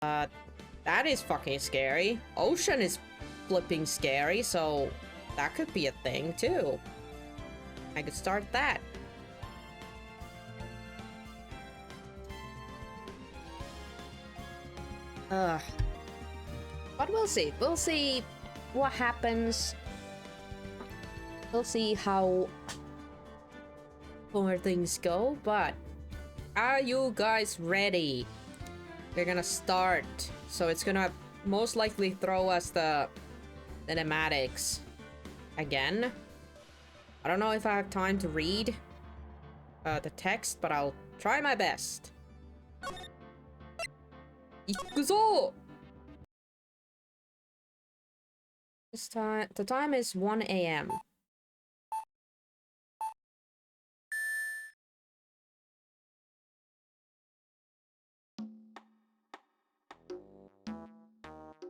That is fucking scary. Ocean is flipping scary, so that could be a thing too. I could start that. But we'll see. We'll see what happens. We'll see how more things go, but are you guys ready? We're gonna start. So it's gonna most likely throw us the cinematics again. I don't know if I have time to read the text, but I'll try my best. Ikuzo! This time, the time is 1 AM.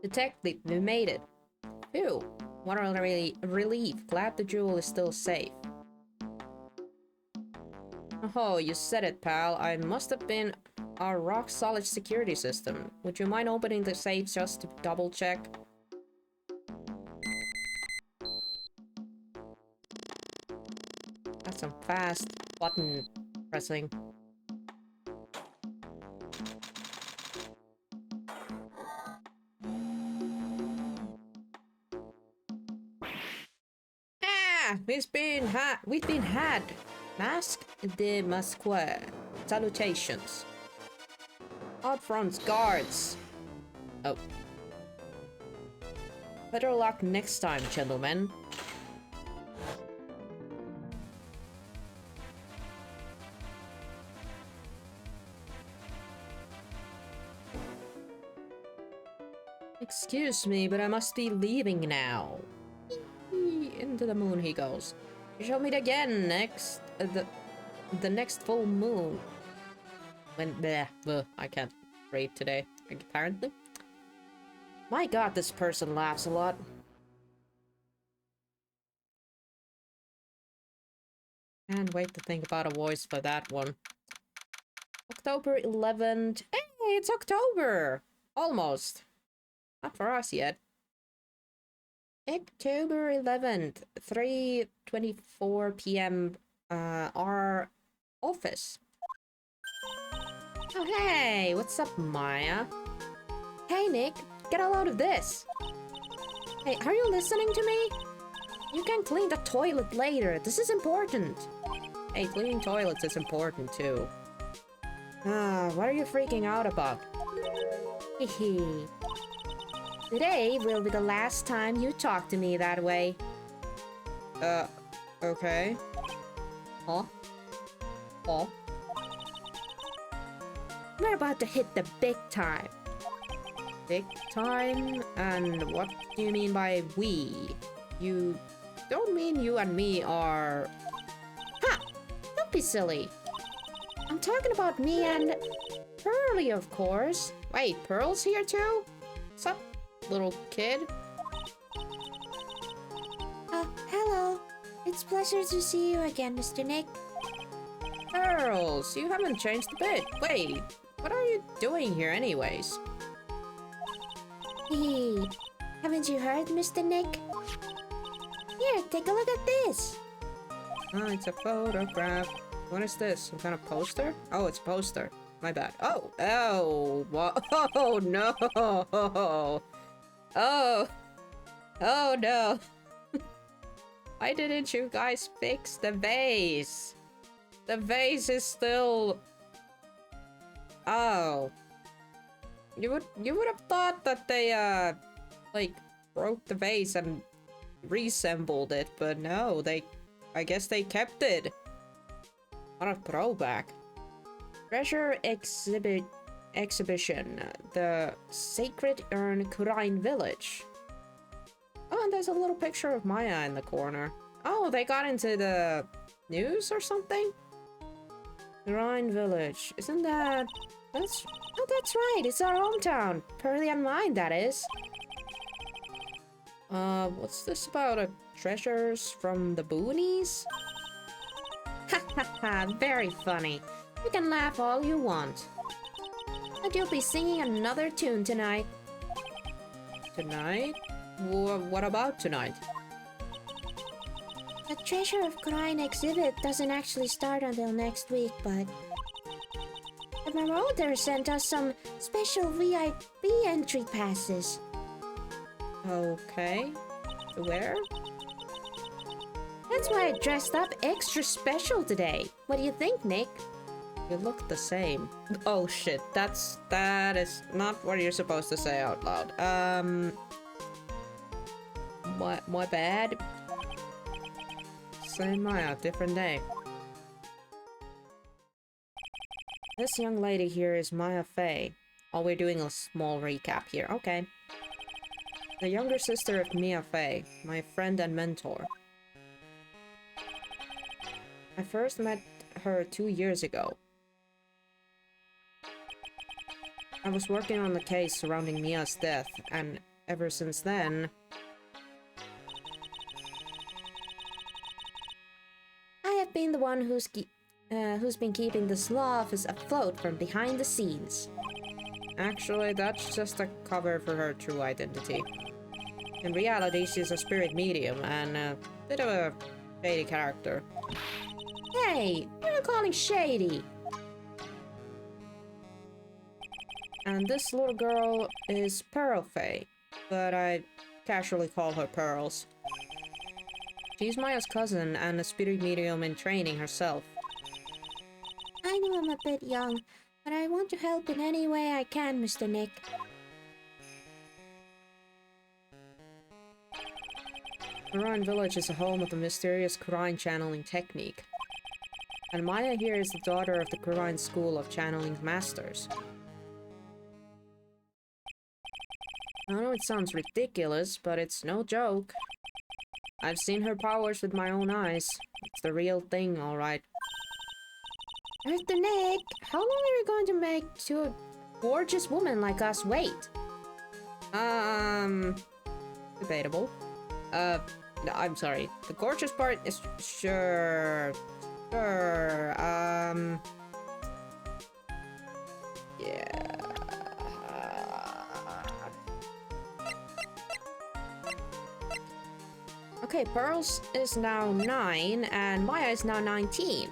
Detective, we made it. Phew, what a relief. Glad the jewel is still safe. Oh, you said it, pal. I must have been our rock-solid security system. Would you mind opening the safe just to double-check? That's some fast button pressing. We've been had. Masque de Masque. Salutations. Out front, guards. Oh. Better luck next time, gentlemen. Excuse me, but I must be leaving now. Into the moon he goes. We shall meet again next the next full moon. When I can't read today, apparently. My god, this person laughs a lot. Can't wait to think about a voice for that one. October 11th. Hey, it's October! Almost. Not for us yet. October 11th, 3:24 p.m. Our office. Oh, hey, what's up, Maya? Hey, Nick, get a load of this. Hey, are you listening to me? You can clean the toilet later. This is important. Hey, cleaning toilets is important, too. What are you freaking out about? Hehe. Today will be the last time you talk to me that way. Okay. Huh? Oh. We're about to hit the big time. Big time? And what do you mean by we? You don't mean you and me are... Ha! Don't be silly. I'm talking about me and... Pearly, of course. Wait, Pearl's here too? What's up, little kid? Hello. It's a pleasure to see you again, Mr. Nick. Pearls, you haven't changed a bit. Wait, what are you doing here anyways? Hey, haven't you heard, Mr. Nick? Here, take a look at this. Oh, it's a photograph. What is this? Some kind of poster? Oh, it's a poster. My bad. Oh, oh, no. Oh no. Why didn't you guys fix the vase? The vase is still... Oh. You would have thought that they, like, broke the vase and reassembled it, but no, I guess they kept it. What a throwback. Treasure exhibition. The Sacred Urn Kurine Village. Oh, and there's a little picture of Maya in the corner. Oh, they got into the news or something? Kurine Village. Isn't that... Oh, that's right. It's our hometown. Pearly and mine, that is. What's this about? Treasures from the boonies? Ha ha ha, very funny. You can laugh all you want. And you'll be singing another tune tonight. Tonight? What about tonight? The Treasure of Crime exhibit doesn't actually start until next week, but the Marauder sent us some special VIP entry passes. Okay. Where? That's why I dressed up extra special today. What do you think, Nick? You look the same. Oh shit, that is not what you're supposed to say out loud. My bad. Same Maya, different day. This young lady here is Maya Fey. Oh, we're doing a small recap here. Okay. The younger sister of Mia Fey, my friend and mentor. I first met her 2 years ago. I was working on the case surrounding Mia's death, and ever since then... I have been the one who's been keeping this law office afloat from behind the scenes. Actually, that's just a cover for her true identity. In reality, she's a spirit medium and a bit of a shady character. Hey, you're not calling shady. And this little girl is Pearl Fey, but I casually call her Pearls. She's Maya's cousin and a spirit medium in training herself. I know I'm a bit young, but I want to help in any way I can, Mr. Nick. Quran Village is the home of the mysterious Quran channeling technique. And Maya here is the daughter of the Quran School of Channeling Masters. I know it sounds ridiculous, but it's no joke. I've seen her powers with my own eyes. It's the real thing, alright. Mr. Nick, how long are you going to make to a gorgeous woman like us wait? Debatable. No, I'm sorry. The gorgeous part is sure. Yeah. Okay, Pearls is now 9 and Maya is now 19.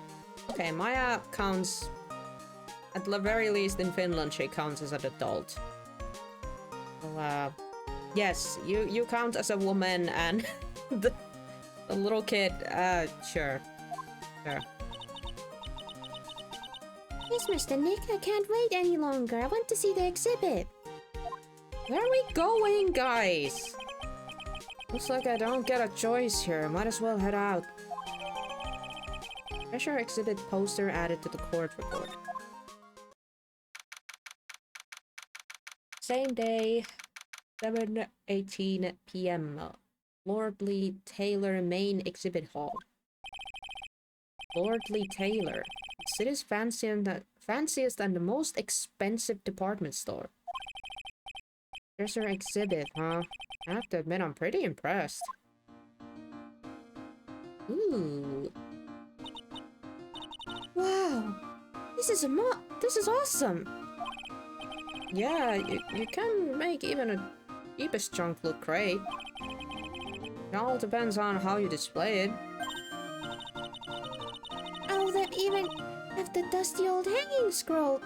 Okay, Maya counts, at the very least in Finland, she counts as an adult. So, yes, you count as a woman and the little kid, sure. Yes, Mr. Nick, I can't wait any longer. I want to see the exhibit. Where are we going, guys? Looks like I don't get a choice here. Might as well head out. Treasure exhibit poster added to the court report. Same day, 7:18 p.m. Lordly Taylor Main Exhibit Hall. Lordly Taylor, city's fanciest and the most expensive department store. Treasure exhibit, huh? I have to admit, I'm pretty impressed. Ooh. Wow, this is awesome. Yeah, you can make even a cheapest junk look great. It all depends on how you display it. Oh, they even have the dusty old hanging scroll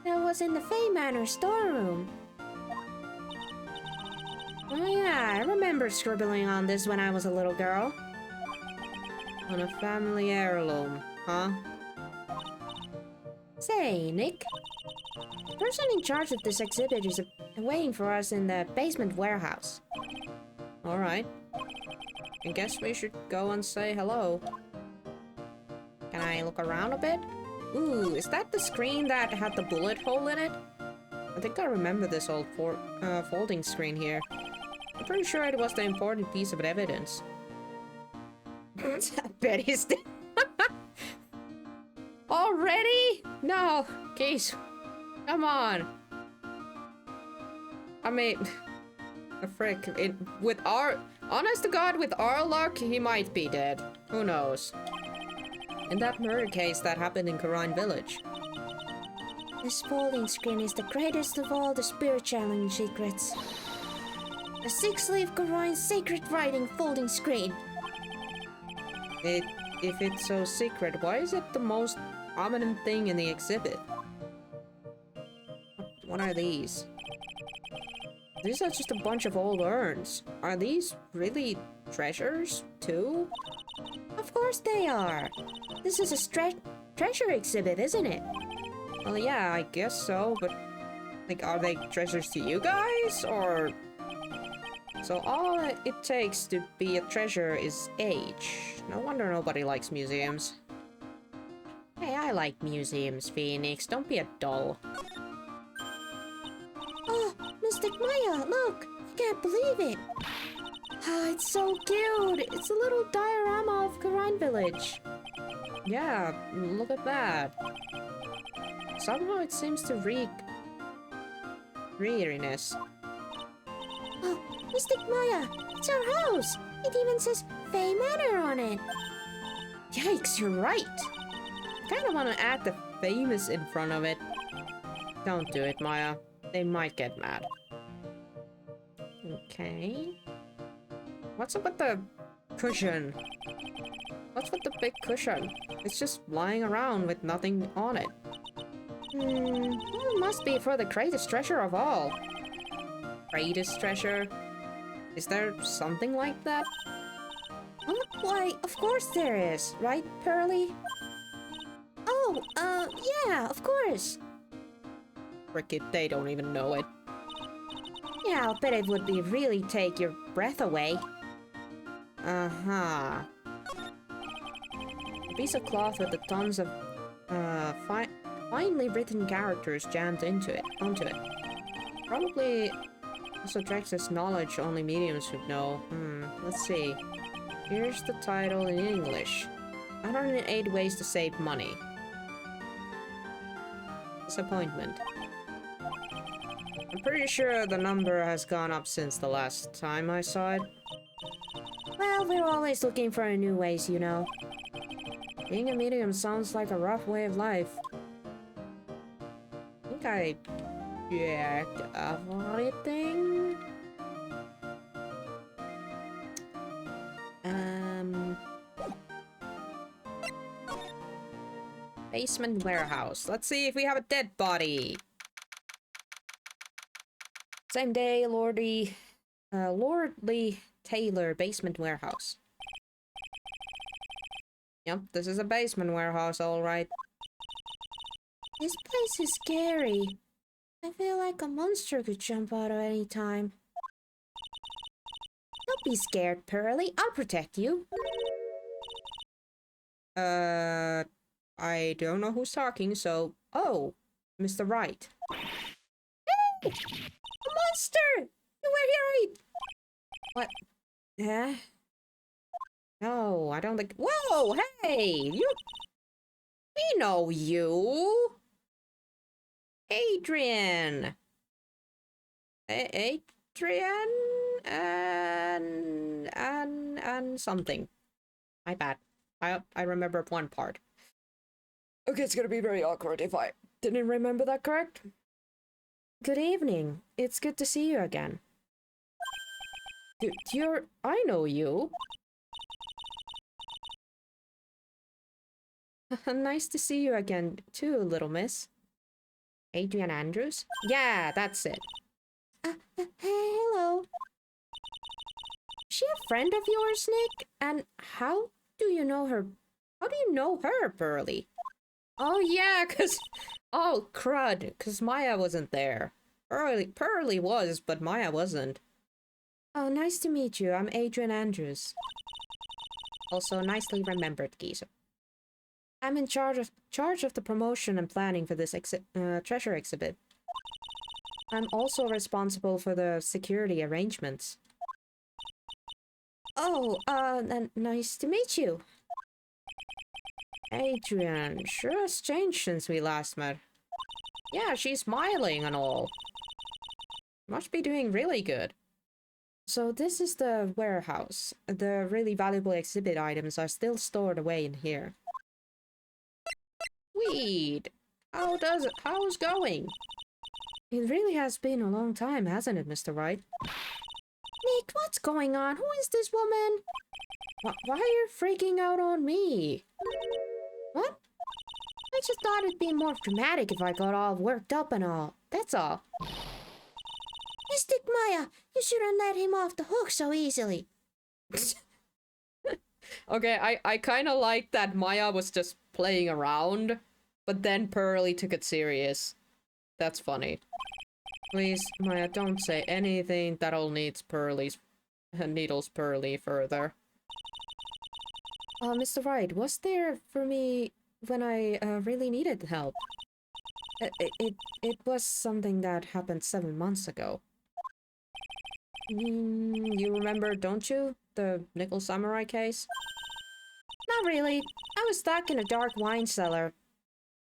that was in the Fey Manor storeroom. Oh yeah, I remember scribbling on this when I was a little girl. On a family heirloom, huh? Say, Nick, the person in charge of this exhibit is waiting for us in the basement warehouse. Alright. I guess we should go and say hello. Can I look around a bit? Ooh, is that the screen that had the bullet hole in it? I think I remember this old folding screen here. I'm pretty sure it was the important piece of evidence. I bet he's dead. Already? No, Keys. Come on. I mean, a frick. Honest to God, with our luck, he might be dead. Who knows? In that murder case that happened in Quran Village. This folding screen is the greatest of all the spirit challenge secrets. The 6-leaf Goroin sacred writing folding screen. If it's so secret, why is it the most prominent thing in the exhibit? What are these? These are just a bunch of old urns. Are these really treasures, too? Of course they are. This is a treasure exhibit, isn't it? Well, yeah, I guess so, but... like, are they treasures to you guys, or... So all it takes to be a treasure is age. No wonder nobody likes museums. Hey, I like museums, Phoenix. Don't be a doll. Oh, Mystic Maya, look! I can't believe it! Ah, it's so cute! It's a little diorama of Goroin Village. Yeah, look at that. Somehow it seems to reek... eeriness. Oh, Mystic Maya! It's our house! It even says Fey Manor on it! Yikes, you're right! I kinda wanna add the famous in front of it. Don't do it, Maya. They might get mad. Okay. What's up with the cushion? What's with the big cushion? It's just lying around with nothing on it. Well, it must be for the greatest treasure of all. Greatest treasure? Is there something like that? Why, of course there is, right, Pearly? Oh, yeah, of course. Frick it, they don't even know it. Yeah, I'll bet it would be really take your breath away. Uh-huh. A piece of cloth with a tons of, finely written characters jammed onto it. Probably also Drex's knowledge only mediums would know. Let's see. Here's the title in English. 108 ways to save money. Disappointment. I'm pretty sure the number has gone up since the last time I saw it. Well, we're always looking for new ways, you know. Being a medium sounds like a rough way of life. I think I checked everything. Basement warehouse. Let's see if we have a dead body. Same day, Lordly Taylor basement warehouse. Yep, this is a basement warehouse, alright. This place is scary. I feel like a monster could jump out at any time. Don't be scared, Pearly. I'll protect you. I don't know who's talking, so... Oh, Mr. Wright. Hey! A monster! You were here, right? What? Yeah? No, I don't think... Whoa, hey! You... We know you! Adrian! Adrian? And something. My bad. I remembered one part. Okay, it's gonna be very awkward if I didn't remember that correct. Good evening. It's good to see you again. I know you. Nice to see you again, too, little miss. Adrian Andrews? Yeah, that's it. Hello. Is she a friend of yours, Nick? And how do you know her? How do you know her, Pearly? Oh, yeah, oh, crud, because Maya wasn't there. Pearly was, but Maya wasn't. Oh, nice to meet you. I'm Adrian Andrews. Also, nicely remembered, geezer. I'm in charge of the promotion and planning for this treasure exhibit. I'm also responsible for the security arrangements. Oh, nice to meet you. Adrian, sure has changed since we last met. Yeah, she's smiling and all. Must be doing really good. So this is the warehouse. The really valuable exhibit items are still stored away in here. Weed. How's going? It really has been a long time, hasn't it, Mr. Wright? Nick, what's going on? Who is this woman? Why are you freaking out on me? What? I just thought it'd be more dramatic if I got all worked up and all. That's all. Mystic Maya, you shouldn't let him off the hook so easily. Okay, I kind of like that Maya was just playing around, but then Pearly took it serious. That's funny. Please, Maya, don't say anything that'll needles Pearly further. Mr. Wright, was there for me when I really needed help? It was something that happened 7 months ago. You remember, don't you? The Nickel Samurai case? Not really. I was stuck in a dark wine cellar.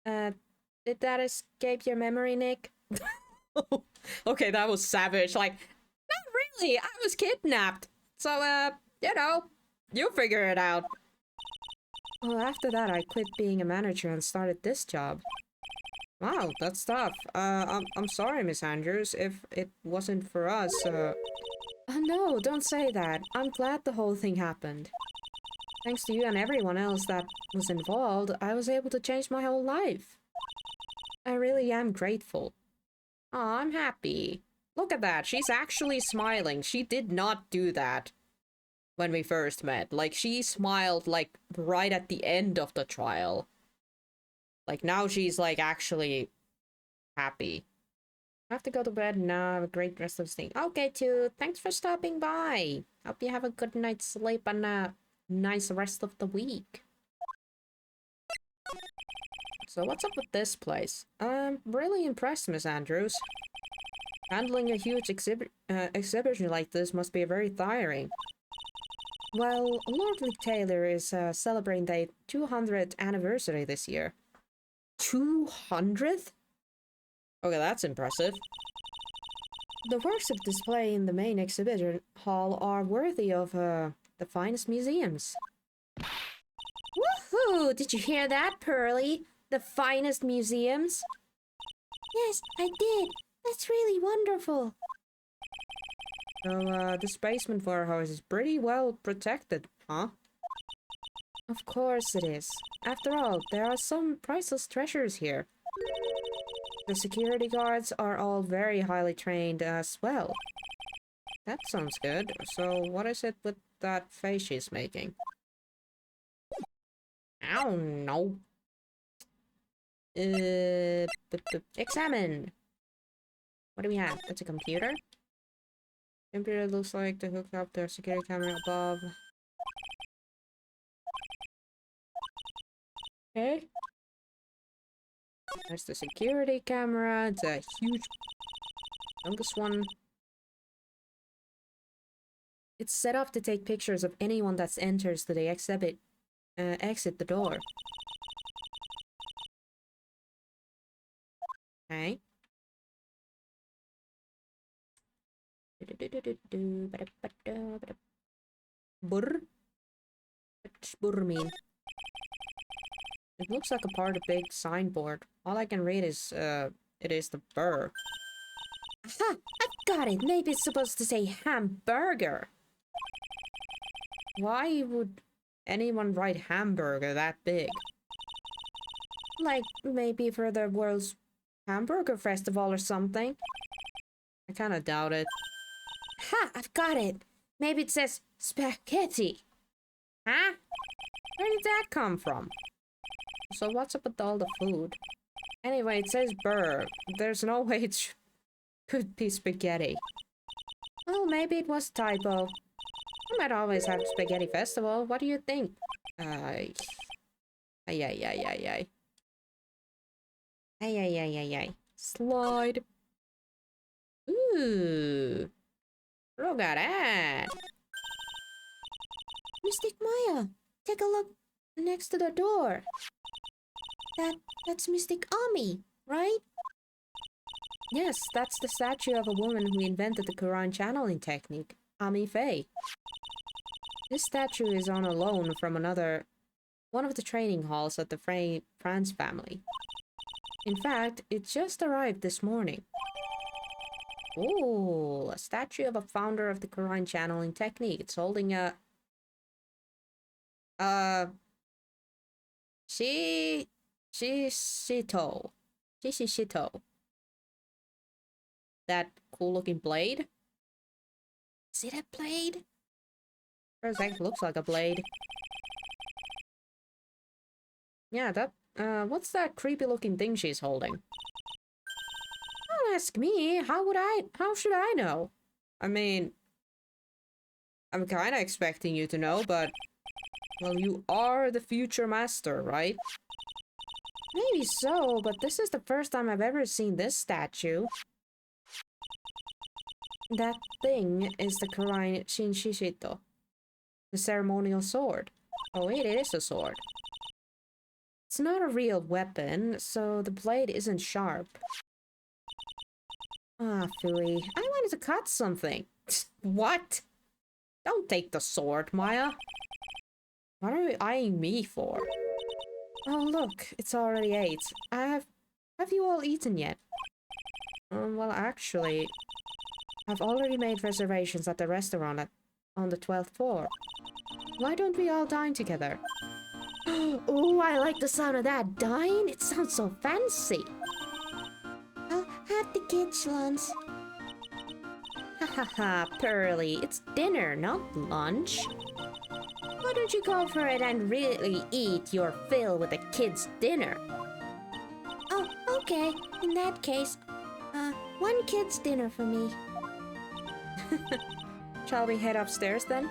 Did that escape your memory, Nick? Okay, that was savage. Like, not really. I was kidnapped. So, you know, you figure it out. Well, after that, I quit being a manager and started this job. Wow, that's tough. I'm sorry, Miss Andrews, if it wasn't for us, no, don't say that. I'm glad the whole thing happened. Thanks to you and everyone else that was involved, I was able to change my whole life. I really am grateful. Aw, I'm happy. Look at that, she's actually smiling. She did not do that when we first met. Like, she smiled, like, right at the end of the trial. Like, now she's, like, actually happy. I have to go to bed now. Have a great rest of the thing. Okay, too. Thanks for stopping by. Hope you have a good night's sleep and a nice rest of the week. So what's up with this place? I'm really impressed, Miss Andrews. Handling a huge exhibition like this must be very tiring. Well, Lord Taylor is celebrating their 200th anniversary this year. 200th? Okay, that's impressive. The works of display in the main exhibition hall are worthy of the finest museums. Woohoo! Did you hear that, Pearly? The finest museums? Yes, I did. That's really wonderful. So, this basement warehouse is pretty well protected, huh? Of course it is. After all, there are some priceless treasures here. The security guards are all very highly trained as well. That sounds good. So, what is it with that face she's making? I don't know. Examine! What do we have? That's a computer? Computer looks like to hook up the security camera above. Okay. There's the security camera. It's a huge, longest one. It's set up to take pictures of anyone that enters to the exhibit. Exit the door. Okay. Burr? What's burr mean? It looks like a part of a big signboard. All I can read is, it is the burr. Aha! I got it! Maybe it's supposed to say hamburger. Why would anyone write hamburger that big? Like, maybe for the world's hamburger festival or something. I kinda doubt it. Ha! I've got it! Maybe it says spaghetti. Huh? Where did that come from? So what's up with all the food? Anyway, it says burr. There's no way it could be spaghetti. Well, maybe it was a typo. I might always have spaghetti festival. What do you think? Ay. Ay, ay, ay, ay, ay. Ay, ay, ay, ay, ay. Slide. Ooh. Look at that. Mystic Maya, take a look next to the door. That's Mystic Ami, right? Yes, that's the statue of a woman who invented the Quran channeling technique, Ami Faye. This statue is on a loan from one of the training halls at the France family. In fact, it just arrived this morning. Ooh, a statue of a founder of the Quran channeling technique. It's holding a... Shi... Shishito. Shishito. That cool-looking blade? Is it a blade? For a sec, looks like a blade. Yeah, that... what's that creepy-looking thing she's holding? Don't ask me. How should I know? I mean... I'm kinda expecting you to know, but... Well, you are the future master, right? Maybe so, but this is the first time I've ever seen this statue. That thing is the Kurain Shinshishito. The ceremonial sword. Oh wait, it is a sword. It's not a real weapon, so the blade isn't sharp. Ah, phooey. I wanted to cut something. What? Don't take the sword, Maya. What are you eyeing me for? Oh, look, it's already 8. Have you all eaten yet? Well, actually, I've already made reservations at the restaurant on the 12th floor. Why don't we all dine together? Oh, I like the sound of that. Dine? It sounds so fancy. I'll have the kids' lunch. Ha ha ha, Pearly, it's dinner, not lunch. Why don't you go for it and really eat your fill with the kids' dinner? Oh, okay. In that case, one kid's dinner for me. Shall we head upstairs then?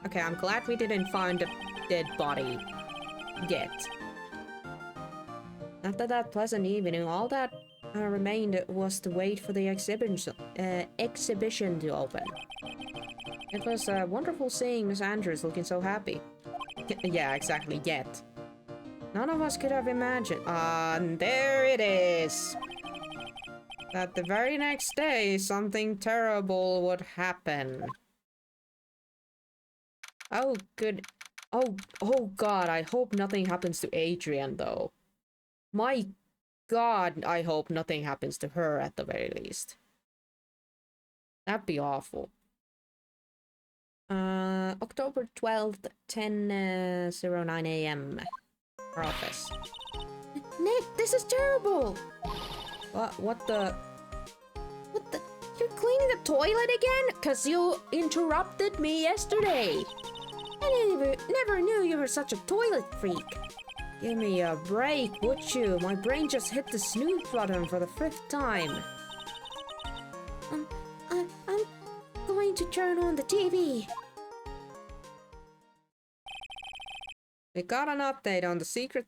Okay, I'm glad we didn't find a dead body yet. After that pleasant evening, all that remained was to wait for the exhibition to open. It was wonderful seeing Miss Andrews looking so happy. Yeah, exactly, yet. None of us could have imagined. And there it is! That the very next day, something terrible would happen. Oh, good. Oh God, I hope nothing happens to Adrian, though. My God, I hope nothing happens to her at the very least. That'd be awful. October 12th, 10:09 a.m. Our office. Nick, this is terrible! What the? What the? You're cleaning the toilet again? Cause you interrupted me yesterday. I never knew you were such a toilet freak. Give me a break, would you? My brain just hit the snooze button for the 5th time. I'm going to turn on the TV. We got an update on the secret,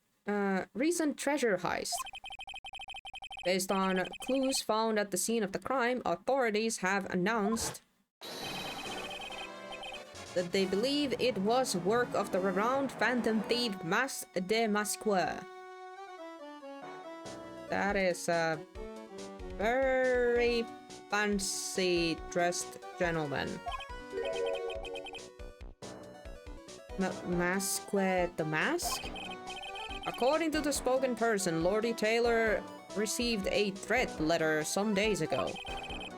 recent treasure heist. Based on clues found at the scene of the crime, authorities have announced that they believe it was work of the renowned phantom thief Mas de Masque. That is a very fancy dressed gentleman. Masque the Mask? According to the spoken person, Lordy Taylor received a threat letter some days ago.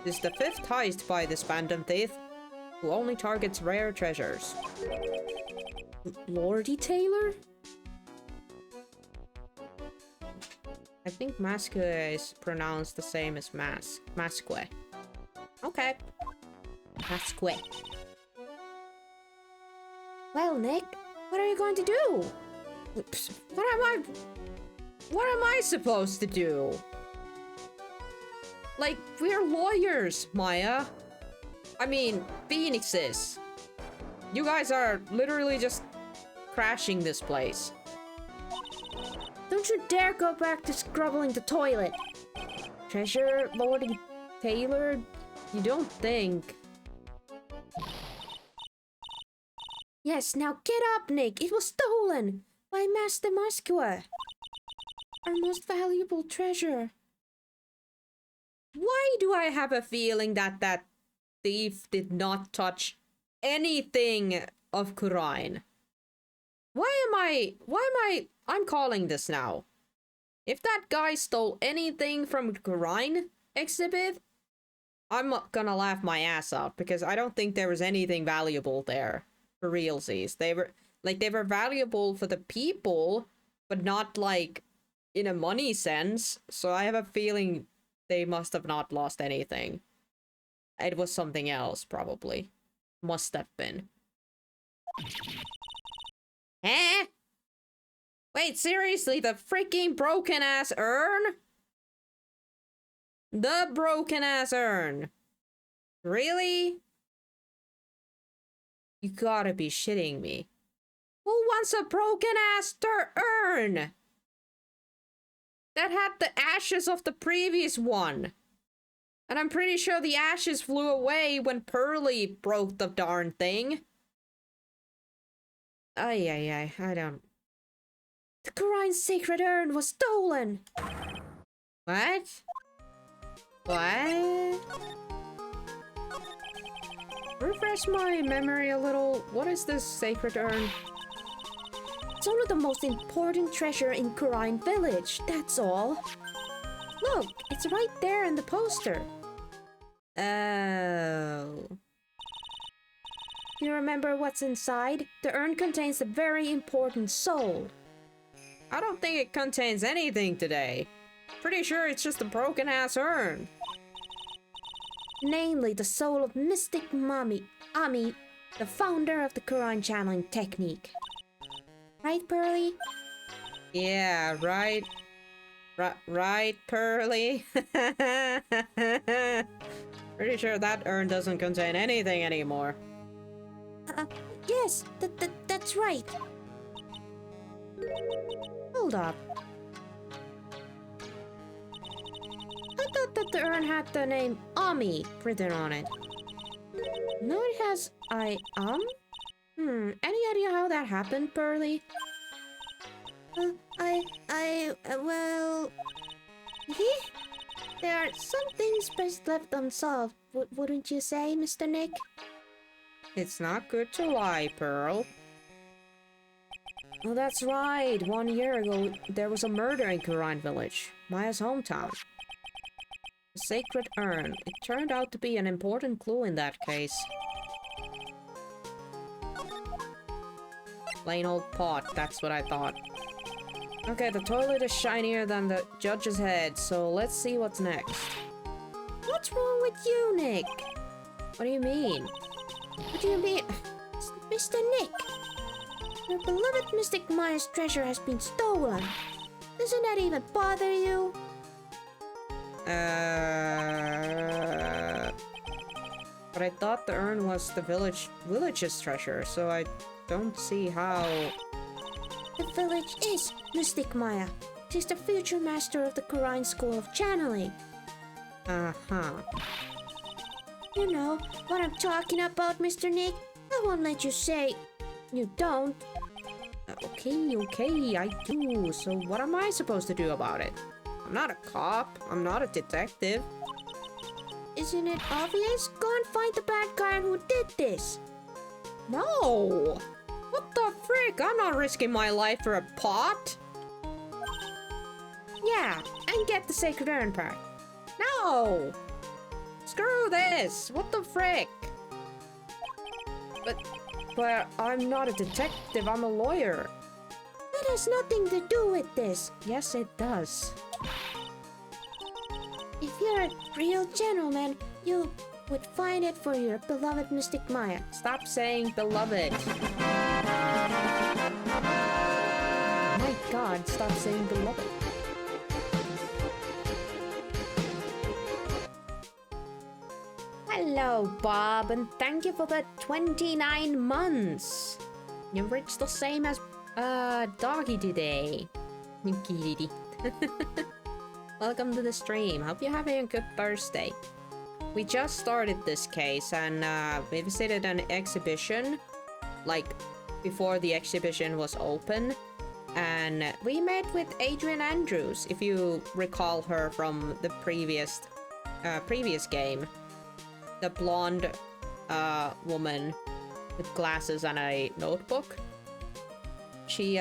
This is the 5th heist by this phantom thief, who only targets rare treasures. Lordy Taylor? I think Masque is pronounced the same as Masque. Okay. Masque. Well, Nick, what are you going to do? What am I supposed to do? Like, we're lawyers, Maya. I mean, Phoenix is. You guys are literally just crashing this place. Don't you dare go back to scrubbing the toilet. Treasure, Lordy Taylor? You don't think... Yes, now get up, Nick. It was stolen by Master Masque. Our most valuable treasure. Why do I have a feeling that that thief did not touch anything of Kurain? I'm calling this now. If that guy stole anything from the Grind exhibit, I'm gonna laugh my ass out because I don't think there was anything valuable there for realsies. They were valuable for the people, but not like in a money sense. So I have a feeling they must have not lost anything. It was something else, probably. Must have been. Eh? Wait, seriously, the freaking broken ass urn? The broken ass urn. Really? You gotta be shitting me. Who wants a broken ass urn? That had the ashes of the previous one. And I'm pretty sure the ashes flew away when Pearly broke the darn thing. Ay, I don't... The Korrine's sacred urn was stolen! What? What? Refresh my memory a little. What is this sacred urn? It's one of the most important treasure in Korrine Village, that's all. Look, it's right there in the poster. Oh. You remember what's inside? The urn contains a very important soul. I don't think it contains anything today. Pretty sure it's just a broken ass urn. Namely, the soul of Mystic Ami, the founder of the Korrine channeling technique. Right, Pearly? Yeah, right. Right, Pearly. Pretty sure that urn doesn't contain anything anymore. Yes, that's right. Hold up. I thought that the urn had the name Ami written on it. No, it has any idea how that happened, Pearly? Well... There are some things best left unsolved, wouldn't you say, Mr. Nick? It's not good to lie, Pearl. Oh, that's right. 1 year ago, there was a murder in Korrine Village, Maya's hometown. A sacred urn. It turned out to be an important clue in that case. Plain old pot, that's what I thought. Okay, the toilet is shinier than the judge's head, so let's see what's next. What's wrong with you, Nick? What do you mean? What do you mean? Mr. Nick, your beloved Mystic Maya's treasure has been stolen. Doesn't that even bother you? But I thought the urn was the village's treasure, so I don't see how... The village is Mystic Maya. She's the future master of the Korrine School of Channeling. Uh-huh. You know what I'm talking about, Mr. Nick? I won't let you say you don't. Okay, I do. So what am I supposed to do about it? I'm not a cop. I'm not a detective. Isn't it obvious? Go and find the bad guy who did this. No! What the frick? I'm not risking my life for a pot. Yeah, and get the sacred urn back. No! Screw this! What the frick? But I'm not a detective, I'm a lawyer. That has nothing to do with this. Yes, it does. If you're a real gentleman, you would find it for your beloved Mystic Maya. Stop saying beloved. My god, stop saying beloved. Hello, Bob, and thank you for the 29 months. You've reached the same as, Doggy today. Kitty. Welcome to the stream. Hope you're having a good Thursday. We just started this case, and, we visited an exhibition, like, before the exhibition was open. And we met with Adrian Andrews, if you recall her from the previous game. The blonde woman with glasses and a notebook. She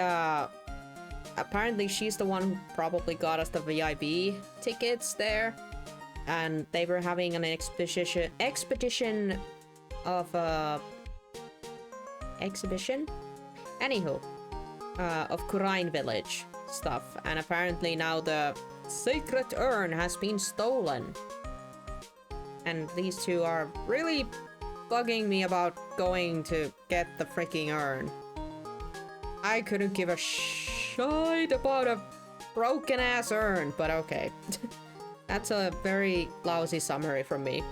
apparently she's the one who probably got us the VIP tickets there. And they were having an expedition of exhibition? Anywho, of Kurain village stuff. And apparently now the sacred urn has been stolen. And these two are really bugging me about going to get the freaking urn. I couldn't give a shit about a broken ass urn, but okay. That's a very lousy summary from me.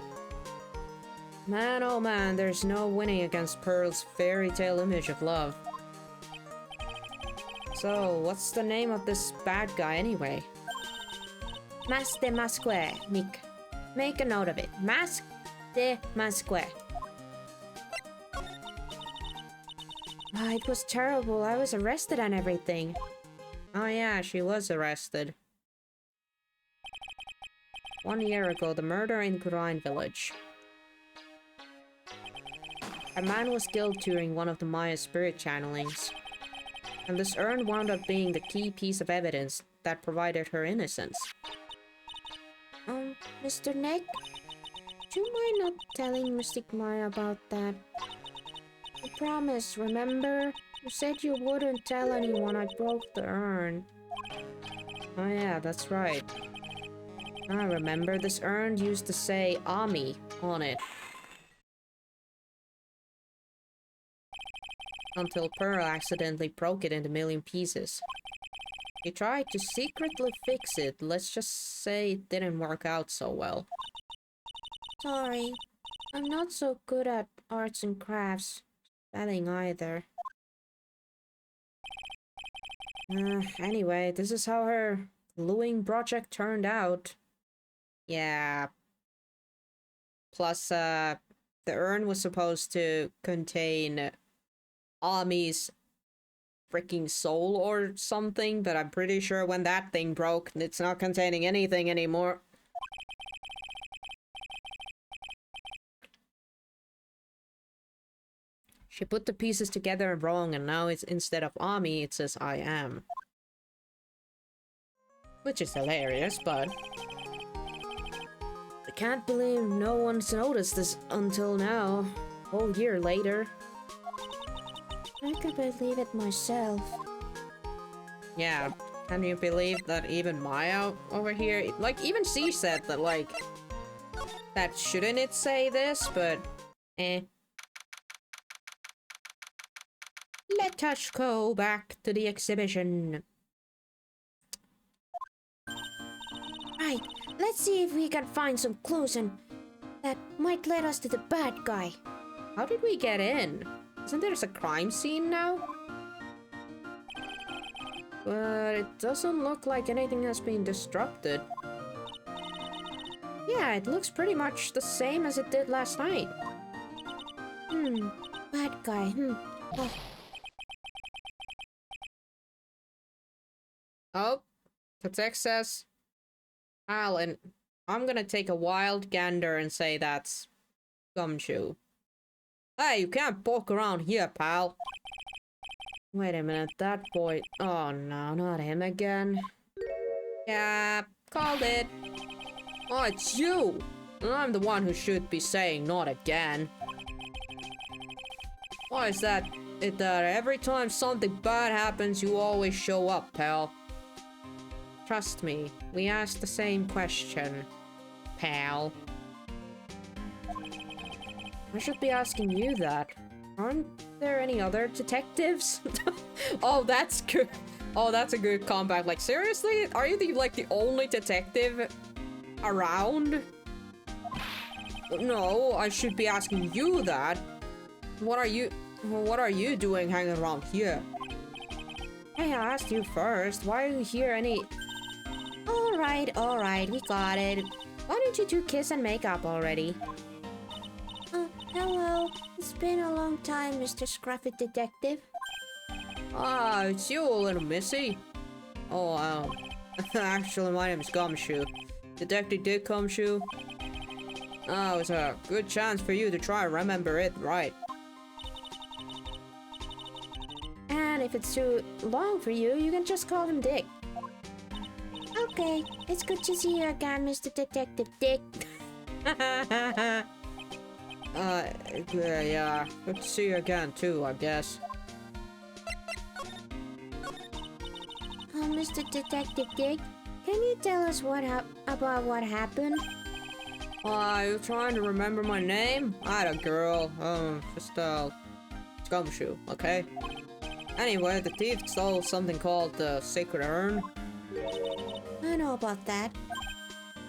Man, oh man, there's no winning against Pearl's fairy tale image of love. So, what's the name of this bad guy anyway? Masque de Masque, Nick. Make a note of it. Masque de Masque. Ah, it was terrible. I was arrested and everything. Oh yeah, she was arrested. 1 year ago, the murder in Kurain village. A man was killed during one of the Maya spirit channelings. And this urn wound up being the key piece of evidence that provided her innocence. Mr. Nick? Do you mind not telling Mystic Maya about that? You promised, remember? You said you wouldn't tell anyone I broke the urn. Oh yeah, that's right. I remember this urn used to say Ami on it. Until Pearl accidentally broke it into a million pieces. He tried to secretly fix it, let's just say it didn't work out so well. Sorry, I'm not so good at arts and crafts. Spelling either. Anyway, this is how her gluing project turned out. Yeah. Plus, the urn was supposed to contain Ami's freaking soul or something, but I'm pretty sure when that thing broke, it's not containing anything anymore. She put the pieces together wrong, and now it's instead of Ami, it says I am. Which is hilarious, but I can't believe no one's noticed this until now. A whole year later. I can believe it myself. Yeah, can you believe that even Maya over here, like, even she said that, like, that shouldn't it say this, but eh. Let us go back to the exhibition. Right, let's see if we can find some clues and that might lead us to the bad guy. How did we get in? Isn't there a crime scene now? But it doesn't look like anything has been disrupted. Yeah, it looks pretty much the same as it did last night. Bad guy, Oh. Oh, the text says, Alan, I'm gonna take a wild gander and say that's Gumshoe. Hey, you can't poke around here, pal. Wait a minute, that boy... Oh no, not him again. Yeah, called it. Oh, it's you! I'm the one who should be saying not again. Why is that every time something bad happens, you always show up, pal? Trust me, we asked the same question, pal. I should be asking you that. Aren't there any other detectives? Oh, that's good. Oh, that's a good comeback. Like, seriously? Are you the only detective around? No, I should be asking you that. What are you doing hanging around here? Hey, I asked you first. Why are you here Alright, we got it. Why don't you two kiss and make up already? Hello. It's been a long time, Mr. Scruffy Detective. Ah, it's you, little missy. Oh, actually, my name is Gumshoe. Detective Dick Gumshoe. Oh, it's a good chance for you to try and remember it right. And if it's too long for you, you can just call him Dick. Okay, it's good to see you again, Mr. Detective Dick. Yeah, good to see you again too, I guess. Oh, Mr. Detective Dick, can you tell us about what happened? You trying to remember my name? I had a girl, just Gumshoe, okay? Anyway, the thief stole something called the Sacred Urn. I know about that.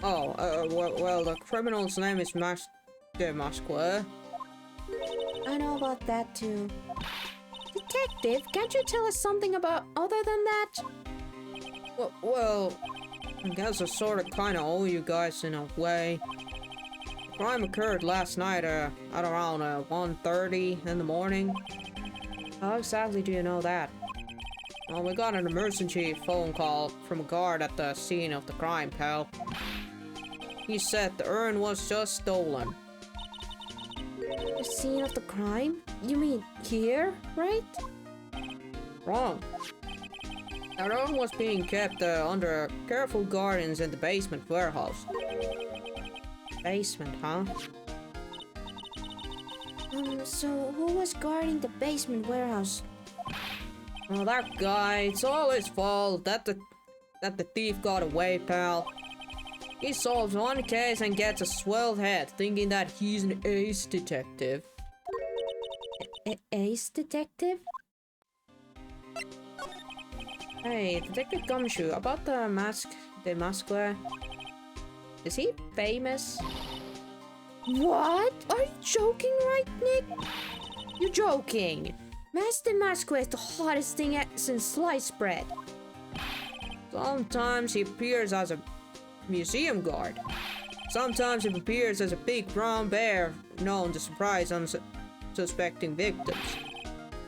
Oh, well, the criminal's name is Master Masque. I know about that too. Detective, can't you tell us something about other than that? Well, I guess I sorta kinda owe you guys in a way. The crime occurred last night, at around 1:30 in the morning. How exactly do you know that? Well, we got an emergency phone call from a guard at the scene of the crime, pal. He said the urn was just stolen. The scene of the crime? You mean here, right? Wrong. The urn was being kept under careful guardians in the basement warehouse. Basement, huh? So who was guarding the basement warehouse? Well, that guy, it's all his fault that the thief got away, pal. He solves one case and gets a swelled head, thinking that he's an ace detective. Ace detective? Hey, Detective Gumshoe, about the Masque. Is he famous? What? Are you joking, right, Nick? You're joking. Master Masque is the hottest thing since sliced bread. Sometimes he appears as a museum guard. Sometimes he appears as a big brown bear known to surprise unsuspecting victims.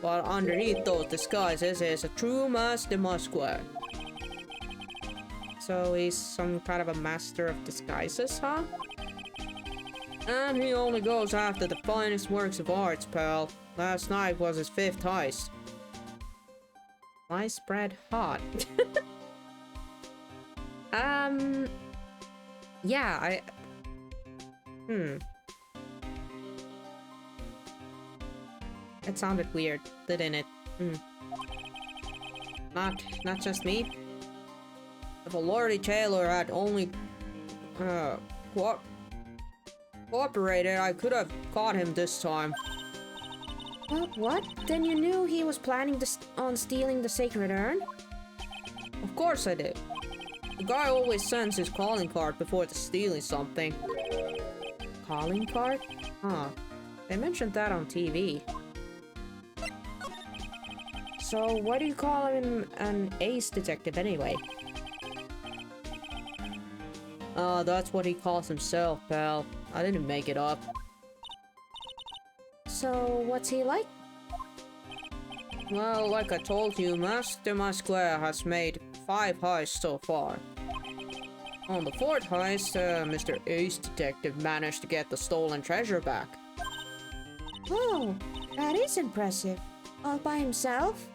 But underneath those disguises is a true Master Masque. So he's some kind of a master of disguises, huh? And he only goes after the finest works of arts, pal. Last night was his 5th heist. Sliced bread hot. Yeah, It sounded weird, didn't it? Not just me. If a Lordy Taylor had only cooperated, I could have caught him this time. Well, what? Then you knew he was planning on stealing the Sacred Urn? Of course I did. The guy always sends his calling card before stealing something. Calling card? Huh. They mentioned that on TV. So why do you call him an ace detective anyway? That's what he calls himself, pal. I didn't make it up. So what's he like? Well, like I told you, Master Masque has made 5 heists so far. On the 4th heist, Mr. Ace Detective managed to get the stolen treasure back. Oh, that is impressive. All by himself?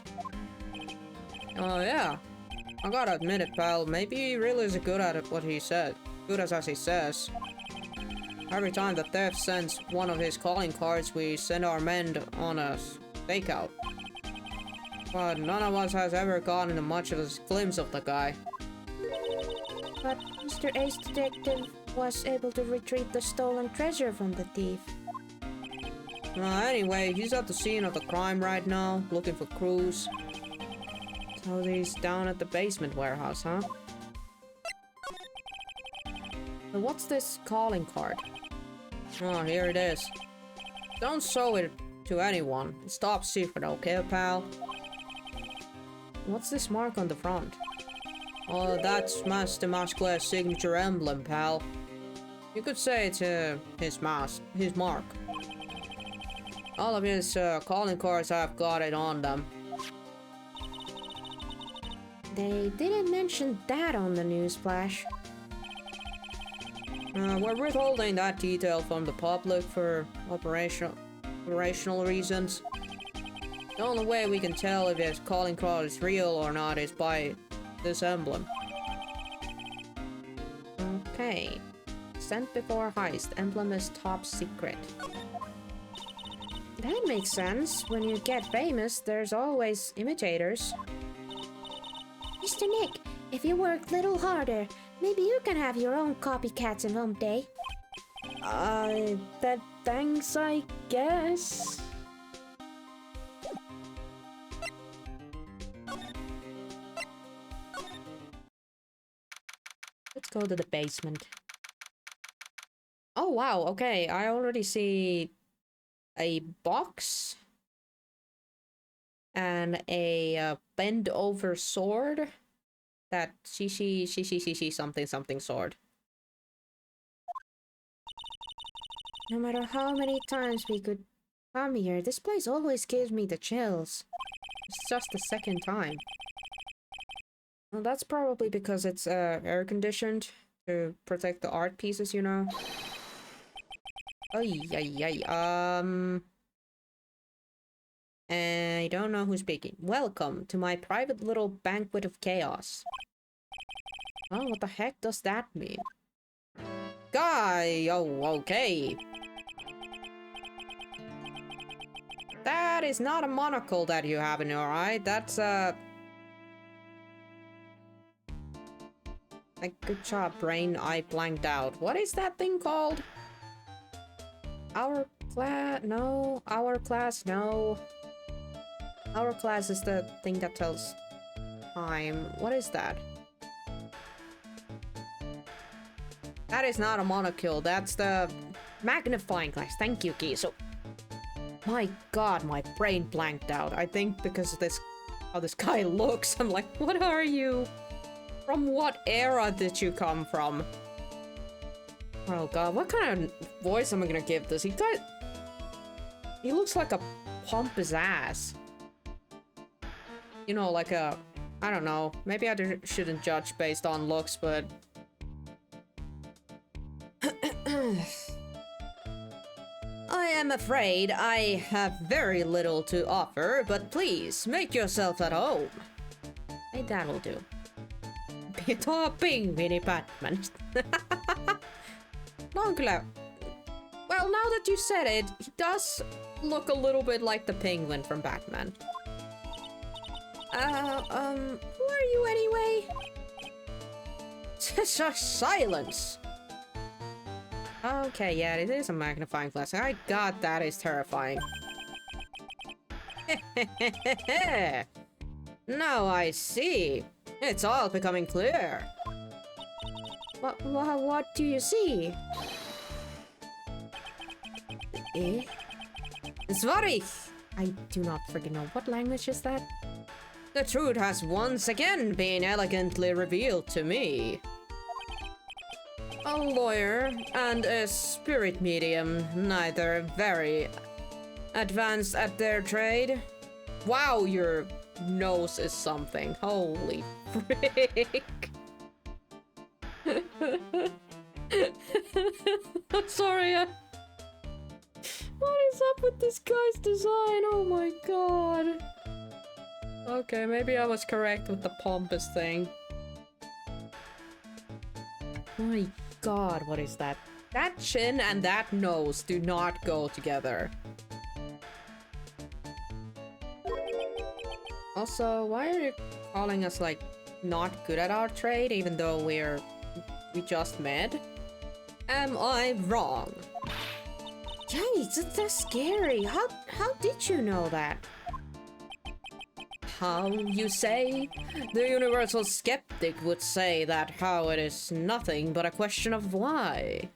Oh yeah. I gotta admit it, pal. Maybe he really is good at what he said. Good as he says. Every time the theft sends one of his calling cards, we send our men on a stakeout. But none of us has ever gotten much of a glimpse of the guy. But Mr. Ace Detective was able to retrieve the stolen treasure from the thief. Anyway, he's at the scene of the crime right now, looking for clues. So he's down at the basement warehouse, huh? So what's this calling card? Oh, here it is. Don't show it to anyone. It's top secret, okay, pal? What's this mark on the front? Oh, that's Master Masque's signature emblem, pal. You could say it's his mark. All of his calling cards have got it on them. They didn't mention that on the news flash. We're withholding that detail from the public for operational reasons. The only way we can tell if his calling card is real or not is by this emblem. Okay. Sent before heist. Emblem is top secret. That makes sense. When you get famous, there's always imitators. Mr. Nick, if you work a little harder, maybe you can have your own copycats in one day. Thanks, I guess. Let's go to the basement. Oh, wow. Okay, I already see a box and a bend over sword. That she something sword. No matter how many times we could come here, this place always gives me the chills. It's just the second time. Well, that's probably because it's air conditioned to protect the art pieces, you know. Ay, ay, ay. I don't know who's speaking. Welcome to my private little banquet of chaos. Oh, what the heck does that mean? Guy! Oh, okay. That is not a monocle that you have in your eye. That's like, good job, brain. I blanked out. What is that thing called? Hourglass? No. Hourglass? No. Hourglass is the thing that tells time. What is that? That is not a monocle. That's the magnifying glass. Thank you, Kiso. My god, my brain blanked out. I think because of this, how this guy looks. I'm like, what are you? From what era did you come from? Oh god, what kind of voice am I gonna give this? He looks like a pompous ass. You know, like a... I don't know. Maybe I shouldn't judge based on looks, but... I am afraid I have very little to offer, but please, make yourself at home. Hey, that'll do. Pita pingvini Batman. No, kyllä. Well, now that you said it, he does look a little bit like the penguin from Batman. Who are you anyway? Silence! Okay, yeah, it is a magnifying glass. My god, that is terrifying. Now I see. It's all becoming clear. What do you see? Eh? Svarig! I do not freaking know. What language is that? The truth has once again been elegantly revealed to me. A lawyer and a spirit medium, neither very advanced at their trade. Wow, your nose is something. Holy frick. I'm sorry. What is up with this guy's design? Oh my god. Okay, maybe I was correct with the pompous thing. My god, what is that? That chin and that nose do not go together. Also, why are you calling us, like, not good at our trade, even though we just met? Am I wrong? Yikes, that's scary. How did you know that? How, you say? The universal skeptic would say that how it is nothing but a question of why.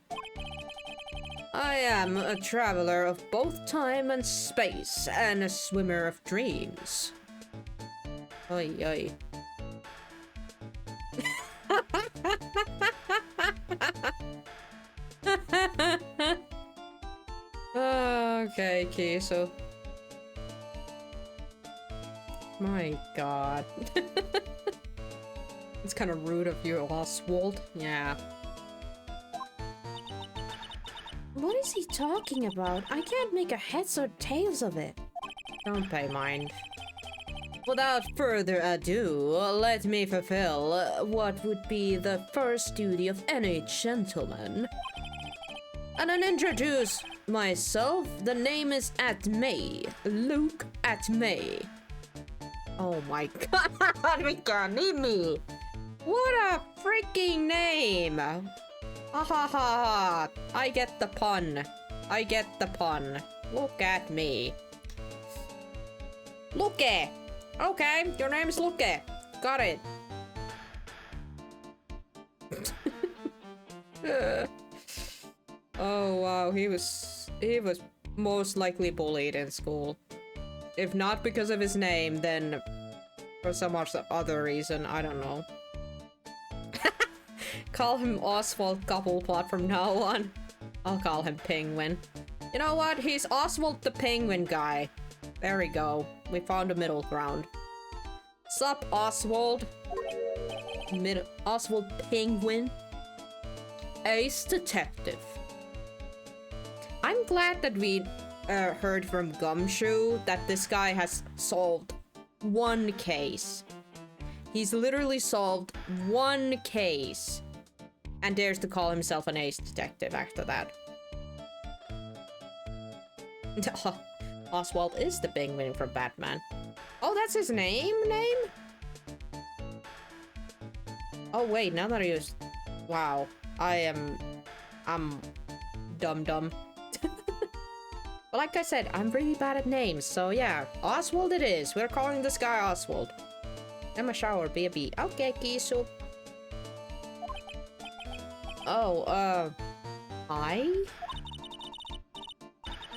I am a traveler of both time and space, and a swimmer of dreams. Oi, oi. Okay, Kiso. My god. It's kind of rude of you, Oswald. Yeah. What is he talking about? I can't make a heads or tails of it. Don't pay mind. Without further ado, let me fulfill what would be the first duty of any gentleman. And then introduce myself. The name is Atmay. Luke Atmay. Oh my god, we can't need me. What a freaking name. Ha ha ha ha. I get the pun. I get the pun. Look at me. Luke. Okay, your name's Luke. Got it. Oh wow, he was most likely bullied in school. If not because of his name, then for some other reason, I don't know. Call him Oswald Cobblepot from now on. I'll call him Penguin. You know what? He's Oswald the Penguin guy. There we go. We found a middle ground. Sup, Oswald? Oswald Penguin? Ace Detective. I'm glad that we heard from Gumshoe that this guy has solved one case. He's literally solved one case. And dares to call himself an ace detective after that. Oswald is the penguin from Batman. Oh, that's his name? Oh wait, now that I use... Wow. I'm dumb. But like I said, I'm really bad at names, so yeah. Oswald it is. We're calling this guy Oswald. I'm a shower, baby. Okay, Kisu. Oh, hi?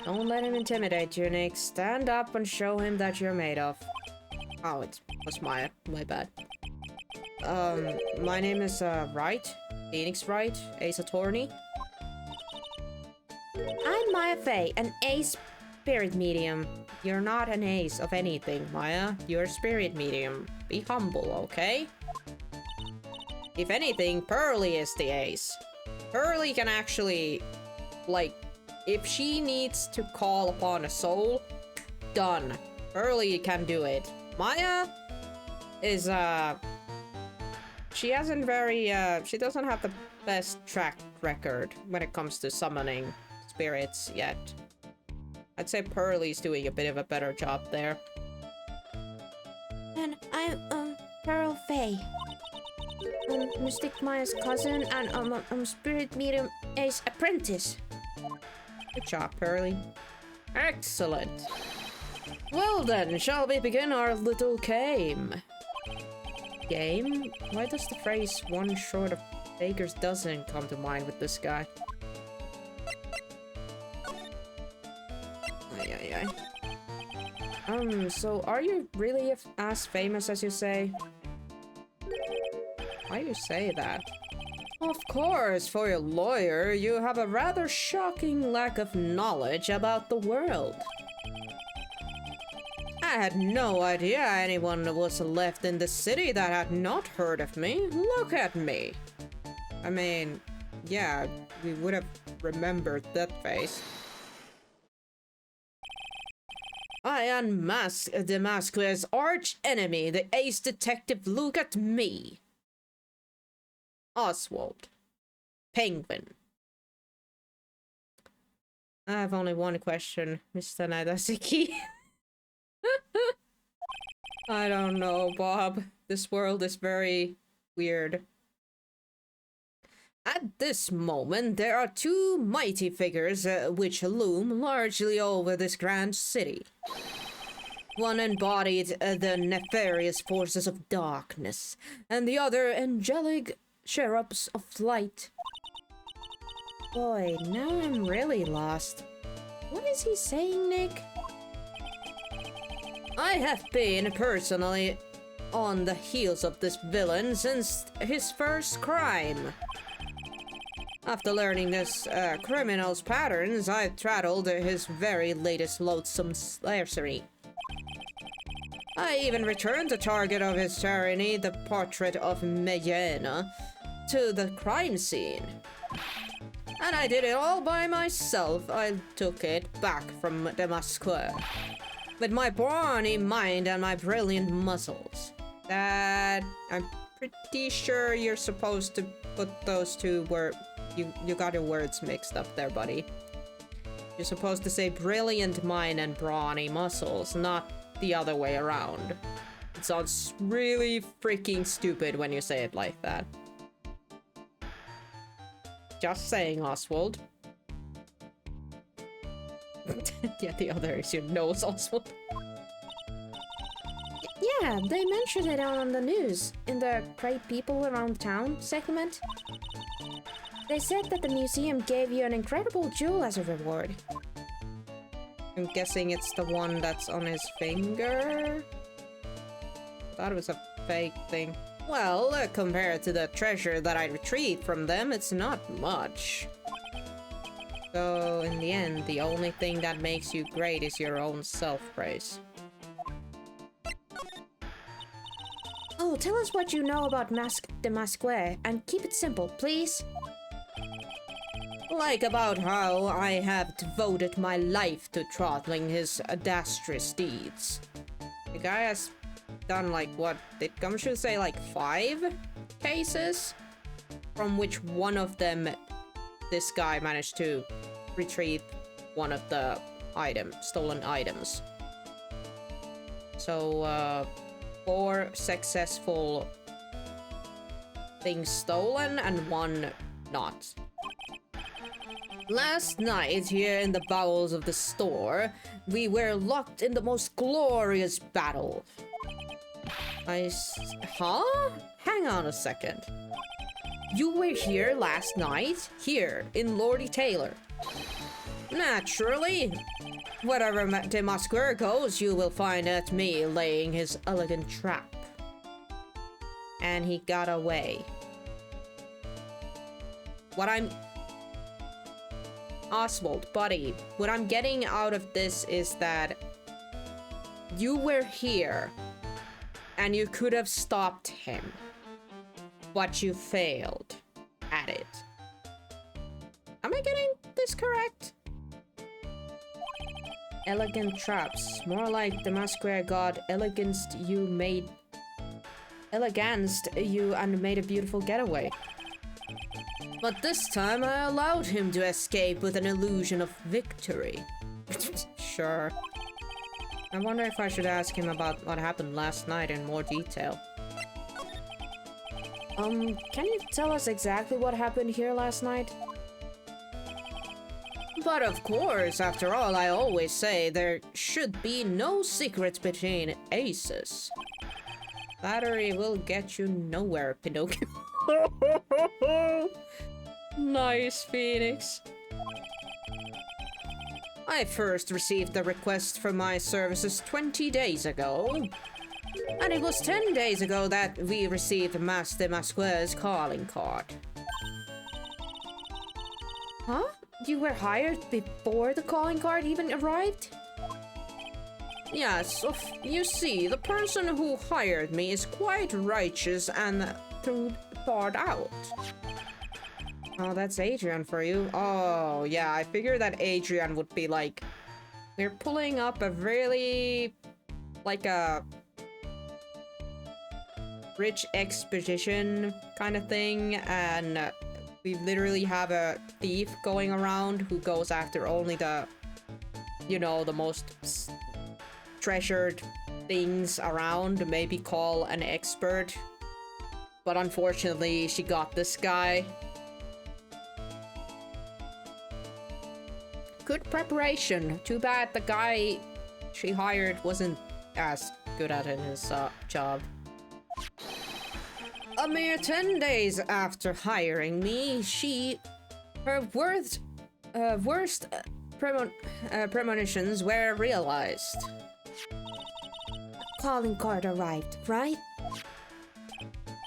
Don't let him intimidate you, Nick. Stand up and show him that you're made of. Oh, it was my bad. My name is, Wright. Phoenix Wright, Ace Attorney. I'm Maya Fey, an ace Spirit medium. You're not an ace of anything, Maya. You're a spirit medium. Be humble, okay? If anything, Pearly is the ace. Pearly can actually, like, if she needs to call upon a soul, done. Pearly can do it. Maya is, she hasn't very, she doesn't have the best track record when it comes to summoning spirits yet. I'd say Pearly's doing a bit of a better job there. And I'm, Pearl Faye. I'm Mystic Maya's cousin, and I'm Spirit Medium Ace Apprentice. Good job, Pearly. Excellent. Well then, shall we begin our little game? Game? Why does the phrase one short of baker's dozen come to mind with this guy? So are you really as famous as you say? Why do you say that? Of course, for a lawyer, you have a rather shocking lack of knowledge about the world. I had no idea anyone was left in the city that had not heard of me. Look at me. I mean, yeah, we would have remembered that face. I unmask Damascus' arch enemy, the ace detective. Look at me. Oswald. Penguin. I have only one question, Mr. Nadasiki. I don't know, Bob. This world is very weird. At this moment, there are two mighty figures which loom largely over this grand city. One embodied the nefarious forces of darkness, and the other angelic cherubs of light. Boy, now I'm really lost. What is he saying, Nick? I have been personally on the heels of this villain since his first crime. After learning this criminal's patterns, I've traveled his very latest loathsome sorcery. I even returned the target of his tyranny, the portrait of Mayena, to the crime scene. And I did it all by myself. I took it back from Damascus. With my brawny mind and my brilliant muscles. That... I'm pretty sure you're supposed to put those two where you got your words mixed up there, buddy. You're supposed to say brilliant mind and brawny muscles, not the other way around. It sounds really freaking stupid when you say it like that. Just saying, Oswald. Yeah, the other is your nose, Oswald. Yeah, they mentioned it on the news in the Great People Around Town segment. They said that the museum gave you an incredible jewel as a reward. I'm guessing it's the one that's on his finger? I thought it was a fake thing. Well, compared to the treasure that I retrieved from them, it's not much. So, in the end, the only thing that makes you great is your own self-praise. Oh, tell us what you know about the Masquer, and keep it simple, please. Like about how I have devoted my life to throttling his audacious deeds. The guy has done like, what did Gumshoe say, like 5 cases? From which one of them, this guy managed to retrieve one of the stolen items. So, 4 successful things stolen and 1 not. Last night, here in the bowels of the store, we were locked in the most glorious battle. Huh? Hang on a second. You were here last night? Here, in Lordy Taylor? Naturally. Wherever the Masquer goes, you will find at me laying his elegant trap. And he got away. Oswald, buddy, what I'm getting out of this is that you were here and you could have stopped him, but you failed at it. Am I getting this correct? Elegant traps, more like the Masquer god eleganced you and made a beautiful getaway. But this time I allowed him to escape with an illusion of victory. Sure. I wonder if I should ask him about what happened last night in more detail. Can you tell us exactly what happened here last night? But of course, after all, I always say there should be no secrets between aces. Flattery will get you nowhere, Pinocchio. Nice, Phoenix. I first received the request for my services 20 days ago. And it was 10 days ago that we received Master Masquer's calling card. Huh? You were hired before the calling card even arrived? Yes, you see, the person who hired me is quite righteous and thought out. Oh, that's Adrian for you. Oh, yeah, I figured that Adrian would be like... We're pulling up a really... like a... rich expedition kind of thing, and we literally have a thief going around who goes after only the... you know, the most treasured things around, maybe call an expert. But unfortunately, she got this guy. Good preparation. Too bad the guy she hired wasn't as good at his job. A mere 10 days after hiring me, her worst premonitions were realized. Calling card arrived, right?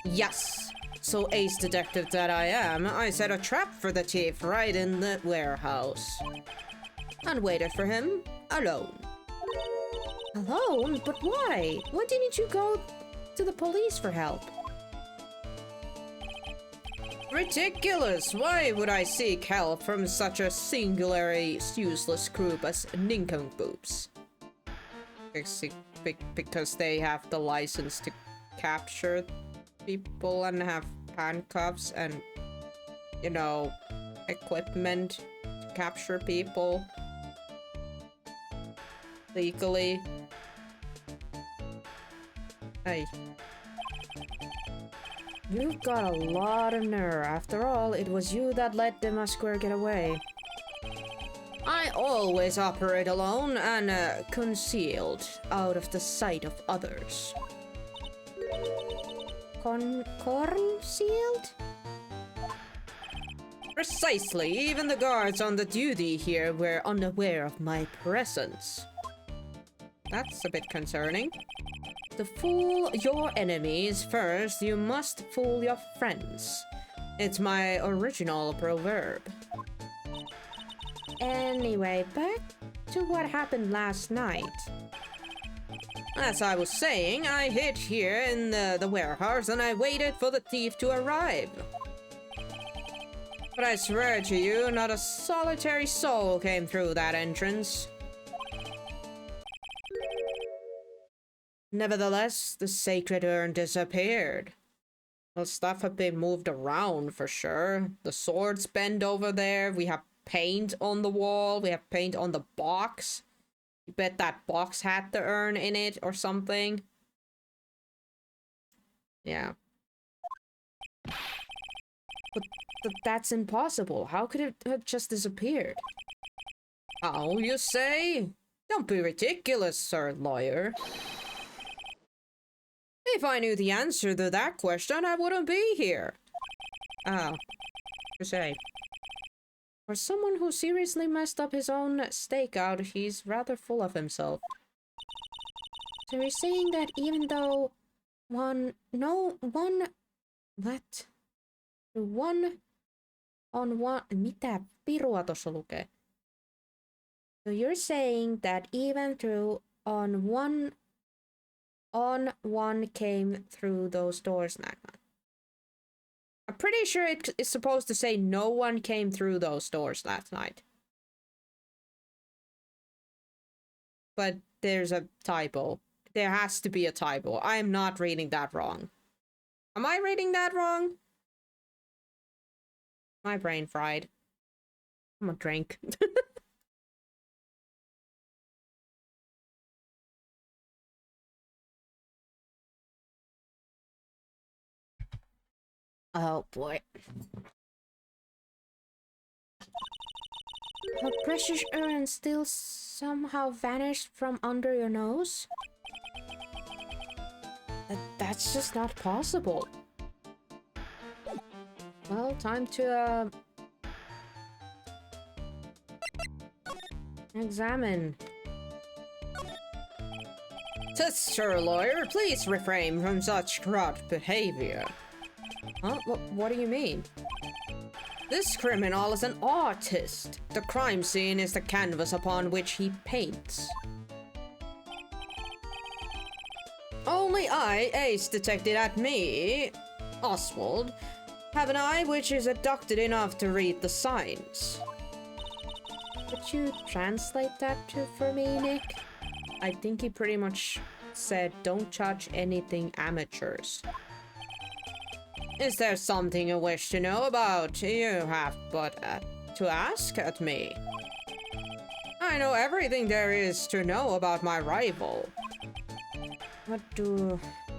Yes. So ace detective that I am, I set a trap for the thief right in the warehouse. And waited for him alone. Alone? But why? Why didn't you go to the police for help? Ridiculous! Why would I seek help from such a singularly useless group as nincompoops? Because they have the license to capture people and have handcuffs and, you know, equipment to capture people legally. Hey. You've got a lot of nerve. After all, it was you that let the Musquare get away. I always operate alone and Concealed, out of the sight of others. Concealed? precisely. Even the guards on the duty here were unaware of my presence. That's a bit concerning. To fool your enemies first, you must fool your friends. It's my original proverb. Anyway, back to what happened last night. As I was saying, I hid here in the warehouse and I waited for the thief to arrive. But I swear to you, not a solitary soul came through that entrance. Nevertheless, the sacred urn disappeared. Well, stuff had been moved around for sure. The sword's bent over there. We have paint on the wall. We have paint on the box. You bet that box had the urn in it or something. Yeah. But that's impossible. How could it have just disappeared? How, you say? Don't be ridiculous, sir lawyer. If I knew the answer to that question, I wouldn't be here. Oh, you say. For someone who seriously messed up his own stakeout, he's rather full of himself. So you're saying that even though one on one, mitä pirua tossa lukee? So you're saying that even through on one came through those doors, Nagman. I'm pretty sure it is supposed to say no one came through those doors last night. But there's a typo. There has to be a typo. I am not reading that wrong. Am I reading that wrong? My brain fried. I'm gonna drink. Oh boy. The precious urn still somehow vanished from under your nose? That's just not possible. Well, time to examine. Sir lawyer, please refrain from such corrupt behavior. Huh? What do you mean? This criminal is an artist. The crime scene is the canvas upon which he paints. Only I, Ace, detected at me, Oswald, have an eye which is adducted enough to read the signs. Could you translate that for me, Nick? I think he pretty much said, don't judge anything amateurs. Is there something you wish to know about? You have but to ask at me. I know everything there is to know about my rival. What do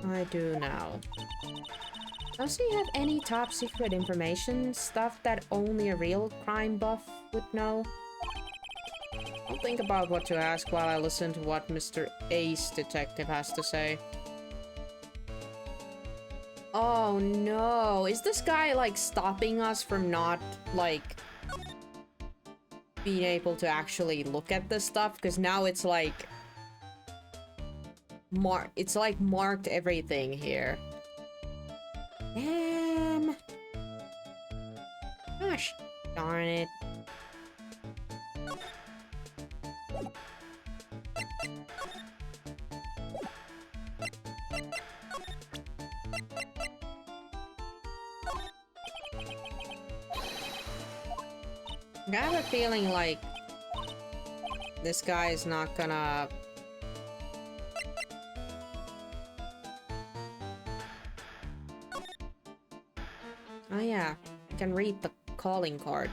I do now? Does he have any top secret information? Stuff that only a real crime buff would know? I'll think about what to ask while I listen to what Mr. Ace Detective has to say. Oh no, is this guy like stopping us from not like being able to actually look at this stuff? Because now it's like marked everything here. Damn. Gosh darn it. I have a feeling like this guy is not gonna yeah, I can read the calling card.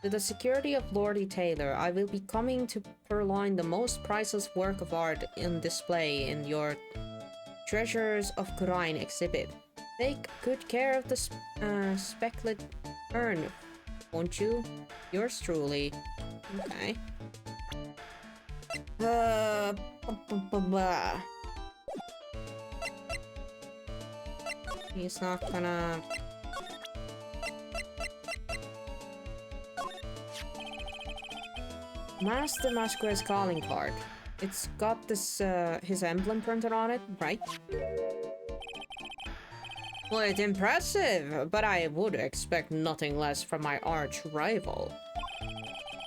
To the security of Lordy Taylor, I will be coming to purloin the most priceless work of art in display in your Treasures of Kurine exhibit. Take good care of the speckled urn, won't you? Yours truly. Okay. He's not gonna... Master Masque's calling card. It's got this, his emblem printed on it, right? Quite impressive, but I would expect nothing less from my arch rival.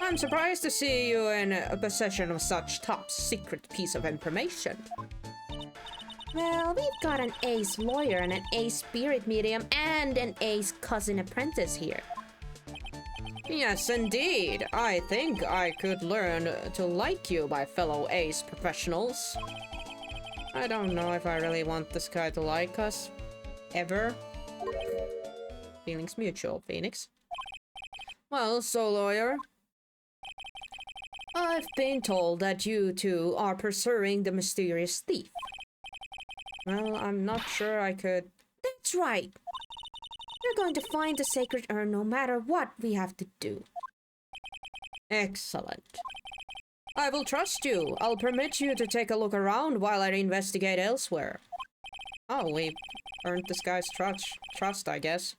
I'm surprised to see you in possession of such top secret piece of information. Well, we've got an ace lawyer and an ace spirit medium and an ace cousin apprentice here. Yes, indeed. I think I could learn to like you, my fellow ace professionals. I don't know if I really want this guy to like us. Ever. Feelings mutual, Phoenix. Well, so lawyer, I've been told that you two are pursuing the mysterious thief. Well, I'm not sure I could... That's right. We're going to find the sacred urn no matter what we have to do. Excellent. I will trust you. I'll permit you to take a look around while I investigate elsewhere. Oh, we earned this guy's trust, I guess.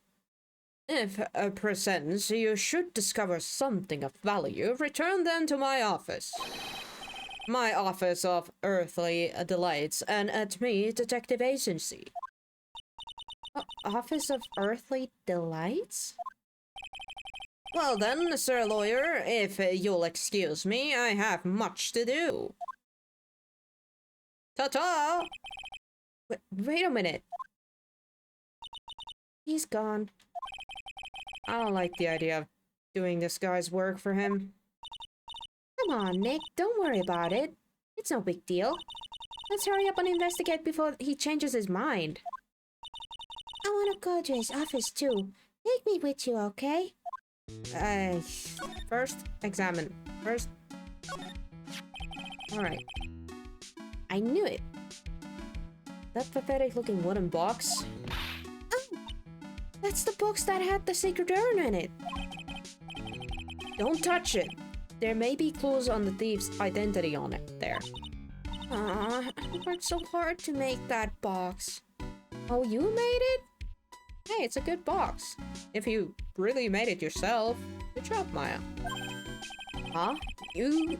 If presents you should discover something of value, return them to my office. My office of earthly delights and at me detective agency. Office of Earthly Delights? Well then, sir lawyer, if you'll excuse me, I have much to do. Ta-ta! Wait a minute. He's gone. I don't like the idea of doing this guy's work for him. Come on, Nick. Don't worry about it. It's no big deal. Let's hurry up and investigate before he changes his mind. I want to go to his office too. Take me with you, okay? First, examine. First... Alright. I knew it. That pathetic-looking wooden box. Oh! That's the box that had the sacred urn in it. Don't touch it. There may be clues on the thief's identity on it there. I worked so hard to make that box. Oh, you made it? Hey, it's a good box. If you really made it yourself, good job, Maya. Huh? You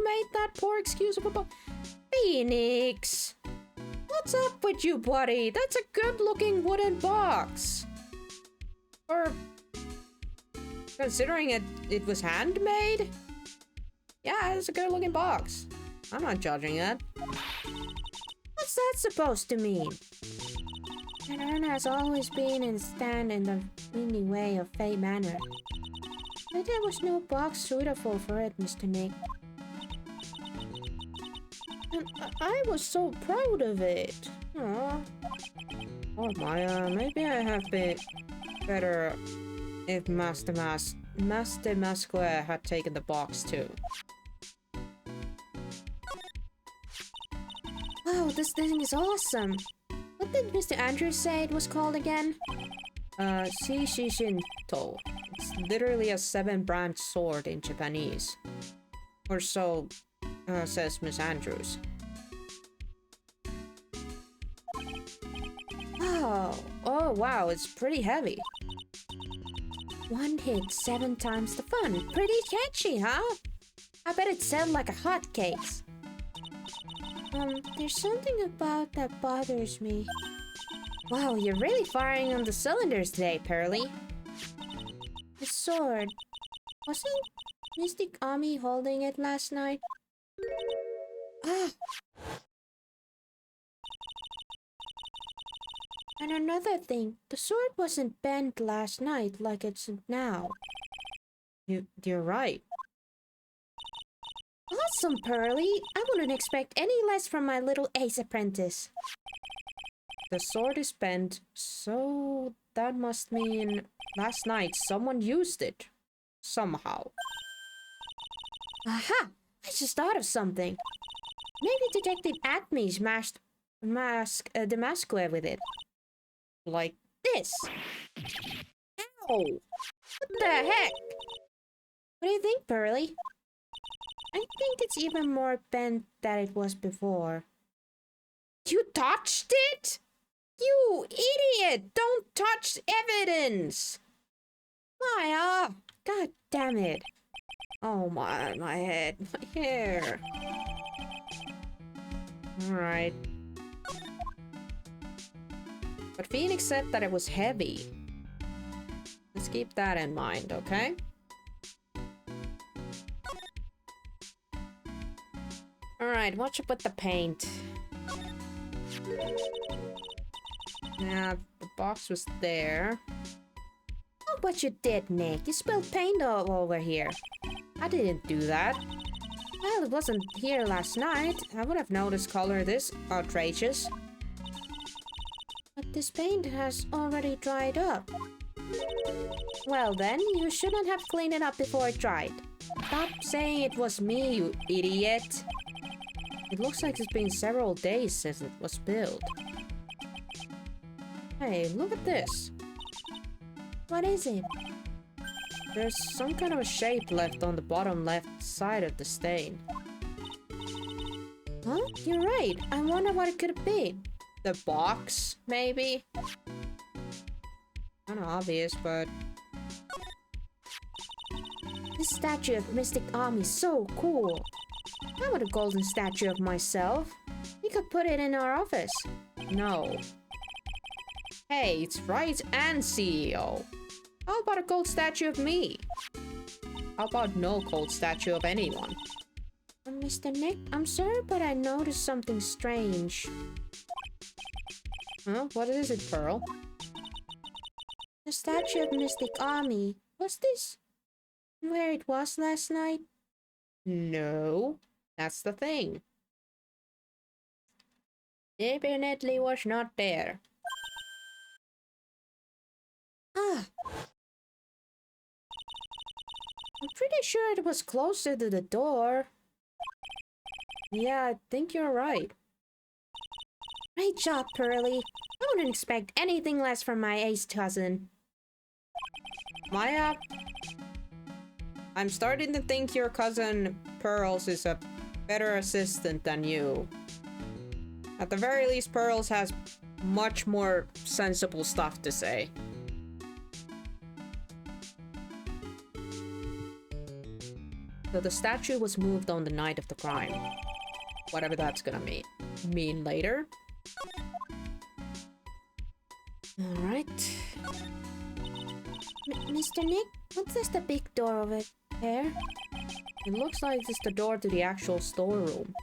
made that poor excuse of a box? Phoenix! What's up with you, buddy? That's a good-looking wooden box. Or... considering it was handmade? Yeah, it's a good-looking box. I'm not judging that. What's that supposed to mean? An urn has always been and stand in the windy way of Fate Manor. But there was no box suitable for it, Mr. Nick. And I was so proud of it. Aww. Oh, Maya, maybe I have been better if Master Masque had taken the box too. Wow, this thing is awesome. What did Mr. Andrews say it was called again? Shishinto. It's literally a 7-branch sword in Japanese. Or so says Miss Andrews. Wow. Oh, wow, it's pretty heavy. One hit, 7 times the fun. Pretty catchy, huh? I bet it sounds like a hotcakes. There's something about that bothers me. Wow, you're really firing on the cylinders today, Pearly. The sword. Wasn't Mystic Ami holding it last night? Ah! And another thing, the sword wasn't bent last night like it's now. You're right. Awesome, Pearly! I wouldn't expect any less from my little ace apprentice. The sword is bent, so that must mean last night someone used it. Somehow. Aha! I just thought of something. Maybe Detective Acme smashed the maskware with it. Like This! Ow! What the heck? What do you think, Pearly? I think it's even more bent than it was before. You touched it? You idiot! Don't touch evidence! Maya! God damn it. Oh my head, my hair. Alright. But Phoenix said that it was heavy. Let's keep that in mind, okay? Alright, watch up with the paint. Yeah, the box was there. Oh, but you did, Nick. You spilled paint all over here. I didn't do that. Well, it wasn't here last night. I would have noticed color this outrageous. But this paint has already dried up. Well then, you shouldn't have cleaned it up before it dried. Stop saying it was me, you idiot. It looks like it's been several days since it was spilled. Hey, look at this. What is it? There's some kind of a shape left on the bottom left side of the stain. Huh? You're right. I wonder what it could be. The box, maybe? Kinda obvious, but... This statue of Mystic Army is so cool. I want a golden statue of myself. We could put it in our office. No. Hey, it's Wright and CEO. How about a gold statue of me? How about no gold statue of anyone? Mr. Nick, I'm sorry, but I noticed something strange. Huh? What is it, Pearl? The statue of Mystic Army. Was this where it was last night? No. That's the thing. Definitely was not there. Ah. I'm pretty sure it was closer to the door. Yeah, I think you're right. Great job, Pearly. I wouldn't expect anything less from my ace cousin. Maya, I'm starting to think your cousin Pearls is a better assistant than you. At the very least, Pearls has much more sensible stuff to say. So the statue was moved on the night of the crime. Whatever that's gonna mean later. Alright. Mr. Nick, what's this the big door over there? It looks like it's the door to the actual storeroom.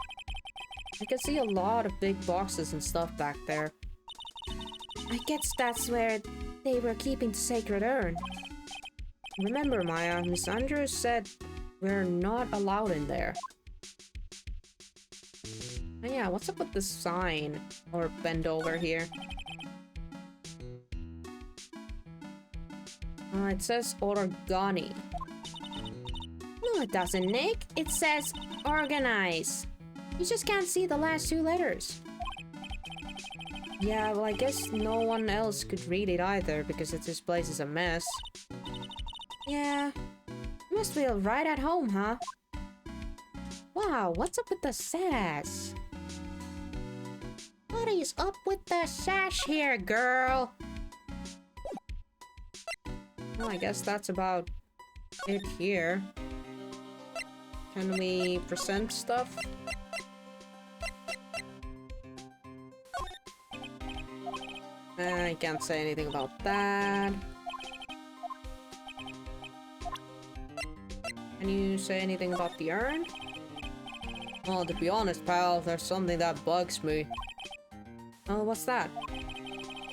I can see a lot of big boxes and stuff back there. I guess that's where they were keeping the sacred urn. Remember, Maya, Miss Andrews said we're not allowed in there. Oh yeah, what's up with this sign? Or bend over here? It says origami. No, it doesn't, Nick. It says organize. You just can't see the last two letters. Yeah, well, I guess no one else could read it either because this place is a mess. Yeah. You must feel right at home, huh? Wow, what's up with the sass? What is up with the sash here, girl? Well, I guess that's about it here. Can we present stuff? I can't say anything about that. Can you say anything about the urn? Well, to be honest, pal, there's something that bugs me. Oh, what's that?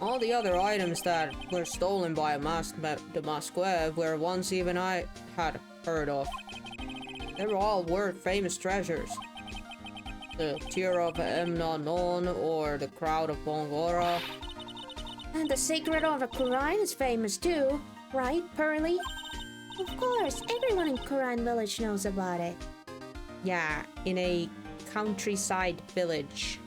All the other items that were stolen by the Masquerade were ones even I had heard of. They were all world famous treasures. The Tear of Emnanon or the Crowd of Bongora. And the secret of a Kurine is famous too, right, Pearly? Of course, everyone in Kurine village knows about it. Yeah, in a countryside village.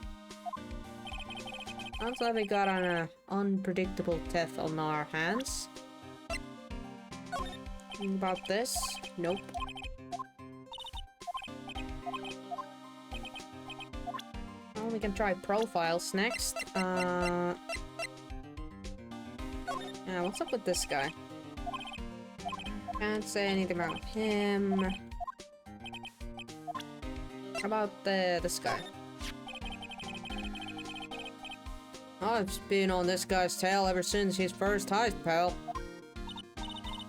Sounds like we got an unpredictable death on our hands. Think about this? Nope. Well, we can try profiles next. Yeah, what's up with this guy? Can't say anything about him. How about this guy? I've been on this guy's tail ever since his first heist, pal.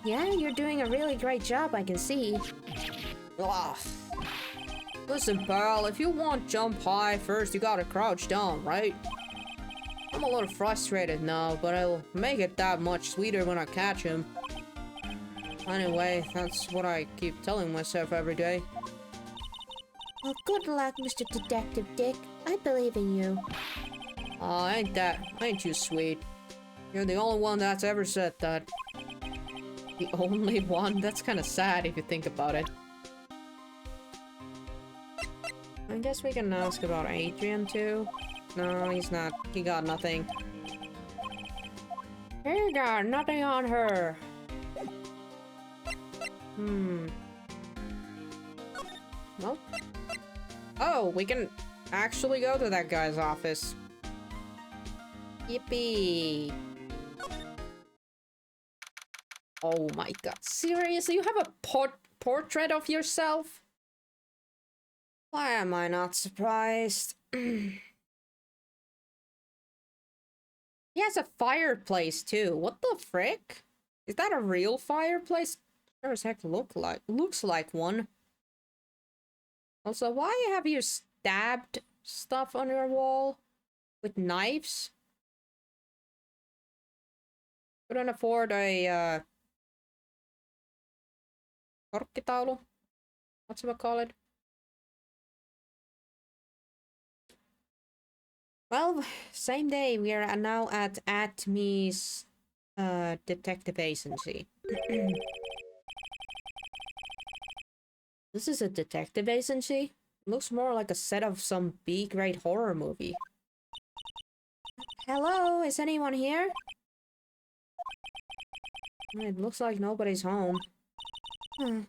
Yeah, you're doing a really great job, I can see. Ugh. Listen, pal, if you want jump high, first you gotta crouch down, right? I'm a little frustrated now, but it'll make it that much sweeter when I catch him. Anyway, that's what I keep telling myself every day. Well, good luck, Mr. Detective Dick. I believe in you. Aw, ain't you sweet? You're the only one that's ever said that. The only one? That's kind of sad if you think about it. I guess we can ask about Adrian too. No, he's not. He got nothing. He got nothing on her. Well. Oh, we can actually go to that guy's office. Yippee. Oh my god. Seriously? You have a portrait of yourself? Why am I not surprised? He has a fireplace too. What the frick? Is that a real fireplace? Sure as heck looks like one. Also, why have you stabbed stuff on your wall? With knives? Couldn't afford a korkkitaulu? What's it called? Well, same day, we are now at Atme's detective agency. This is a detective agency? Looks more like a set of some B-grade horror movie. Hello, is anyone here? It looks like nobody's home. What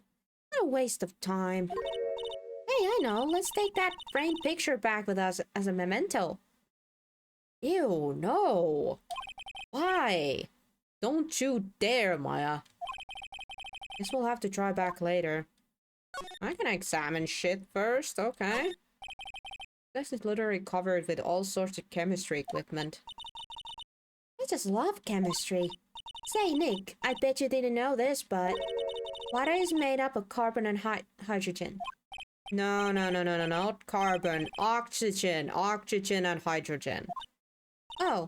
a waste of time. Hey, I know. Let's take that framed picture back with us as a memento. Ew, no! Why? Don't you dare, Maya. Guess we'll have to try back later. I can examine shit first, okay? This is literally covered with all sorts of chemistry equipment. I just love chemistry. Say, Nick, I bet you didn't know this, but water is made up of carbon and hydrogen. No, not carbon. Oxygen and hydrogen. Oh,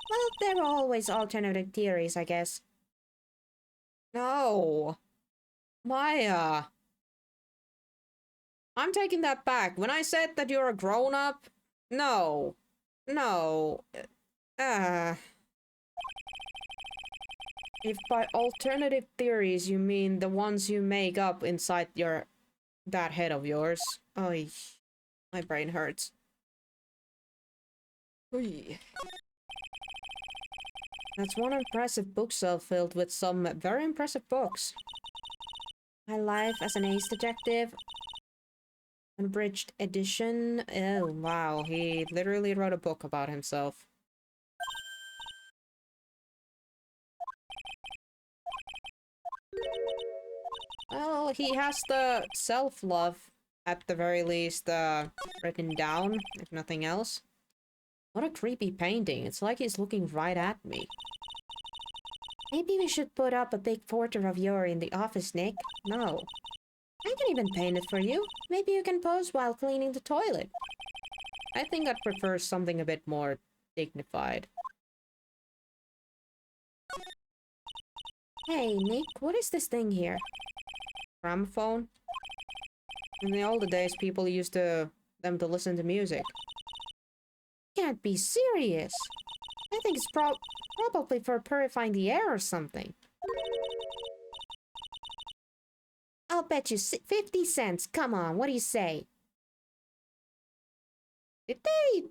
well, there are always alternative theories, I guess. No. Maya. I'm taking that back. When I said that you're a grown-up, no. No. If by alternative theories you mean the ones you make up inside that head of yours. Oy. My brain hurts. Oy. That's one impressive bookshelf filled with some very impressive books. My Life as an Ace Detective. Unabridged edition. Oh, wow. He literally wrote a book about himself. Well, he has the self-love, at the very least, written down, if nothing else. What a creepy painting. It's like he's looking right at me. Maybe we should put up a big portrait of yours in the office, Nick. No. I can even paint it for you. Maybe you can pose while cleaning the toilet. I think I'd prefer something a bit more dignified. Hey, Nick, what is this thing here? Gramophone? In the older days, people used them to listen to music. Can't be serious. I think it's probably for purifying the air or something. I'll bet you 50 cents. Come on, what do you say? Did they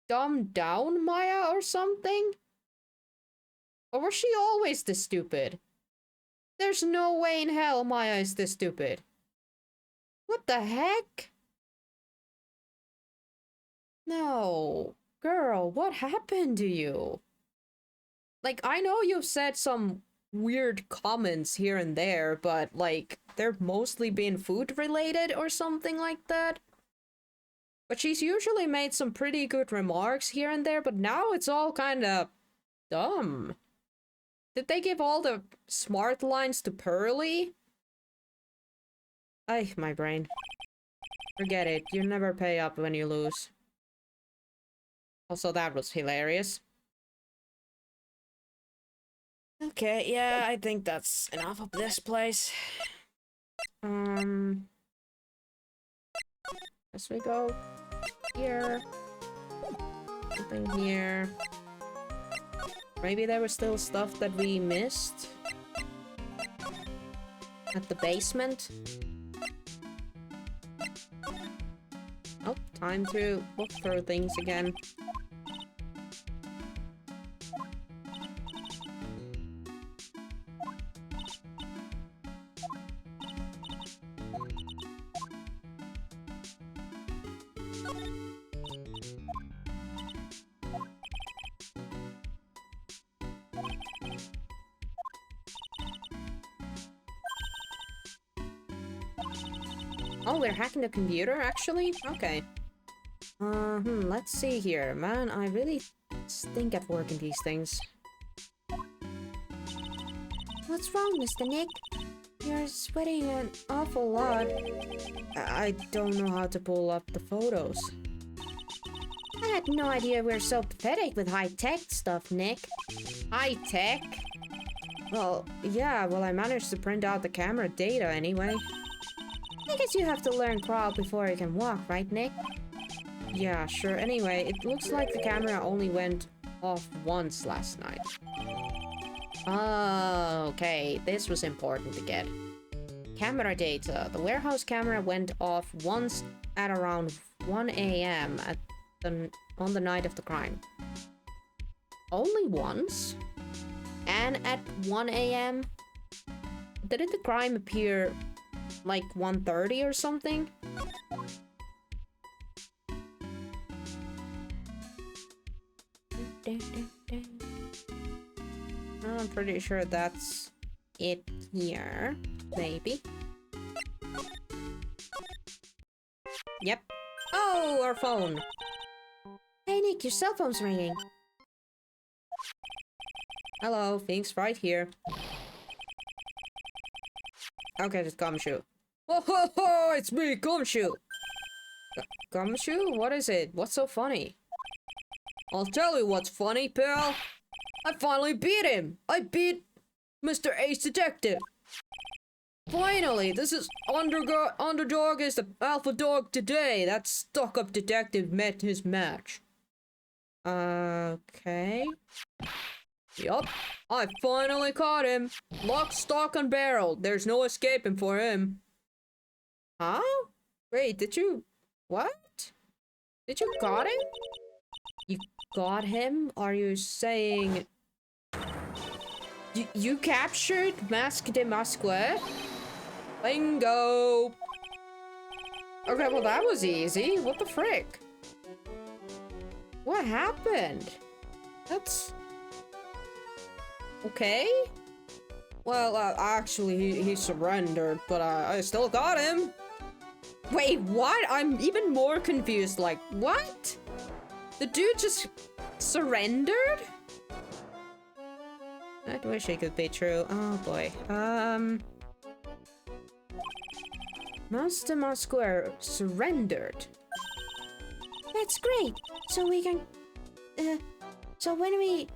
dumb down Maya or something? Or was she always this stupid? There's no way in hell Maya is this stupid. What the heck? No. Girl, what happened to you? Like, I know you've said some weird comments here and there, but, like, they're mostly been food-related or something like that. But she's usually made some pretty good remarks here and there, but now it's all kinda dumb. Did they give all the smart lines to Pearly? Ay, my brain. Forget it, you never pay up when you lose. Also, that was hilarious. Okay, yeah, I think that's enough of this place. As we go here. Something here. Maybe there was still stuff that we missed at the basement. Oh, time to look through things again. Oh, we're hacking the computer, actually? Okay. Let's see here. Man, I really stink at working these things. What's wrong, Mr. Nick? You're sweating an awful lot. I don't know how to pull up the photos. I had no idea we're so pathetic with high-tech stuff, Nick. High-tech? Well, yeah, I managed to print out the camera data anyway. I guess you have to learn crawl before you can walk, right, Nick? Yeah, sure. Anyway, it looks like the camera only went off once last night. Oh, okay. This was important to get. Camera data. The warehouse camera went off once at around 1 a.m. on the night of the crime. Only once? And at 1 a.m.? Didn't the crime appear like 1:30 or something? I'm pretty sure that's it here. Maybe. Yep. Oh, our phone. Hey, Nick, your cell phone's ringing. Hello, Finks, right here. Okay, it's Gumshoe. Oh ho ho! It's me, Gumshoe! Gumshoe? What is it? What's so funny? I'll tell you what's funny, pal. I finally beat him! I beat Mr. Ace Detective! Finally! This is Underdog is the alpha dog today! That stuck-up detective met his match. Okay... Yup, I finally caught him. Lock, stock, and barrel. There's no escaping for him. Huh? Wait, did you... What? Did you got him? You got him? Are you saying... You captured Masque de Masque? Bingo! Okay, well that was easy. What the frick? What happened? That's... Okay? Well, actually, he surrendered, but I still got him. Wait, what? I'm even more confused. Like, what? The dude just surrendered? I wish it could be true. Oh, boy. Master Masquer surrendered. That's great. So we can... so when we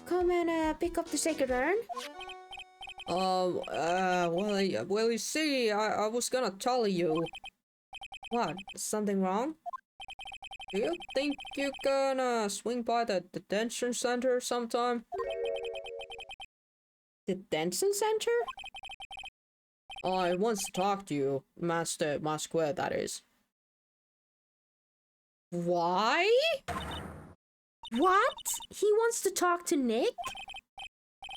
come and pick up the sacred urn? Well, you see, I was gonna tell you. What? Something wrong? Do you think you can swing by the detention center sometime? Detention center? I wants to talk to you, Master Masque, that is. Why? What? He wants to talk to Nick?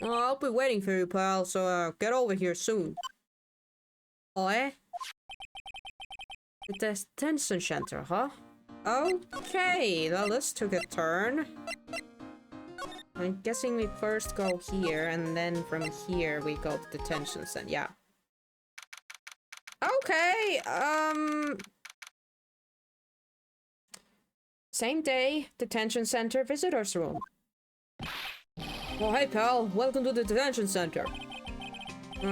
I'll be waiting for you, pal, so get over here soon. Oh, eh? The detention center, huh? Okay, well, this took a turn. I'm guessing we first go here, and then from here we go to detention center, yeah. Okay, Same day, detention center, visitors room. well, hey, pal, welcome to the detention center.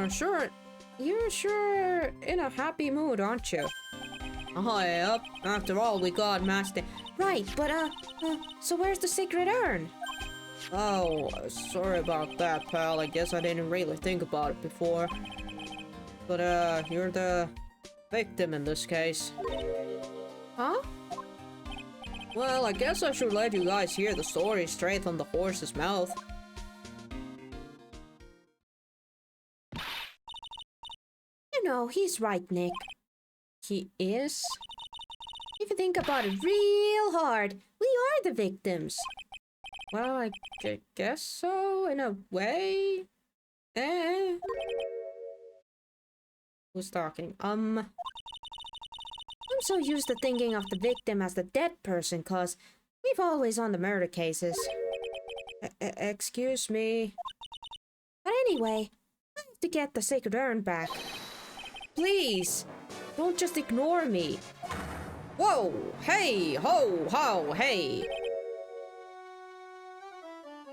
Sure, You're sure in a happy mood, aren't you? yep. After all, we got Master. Right, but so where's the secret urn? Oh, sorry about that, pal. I guess I didn't really think about it before. But, you're the victim in this case. Huh? Well, I guess I should let you guys hear the story straight from the horse's mouth. You know, he's right, Nick. He is? If you think about it real hard, we are the victims. Well, I guess so, in a way. Eh. Who's talking? I'm so used to thinking of the victim as the dead person, cause we've always on the murder cases. Excuse me. But anyway, I have to get the sacred urn back. Please, don't just ignore me. Whoa! Hey! Ho! Ho! Hey!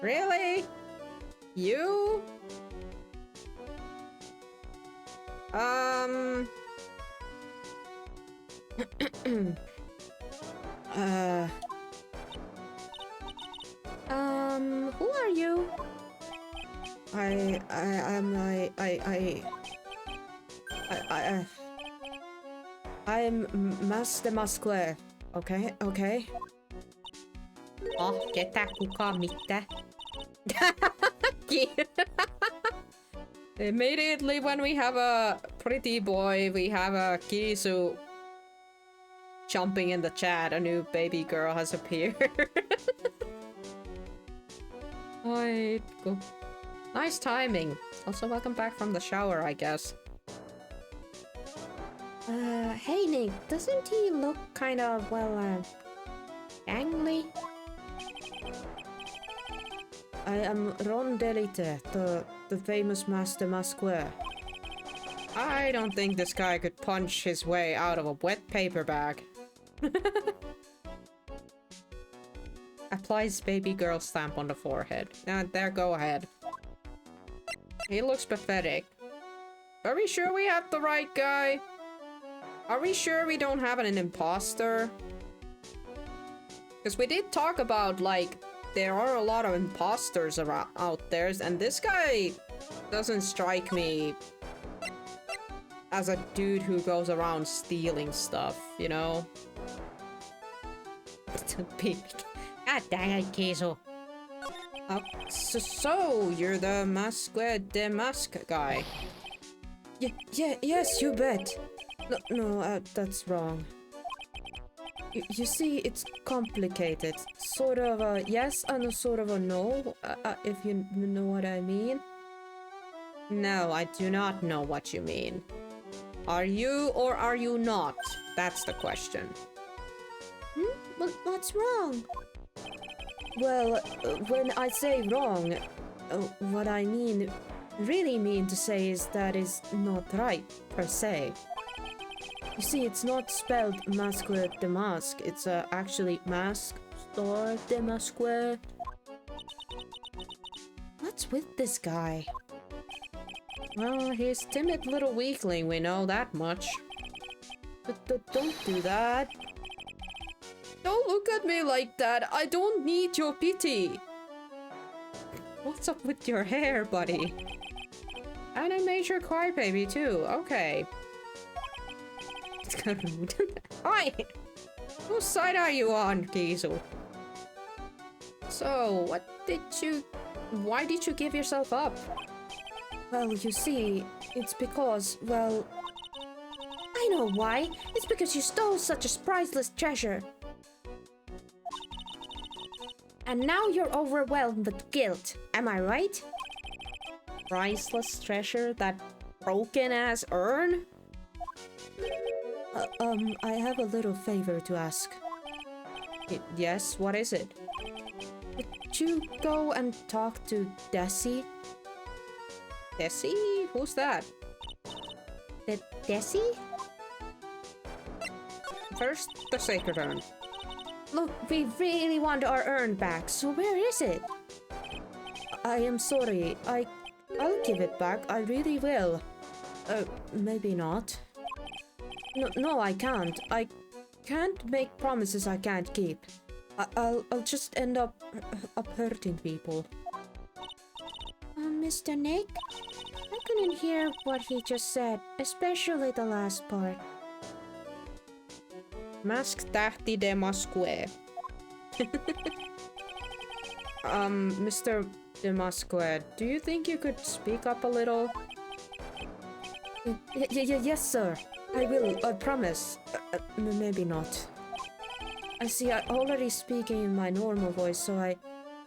Really? You? Who are you? I'm Master Masque. Okay. Oh, ketä kuka mitä? Immediately when we have a pretty boy, we have a Kisu jumping in the chat. A new baby girl has appeared. Oi, go. Nice timing. Also, welcome back from the shower, I guess. Hey Nick, doesn't he look kind of, well, angry? I am Rondelite, the famous Master Masque. I don't think this guy could punch his way out of a wet paper bag. Applies baby girl stamp on the forehead. There, go ahead. He looks pathetic. Are we sure we have the right guy? Are we sure we don't have an imposter? Because we did talk about, like, there are a lot of imposters around out there, and this guy doesn't strike me as a dude who goes around stealing stuff, you know? God dang it, Kiesel. So you're the Masque de Masque guy? Yes, you bet. No, that's wrong. You see, it's complicated. Sort of a yes and a sort of a no, if you know what I mean. No, I do not know what you mean. Are you or are you not? That's the question. What's wrong? Well, when I say wrong, what I really mean to say is that is not right, per se. You see, it's not spelled Masque de Masque, it's actually Masque Store de Masque. What's with this guy? Well, he's timid little weakling, we know that much. But don't do that. Don't look at me like that, I don't need your pity. What's up with your hair, buddy? And a major crybaby too, okay. It's kind of rude. Hi! Whose side are you on, Kiesel? So, why did you give yourself up? Well, you see, it's because, well... I know why. It's because you stole such a priceless treasure. And now you're overwhelmed with guilt. Am I right? Priceless treasure? That broken-ass urn? I have a little favor to ask. Yes, what is it? Could you go and talk to Desi? Tessie? Who's that? Desi? First, the sacred urn. Look, we really want our urn back, so where is it? I am sorry. I'll give it back. I really will. Maybe not. No, I can't. I can't make promises I can't keep. I'll just end up hurting people. Mr. Nick? I couldn't hear what he just said, especially the last part. Mask tähti de Masque. Mr. de Masque, do you think you could speak up a little? Yes, sir. I will, I promise. Maybe not. I see, I'm already speaking in my normal voice, so I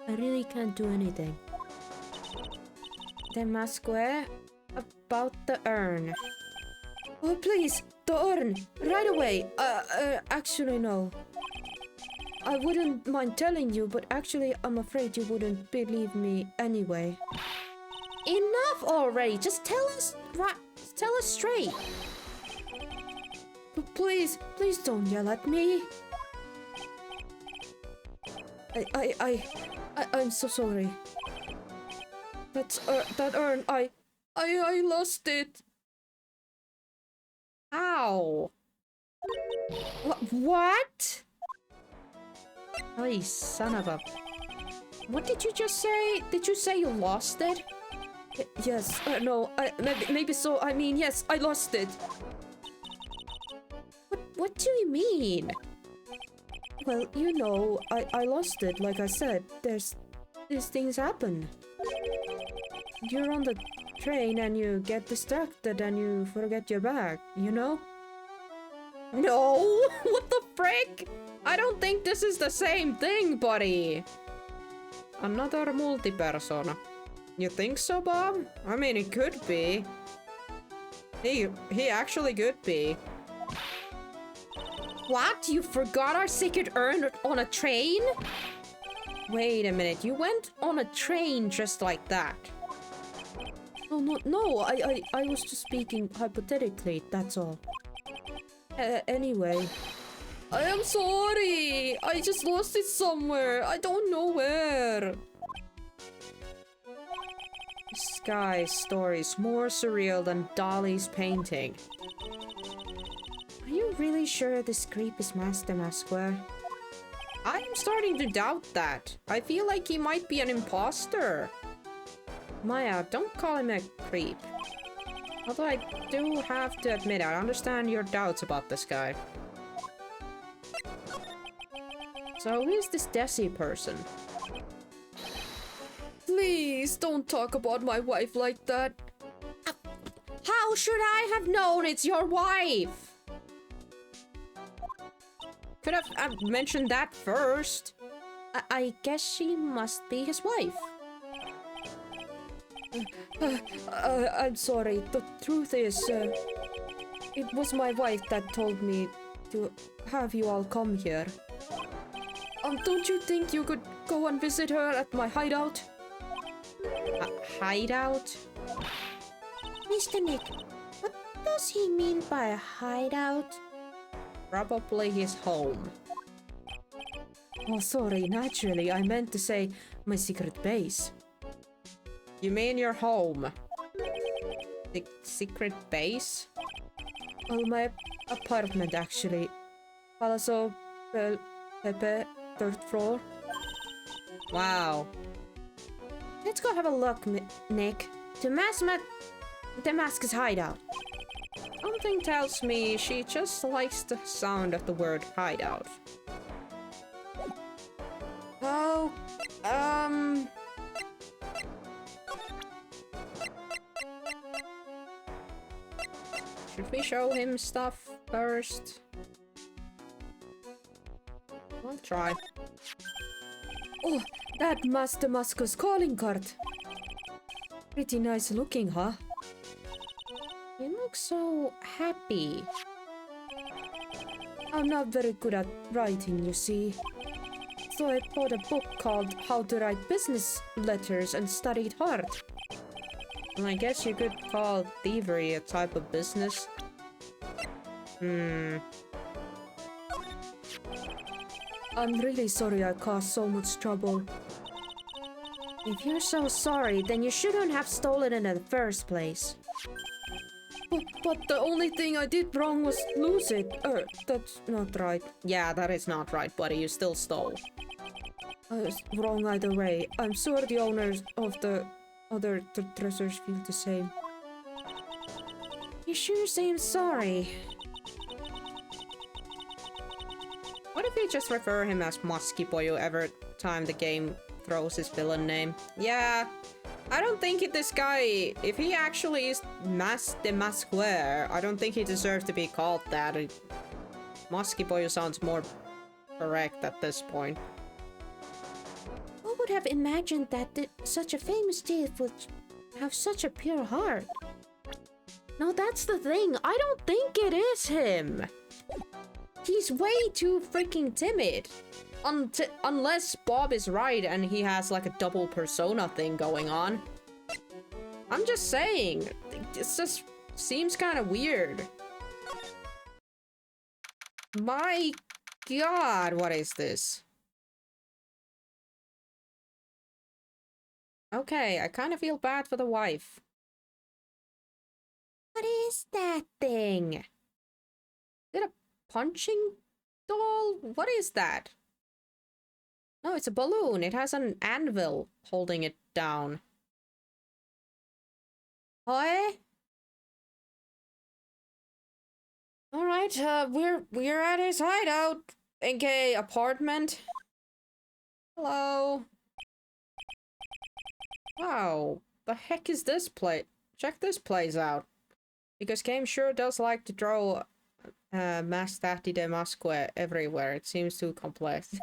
really can't do anything. Demasque, about the urn. Oh, please, the urn, right away. Actually, no. I wouldn't mind telling you, but actually, I'm afraid you wouldn't believe me anyway. Enough already. Just tell us straight. But please don't yell at me. I'm so sorry. That urn, I lost it. How? What? Oh, son of a... What did you just say? Did you say you lost it? Yes, no, maybe so. I mean, yes, I lost it. What do you mean? Well, you know, I lost it, like I said. These things happen. You're on the train and you get distracted and you forget your bag, you know? No! What the frick? I don't think this is the same thing, buddy! Another multi-persona. You think so, Bob? I mean, it could be. He actually could be. What? You forgot our sacred urn on a train? Wait a minute, you went on a train just like that? No, I was just speaking hypothetically, that's all. Anyway. I am sorry! I just lost it somewhere. I don't know where. This guy's story is more surreal than Dali's painting. Are you really sure this creep is Master Masque? I'm starting to doubt that. I feel like he might be an imposter. Maya, don't call him a creep. Although I do have to admit, I understand your doubts about this guy. So who is this Desi person? Please don't talk about my wife like that. How should I have known it's your wife? Could have mentioned that first. I guess she must be his wife. I'm sorry. The truth is, it was my wife that told me to have you all come here. Don't you think you could go and visit her at my hideout? Hideout? Mr. Nick, what does he mean by a hideout? Probably his home. Oh, sorry. Naturally, I meant to say my secret base. You mean your home? The secret base? Well, my apartment, actually. Palazzo Pepe, 3rd floor. Wow. Let's go have a look, Nick. To Damascus hideout. Something tells me she just likes the sound of the word hideout. Should we show him stuff first? I'll try. Oh, that Master Musco's calling card. Pretty nice looking, huh? You look so happy. I'm not very good at writing, you see. So I bought a book called How to Write Business Letters and studied hard. Well, I guess you could call thievery a type of business. I'm really sorry I caused so much trouble. If you're so sorry, then you shouldn't have stolen it in the first place. But the only thing I did wrong was lose it. That's not right. Yeah, that is not right, buddy. You still stole. I was wrong either way. I'm sure the owners of the other treasures feel the same. You sure seem sorry. What if you just refer him as Musky Boy every time the game throws his villain name? Yeah, I don't think this guy, if he actually is Mas de Masquer, I don't think he deserves to be called that. Musky Boy sounds more correct at this point. Who would have imagined that such a famous thief would have such a pure heart? No, that's the thing. I don't think it is him. He's way too freaking timid. Unless Bob is right and he has like a double persona thing going on. I'm just saying. It just seems kind of weird. My god, what is this? Okay, I kind of feel bad for the wife. What is that thing? Is it a punching doll? What is that? No, it's a balloon. It has an anvil holding it down. Hi. All right, we're at his hideout, ENG apartment. Hello. Wow, the heck is this place? Check this place out. Because game sure does like to draw Mastati de Masque everywhere. It seems too complex.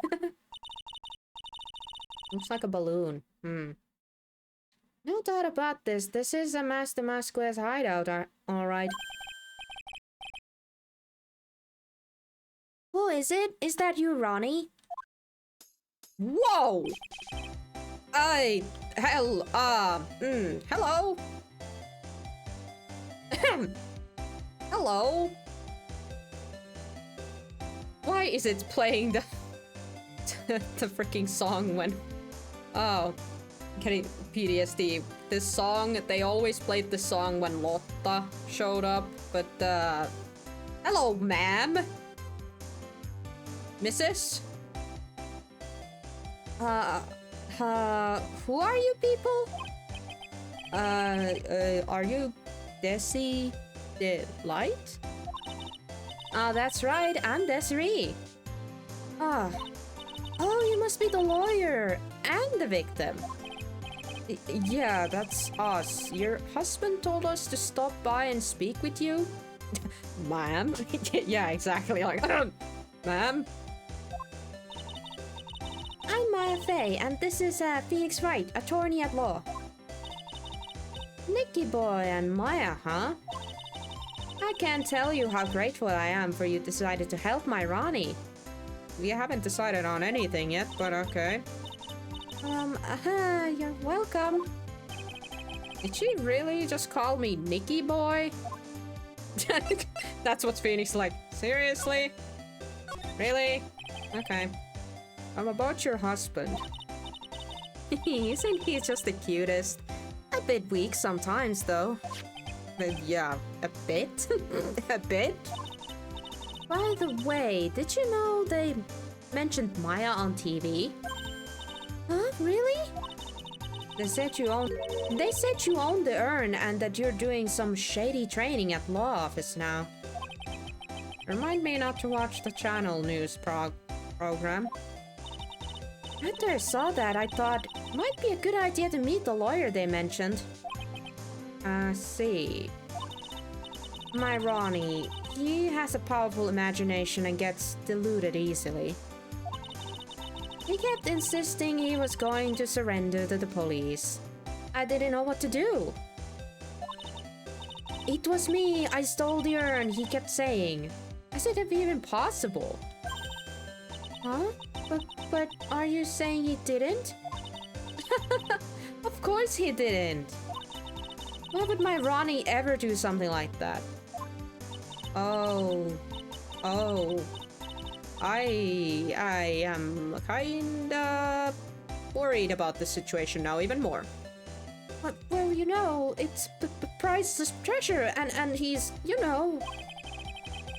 Looks like a balloon. No doubt about this. This is a Master Masque's hideout, alright. Who is it? Is that you, Ronnie? Whoa! Hello? Hello? Why is it playing the the freaking song when... Oh, getting PTSD. This song, they always played the song when Lotta showed up, but hello, ma'am? Mrs.? Who are you people? Are you Desi Delight? That's right, I'm Desiree. Ah. Oh, you must be the lawyer and the victim. Yeah, that's us. Your husband told us to stop by and speak with you? Ma'am? Yeah, exactly. Like, ma'am? I'm Maya Fey, and this is Felix Wright, attorney at law. Nicky Boy and Maya, huh? I can't tell you how grateful I am for you decided to help my Ronnie. We haven't decided on anything yet, but okay. You're welcome. Did she really just call me Nicky Boy? That's what Phoenix like. Seriously? Really? Okay. I'm about your husband. Isn't he just the cutest? A bit weak sometimes, though. Yeah, a bit? A bit? By the way, did you know they mentioned Maya on TV? Huh? Really? They said you own the urn and that you're doing some shady training at law office now. Remind me not to watch the channel news program. After I saw that, I thought it might be a good idea to meet the lawyer they mentioned. I see. my Ronnie, he has a powerful imagination and gets deluded easily. He kept insisting he was going to surrender to the police. I didn't know what to do. It was me, I stole the urn, he kept saying. As if even possible. Huh? But are you saying he didn't? Of course he didn't. Why would my Ronnie ever do something like that? Oh. I am kinda worried about the situation now even more. But, well, you know, it's priceless treasure and he's, you know...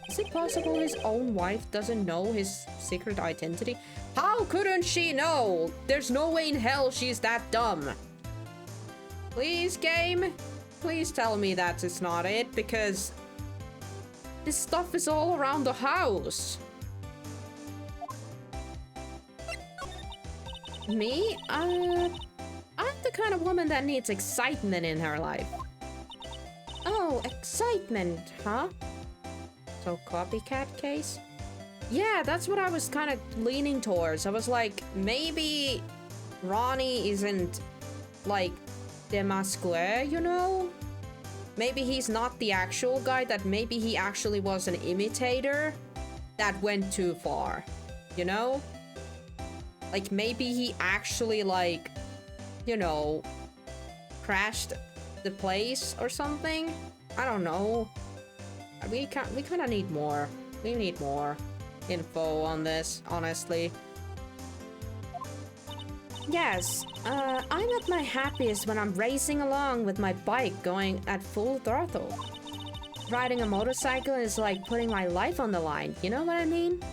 Is it possible his own wife doesn't know his secret identity? How couldn't she know? There's no way in hell she's that dumb. Please, game? Please tell me that it's not it, because this stuff is all around the house. Me? I'm the kind of woman that needs excitement in her life. Oh, excitement, huh? So, copycat case? Yeah, that's what I was kind of leaning towards. I was like, maybe Ronnie isn't, like, Demasque, you know? Maybe he's not the actual guy, that maybe he actually was an imitator that went too far, you know? Like, maybe he actually, like, you know, crashed the place or something? I don't know. We kind of need more. We need more info on this, honestly. Yes, I'm at my happiest when I'm racing along with my bike going at full throttle. Riding a motorcycle is like putting my life on the line, you know what I mean?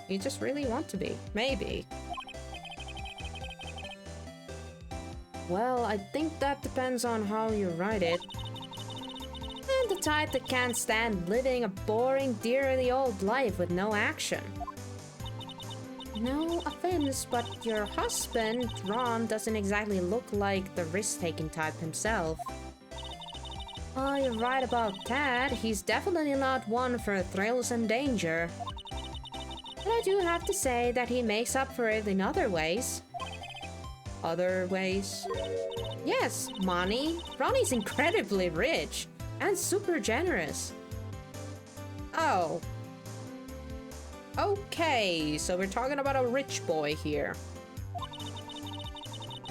You just really want to be. Maybe. Well, I think that depends on how you ride it. I'm the type that can't stand living a boring, dreary old life with no action. No offense, but your husband, Ron, doesn't exactly look like the risk-taking type himself. Oh, you're right about that. He's definitely not one for thrills and danger. But I do have to say that he makes up for it in other ways. Other ways? Yes, money. Ronnie's incredibly rich and super generous. Oh. Okay, so we're talking about a rich boy here.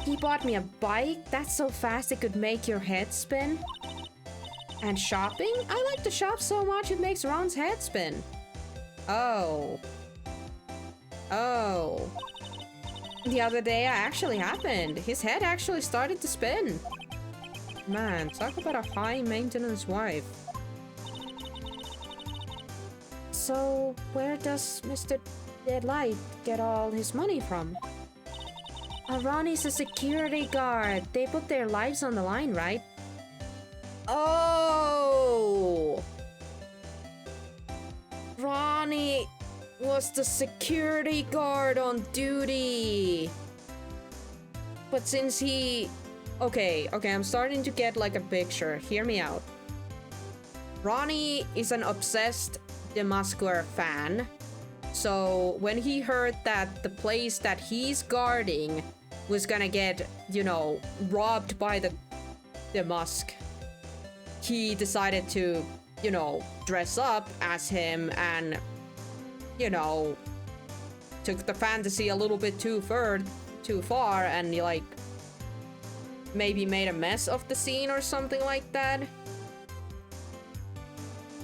He bought me a bike that's so fast it could make your head spin. And shopping? I like to shop so much it makes Ron's head spin. Oh. Oh. The other day it actually happened. His head actually started to spin. Man, talk about a high maintenance wife. So, where does Mr. Deadlight get all his money from? Ronnie's a security guard. They put their lives on the line, right? Oh! Ronnie was the security guard on duty. But since he... Okay, I'm starting to get like a picture. Hear me out. Ronnie is an obsessed Demasque fan. So when he heard that the place that he's guarding was gonna get, you know, robbed by the Demasque, he decided to, you know, dress up as him and, you know, took the fantasy a little bit too far and like maybe made a mess of the scene or something like that.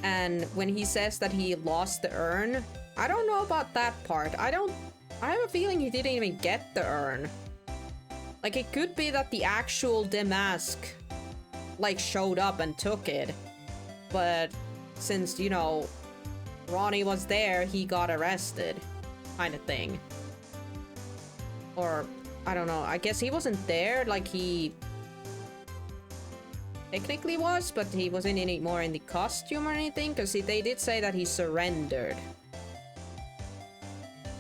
And when he says that he lost the urn, I don't know about that part. I have a feeling he didn't even get the urn. Like, it could be that the actual Demasque like showed up and took it, but since, you know, Ronnie was there, he got arrested, kind of thing. Or I don't know, I guess he wasn't there, like he technically was, but he wasn't any more in the costume or anything, because they did say that he surrendered.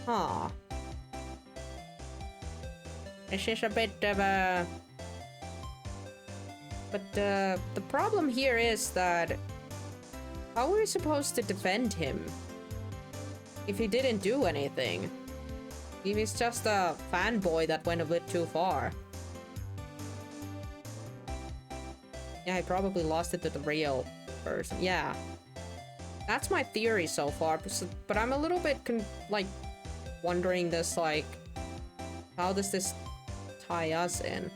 Huh. This is a bit of a But the problem here is that how are we supposed to defend him if he didn't do anything? If he's just a fanboy that went a bit too far. Yeah, he probably lost it to the real person. Yeah. That's my theory so far, but I'm a little bit like wondering this, like, how does this tie us in?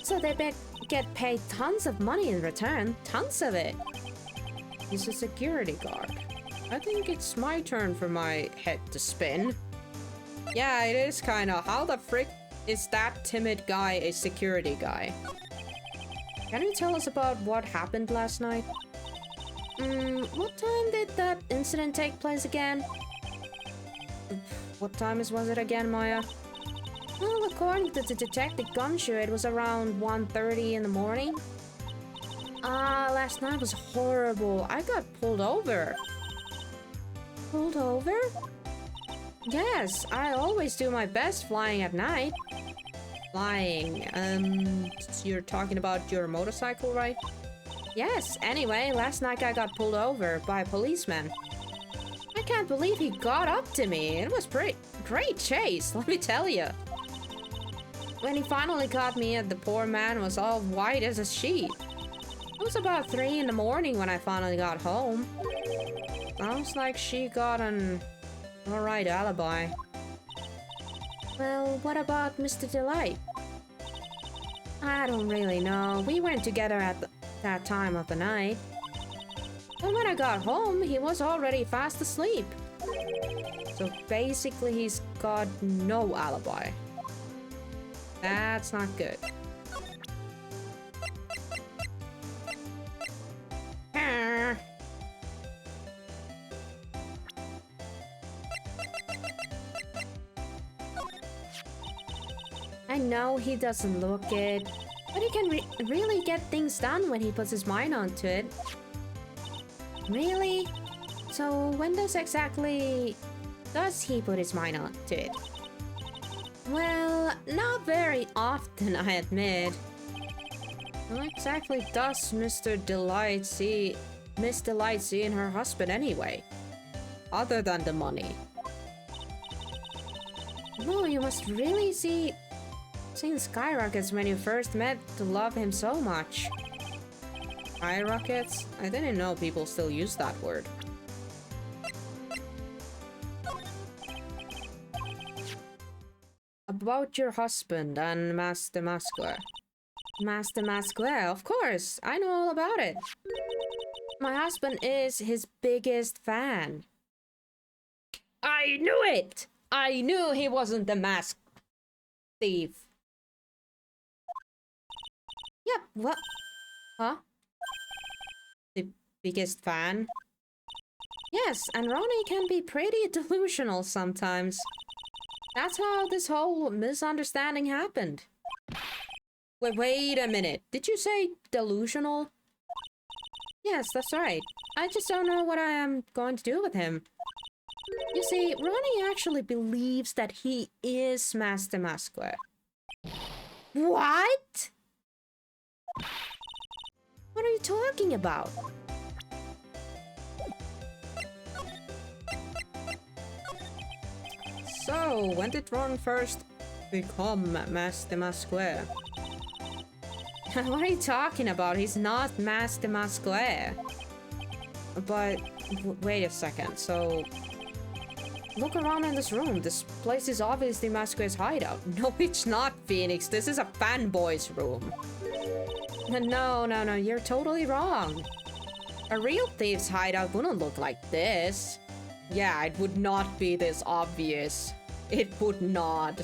So they get paid tons of money in return. Tons of it. He's a security guard. I think it's my turn for my head to spin. Yeah, it is kinda. How the frick is that timid guy a security guy? Can you tell us about what happened last night? What time did that incident take place again? What time was it again, Maya? Well, according to the Detective Gumshoe, it was around 1:30 in the morning. Last night was horrible. I got pulled over. Pulled over? Yes, I always do my best flying at night. Flying, you're talking about your motorcycle, right? Yes, anyway, last night I got pulled over by a policeman. I can't believe he got up to me. It was great chase, let me tell you. When he finally caught me, the poor man was all white as a sheet. It was about 3 in the morning when I finally got home. Sounds like she got an alright alibi. Well, what about Mr. Delight? I don't really know. We went together at that time of the night. And when I got home, he was already fast asleep. So basically, he's got no alibi. That's not good. I know he doesn't look it, but he can really get things done when he puts his mind onto it. Really? So when does he put his mind onto it? Well, not very often, I admit. What exactly does Miss Delight see in her husband anyway? Other than the money. No, you must really seen skyrockets when you first met to love him so much. Skyrockets? I didn't know people still use that word. About your husband and Master Masque. Master Masque, of course, I know all about it. My husband is his biggest fan. I knew it! I knew he wasn't the masked thief. Yep, what? Huh? The biggest fan? Yes, and Ronnie can be pretty delusional sometimes. That's how this whole misunderstanding happened. Wait a minute. Did you say delusional? Yes, that's right. I just don't know what I am going to do with him. You see, Ronnie actually believes that he is Master Masque. What? What are you talking about? So, when did Ron first become Master Masque? What are you talking about? He's not Master Masque. But, wait a second, so... Look around in this room. This place is obviously Masque's hideout. No, it's not, Phoenix. This is a fanboy's room. No, you're totally wrong. A real thief's hideout wouldn't look like this. Yeah, it would not be this obvious. It would not.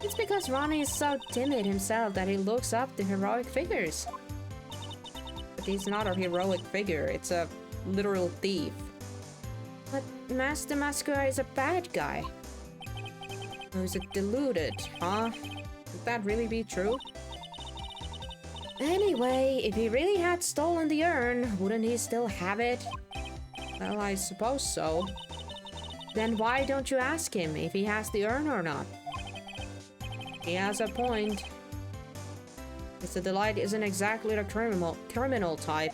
It's because Ronnie is so timid himself that he looks up to heroic figures. But he's not a heroic figure. It's a literal thief. But Master Masque is a bad guy. Or is it deluded, huh? Could that really be true? Anyway, if he really had stolen the urn, wouldn't he still have it? Well, I suppose so. Then why don't you ask him if he has the urn or not? He has a point. Mr. Delight isn't exactly the criminal type.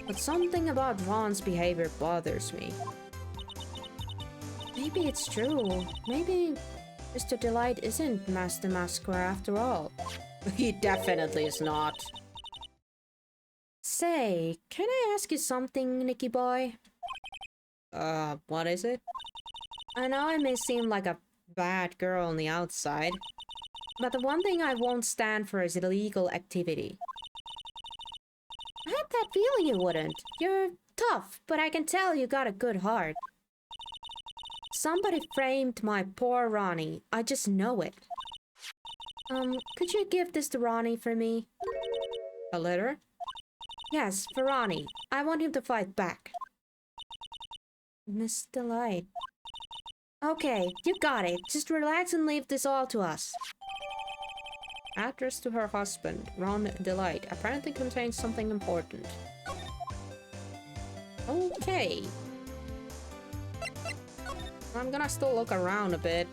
But something about Ron's behavior bothers me. Maybe it's true. Maybe Mr. Delight isn't Master Masquer after all. He definitely is not. Say, can I ask you something, Nicky boy? What is it? I know I may seem like a Bad girl on the outside. but the one thing I won't stand for is illegal activity. I had that feeling you wouldn't. You're tough, but I can tell you got a good heart. Somebody framed my poor Ronnie. I just know it. Could you give this to Ronnie for me? A letter? Yes, for Ronnie. I want him to fight back. Miss Delight. Okay, you got it. Just relax and leave this all to us. Address to her husband, Ron Delight, apparently contains something important. Okay. I'm gonna still look around a bit.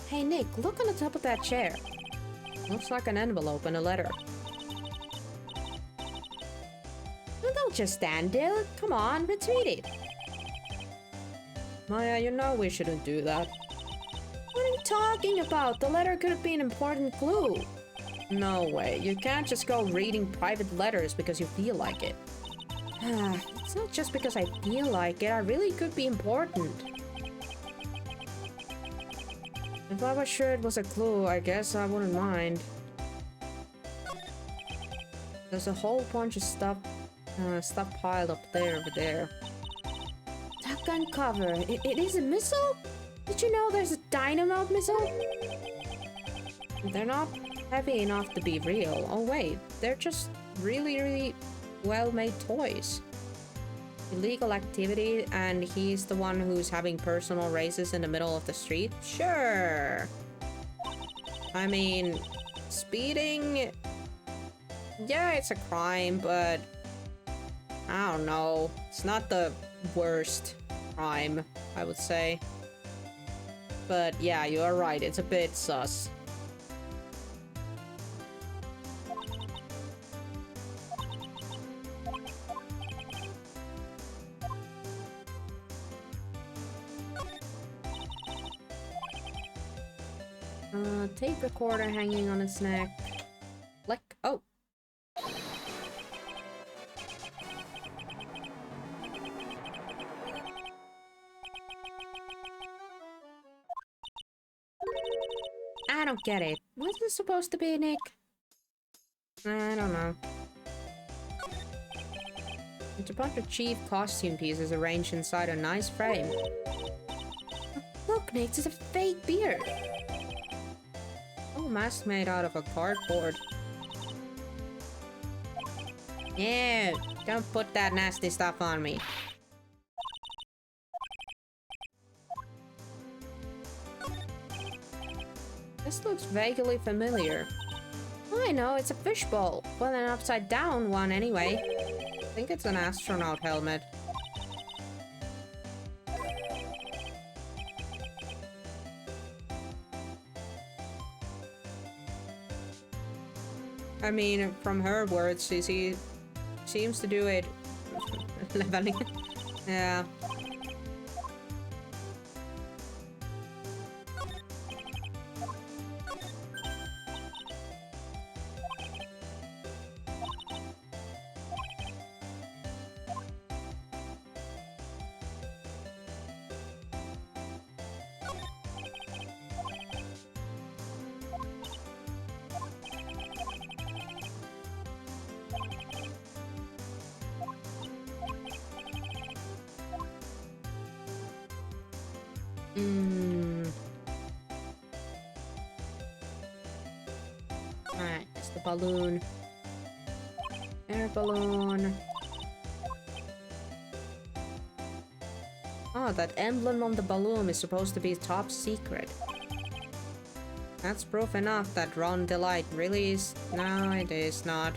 Hey Nick, look on the top of that chair. Looks like an envelope and a letter. Well, don't just stand there. Come on, let's read it. Maya, you know we shouldn't do that. What are you talking about? The letter could be an important clue. No way. You can't just go reading private letters because you feel like it. It's not just because I feel like it. I really could be important. If I was sure it was a clue, I guess I wouldn't mind. There's a whole bunch of stuff piled up there over there. Duck gun cover. It is a missile? Did you know there's a dynamite missile? They're not heavy enough to be real. Oh wait, they're just really well-made toys. Illegal activity, and he's the one who's having personal races in the middle of the street? Sure. I mean, speeding... Yeah, it's a crime, but... I don't know. It's not the worst crime, I would say. But yeah, you're right, it's a bit sus. Tape recorder hanging on its neck. Click. Oh! I don't get it. What's this supposed to be, Nick? I don't know. It's a bunch of cheap costume pieces arranged inside a nice frame. Look, Nick, it's a fake beard. Oh, mask made out of a cardboard. Yeah, don't put that nasty stuff on me. This looks vaguely familiar. I know, it's a fishbowl. Well, an upside down one anyway. I think it's an astronaut helmet. I mean, from her words, she seems to do it... leveling. Yeah. Alright, it's the balloon. Air balloon. Oh, that emblem on the balloon is supposed to be top secret. That's proof enough that Ron Delight really is... No, it is not.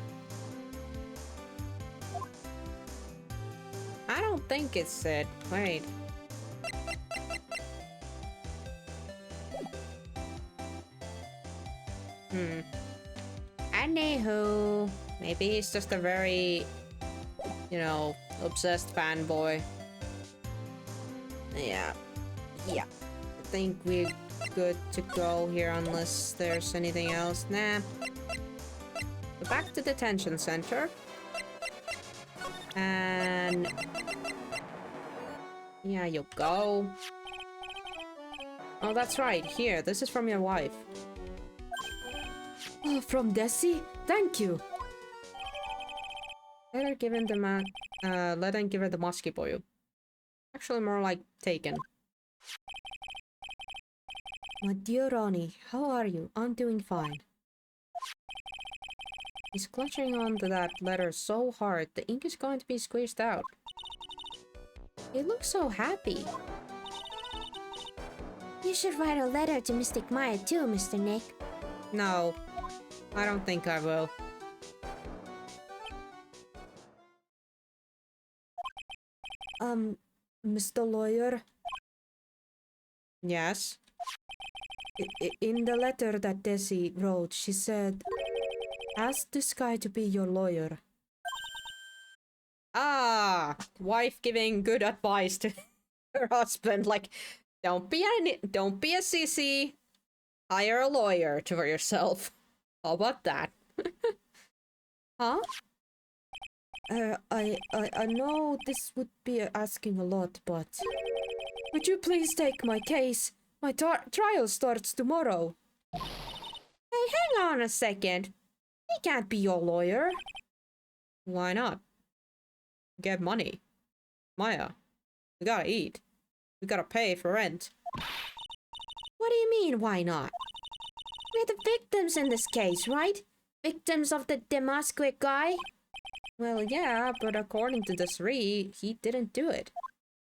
I don't think it's it. Wait. Anywho. Maybe he's just a very, you know, obsessed fanboy. Yeah. I think we're good to go here unless there's anything else. Nah. So back to detention center. And... yeah, you go. Oh, that's right. Here, this is from your wife. Oh, from Desi? Thank you. Let her give him the musky boy. Actually, more like taken. My dear Ronnie, how are you? I'm doing fine. He's clutching onto that letter so hard, the ink is going to be squeezed out. He looks so happy. You should write a letter to Mystic Maya too, Mr. Nick. No, I don't think I will. Mr. Lawyer, Yes? in the letter that Desi wrote, she said, ask this guy to be your lawyer. Ah! Wife giving good advice to her husband, like, don't be a sissy. Hire a lawyer for yourself. How about that? Huh? I know this would be asking a lot, but would you please take my case? My trial starts tomorrow. Hey, hang on a second. He can't be your lawyer. Why not? Get money. Maya, we gotta eat. We gotta pay for rent. What do you mean, why not? We're the victims in this case, right? Victims of the Damascus guy? Well, yeah, but according to the three, he didn't do it.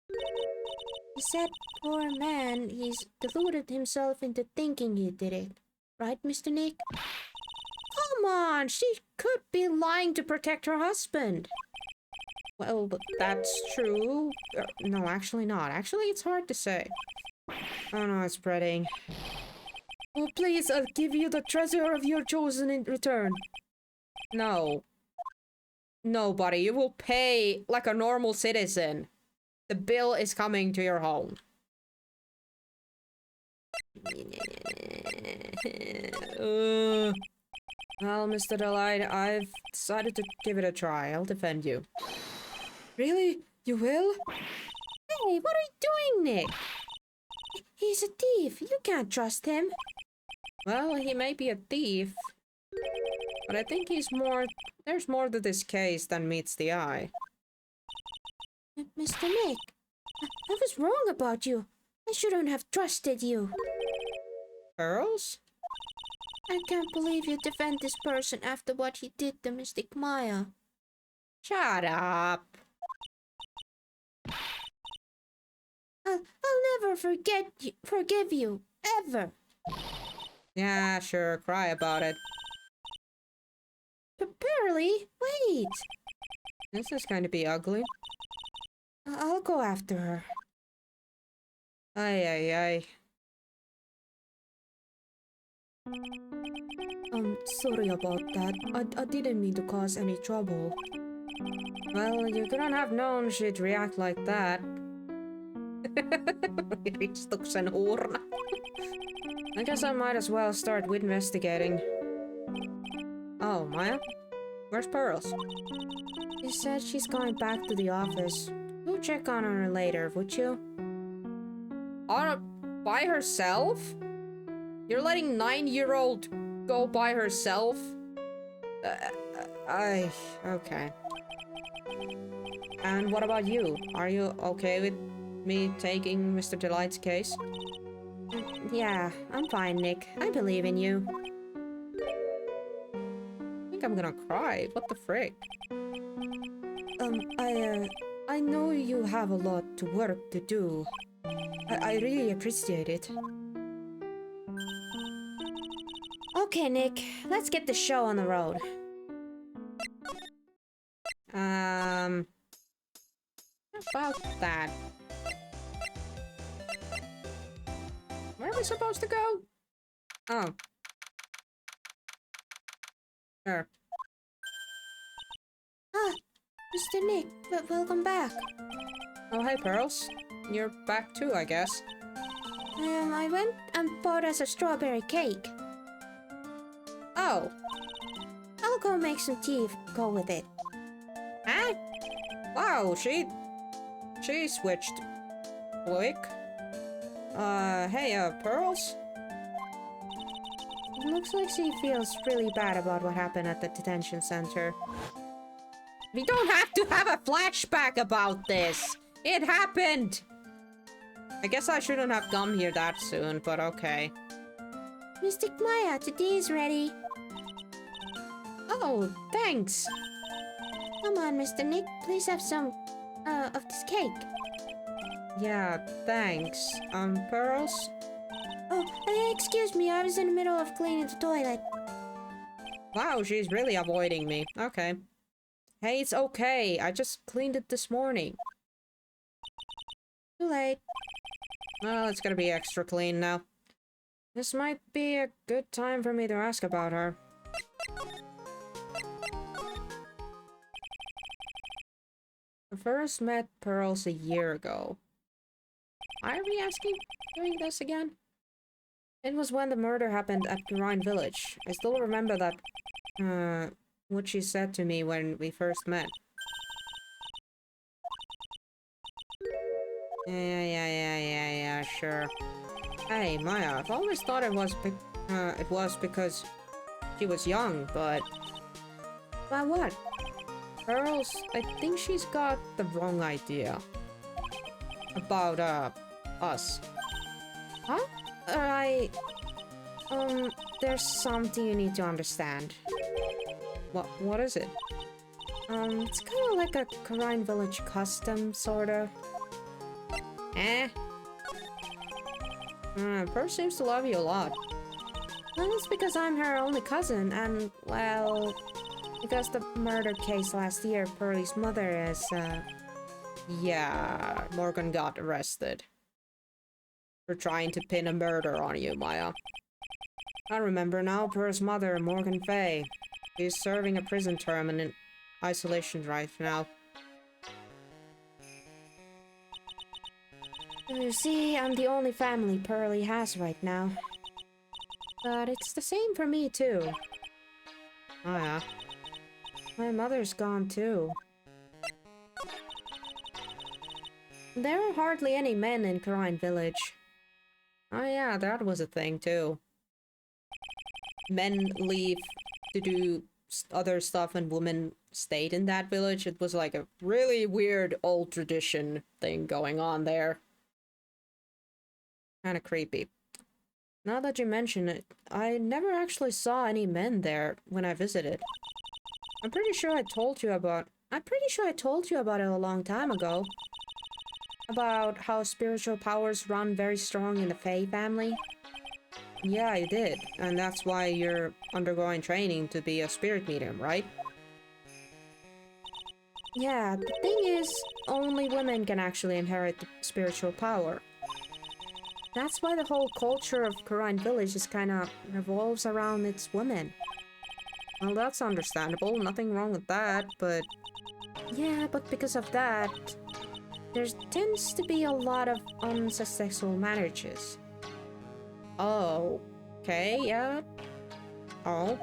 He said, poor man, he's deluded himself into thinking he did it. Right, Mr. Nick? Come on, she could be lying to protect her husband. Well, but that's true. No, actually not. Actually, it's hard to say. Oh no, it's spreading. Oh, please, I'll give you the treasure of your chosen in return. No. No, buddy, you will pay like a normal citizen. The bill is coming to your home. Well, Mr. Delight, I've decided to give it a try. I'll defend you. Really? You will? Hey, what are you doing, Nick? He's a thief. You can't trust him. Well, he may be a thief, but I think there's more to this case than meets the eye. Mr. Nick, I was wrong about you. I shouldn't have trusted you. Pearls? I can't believe you defend this person after what he did to Mystic Maya. Shut up. I'll never forgive you, ever. Yeah, sure, cry about it. Pearly, wait. This is going to be ugly. I'll go after her. Ay, ay, ay. Sorry about that. I didn't mean to cause any trouble. Well, you couldn't have known she'd react like that. Ristuksen uurna. I guess I might as well start investigating. Oh, Maya? Where's Pearls? She said she's going back to the office. Go check on her later, would you? By herself? You're letting 9-year-old go by herself? Okay. And what about you? Are you okay with me taking Mr. Delight's case? Yeah, I'm fine, Nick. I believe in you. I think I'm gonna cry. What the frick? I know you have a lot to work to do. I really appreciate it. Okay, Nick, let's get the show on the road. About that. Where are we supposed to go? Oh. Sure. Ah, Mr. Nick, welcome back. Oh, hey, Pearls. You're back too, I guess. I went and bought us a strawberry cake. Oh. I'll go make some tea go with it. Huh? Wow, she switched quick. Hey, Pearls? It looks like she feels really bad about what happened at the detention center. We don't have to have a flashback about this! It happened! I guess I shouldn't have come here that soon, but okay. Mystic Maya, the tea is ready. Oh, thanks! Come on, Mr. Nick, please have some, of this cake. Yeah, thanks. Pearls? Oh, excuse me, I was in the middle of cleaning the toilet. Wow, she's really avoiding me. Okay. Hey, it's okay. I just cleaned it this morning. Too late. Well, it's gonna be extra clean now. This might be a good time for me to ask about her. I first met Pearls a year ago. Why are we doing this again? It was when the murder happened at Rhine Village. I still remember that, what she said to me when we first met. Yeah, sure. Hey, Maya, I've always thought it was because she was young, but... About what? Pearls, I think she's got the wrong idea. About, us. Huh? There's something you need to understand. What is it? It's kind of like a Rhine Village custom, sorta. Eh? Pearl seems to love you a lot. Well, it's because I'm her only cousin, and, well, because the murder case last year, Pearlie's mother is, Yeah, Morgan got arrested. For trying to pin a murder on you, Maya. I remember now, Pearl's mother, Morgan Fay. She's serving a prison term in isolation right now. You see, I'm the only family Pearlie has right now. But it's the same for me, too. Oh, yeah. My mother's gone, too. There are hardly any men in Rhine Village. Oh, yeah, that was a thing, too. Men leave to do other stuff and women stayed in that village. It was like a really weird old tradition thing going on there. Kind of creepy. Now that you mention it, I never actually saw any men there when I visited. I'm pretty sure I told you about it a long time ago. About how spiritual powers run very strong in the Fae family. Yeah, I did. And that's why you're undergoing training to be a spirit medium, right? Yeah, the thing is, only women can actually inherit the spiritual power. That's why the whole culture of Rhine Village is kinda revolves around its women. Well, that's understandable. Nothing wrong with that, but... Yeah, but because of that, there tends to be a lot of unsuccessful marriages. Oh, okay, yeah. Oh.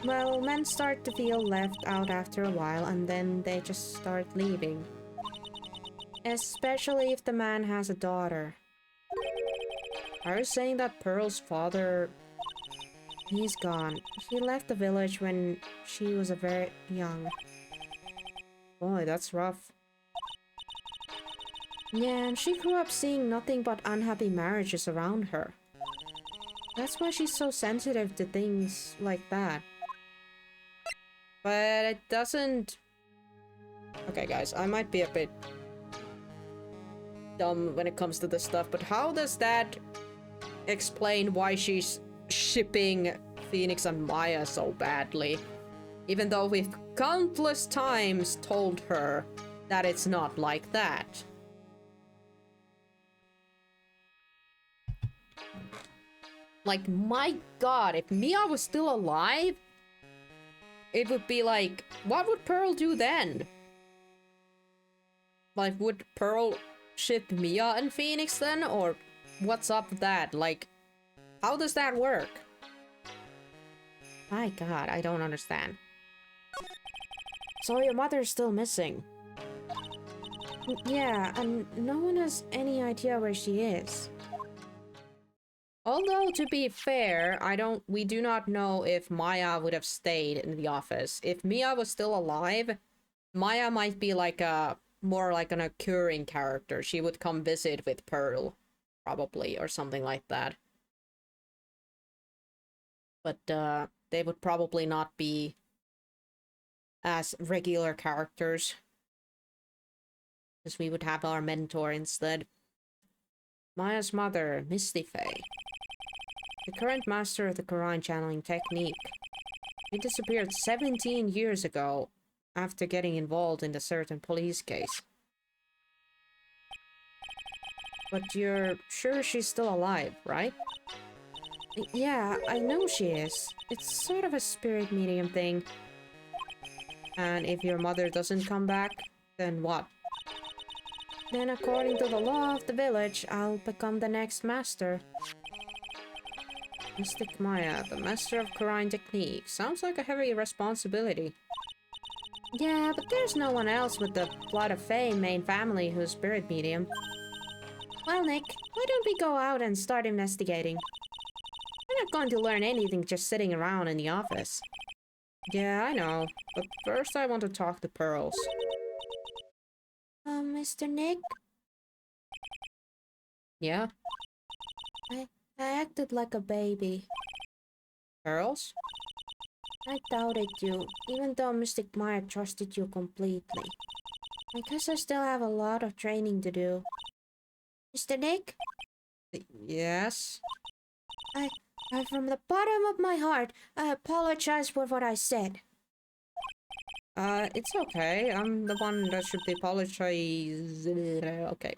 Well, men start to feel left out after a while and then they just start leaving. Especially if the man has a daughter. Are you saying that Pearl's father... He's gone. He left the village when she was very young. Boy, that's rough. Yeah, and she grew up seeing nothing but unhappy marriages around her. That's why she's so sensitive to things like that. But it doesn't... Okay, guys, I might be a bit dumb when it comes to this stuff, but how does that explain why she's shipping Phoenix and Maya so badly? Even though we've countless times told her that it's not like that. Like, my god, if Mia was still alive, it would be like, what would Pearl do then? Like, would Pearl ship Mia and Phoenix then? Or what's up with that? Like, how does that work? My god, I don't understand. So your mother's still missing? Yeah, and no one has any idea where she is. Although, to be fair, we do not know if Maya would have stayed in the office. If Mia was still alive, Maya might be like more like an occurring character. She would come visit with Pearl, probably, or something like that. But, they would probably not be as regular characters. Because we would have our mentor instead. Maya's mother, Misty Faye. The current master of the Quran channeling technique. He disappeared 17 years ago after getting involved in a certain police case. But you're sure she's still alive, right? Yeah, I know she is. It's sort of a spirit medium thing. And if your mother doesn't come back, then what? Then according to the law of the village, I'll become the next master. Mystic Maya, the master of Quran technique. Sounds like a heavy responsibility. Yeah, but there's no one else with the blood of Faye main family who's spirit medium. Well, Nick, why don't we go out and start investigating? We're not going to learn anything just sitting around in the office. Yeah, I know. But first I want to talk to Pearls. Mr. Nick? Yeah? I acted like a baby. Pearls? I doubted you, even though Mystic Maya trusted you completely. I guess I still have a lot of training to do. Mr. Nick? Yes? From the bottom of my heart, I apologize for what I said. It's okay. I'm the one that should apologize. Okay.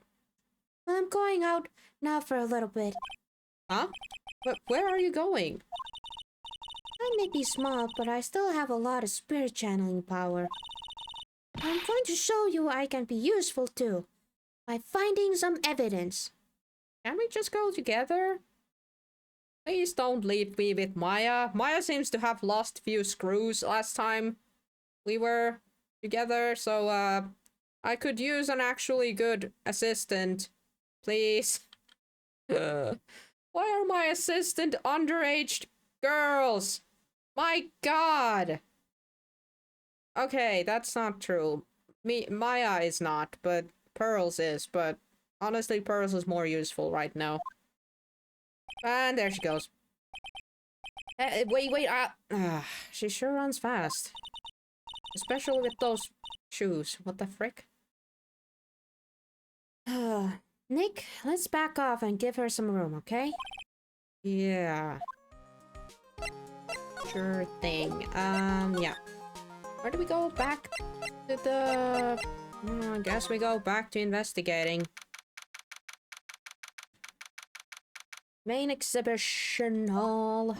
I'm going out now for a little bit. Huh? But where are you going? I may be small, but I still have a lot of spirit channeling power. I'm going to show you I can be useful too, by finding some evidence. Can we just go together? Please don't leave me with Maya. Maya seems to have lost few screws last time we were together, so I could use an actually good assistant. Please. Why are my assistant underage girls? My god! Okay, that's not true. Maya is not, but Pearls is, but honestly, Pearls is more useful right now. And there she goes. Wait, she sure runs fast. Especially with those shoes. What the frick? Nick, let's back off and give her some room, okay? Yeah. Sure thing. Yeah. Where do we go? Back to the... I guess we go back to investigating. Main exhibition hall.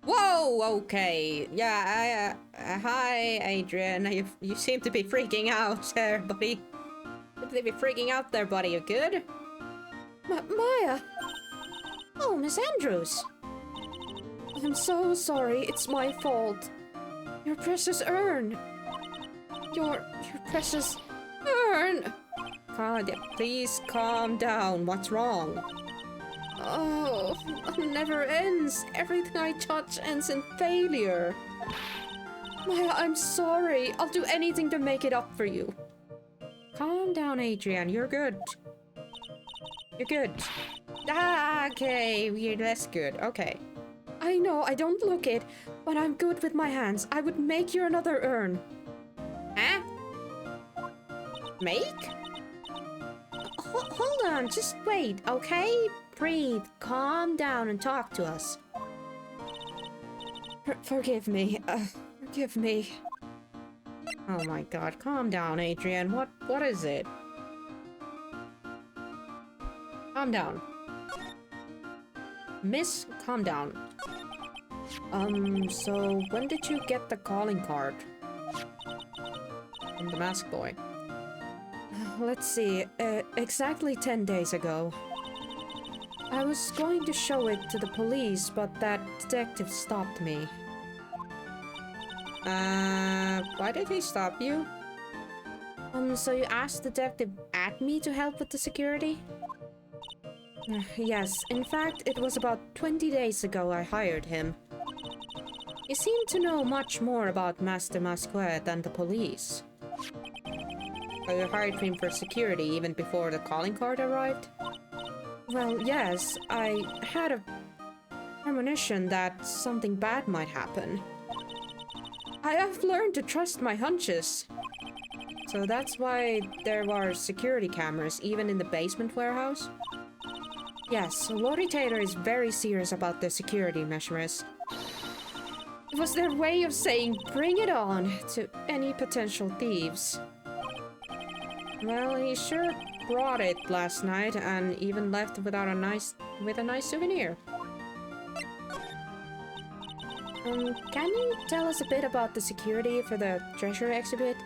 Whoa, okay. Yeah, hi, Adrian. You seem to be freaking out there, buddy. You seem to be freaking out there, buddy. You good? Maya! Oh, Miss Andrews! I'm so sorry. It's my fault. Your precious urn. Your precious urn! God, please calm down. What's wrong? Oh, it never ends. Everything I touch ends in failure. Maya, I'm sorry. I'll do anything to make it up for you. Calm down, Adrian. You're good. You're good. Ah, okay. That's good. Okay. I know I don't look it, but I'm good with my hands. I would make you another urn. Huh? Make? Hold on. Just wait, okay? Breathe, calm down, and talk to us. Forgive me. Forgive me. Oh my god, calm down, Adrian. What is it? Calm down. Miss, calm down. So when did you get the calling card? From the mask boy. Let's see, exactly 10 days ago. I was going to show it to the police, but that detective stopped me. Why did he stop you? So you asked Detective me to help with the security? Yes, in fact, it was about 20 days ago I hired him. He seemed to know much more about Master Masquerade than the police. So you hired him for security even before the calling card arrived? Well, yes, I had a premonition that something bad might happen. I have learned to trust my hunches. So that's why there were security cameras even in the basement warehouse? Yes, Lori Taylor is very serious about the security measures. It was their way of saying bring it on to any potential thieves. Well, he sure brought it last night and even left without a nice souvenir. Can you tell us a bit about the security for the treasure exhibit?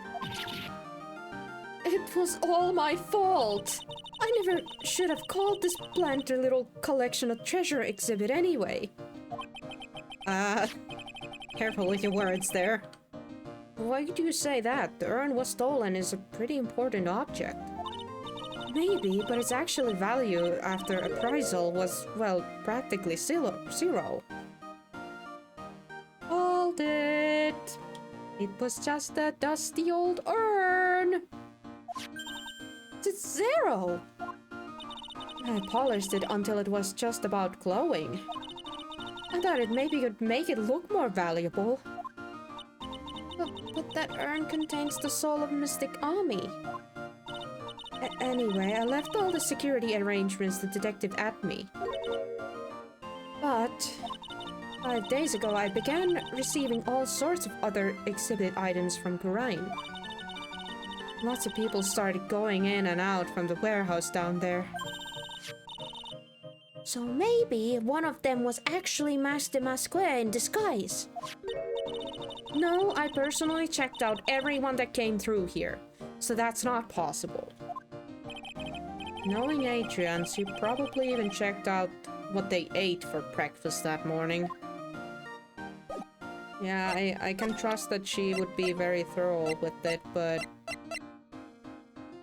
It was all my fault! I never should have called this plant a little collection of treasure exhibit anyway. Careful with your words there. Why do you say that? The urn was stolen is a pretty important object. Maybe, but its actual value after appraisal was, well, practically zero. Hold it! It was just a dusty old urn! It's zero! I polished it until it was just about glowing. I thought it maybe could make it look more valuable. But that urn contains the soul of Mystic Army. Anyway, I left all the security arrangements the detective at me. But 5 days ago, I began receiving all sorts of other exhibit items from Gurain. Lots of people started going in and out from the warehouse down there. So maybe one of them was actually Master Masquerade in disguise. No, I personally checked out everyone that came through here, so that's not possible. Knowing Adrian, she probably even checked out what they ate for breakfast that morning. Yeah, I can trust that she would be very thorough with it, but...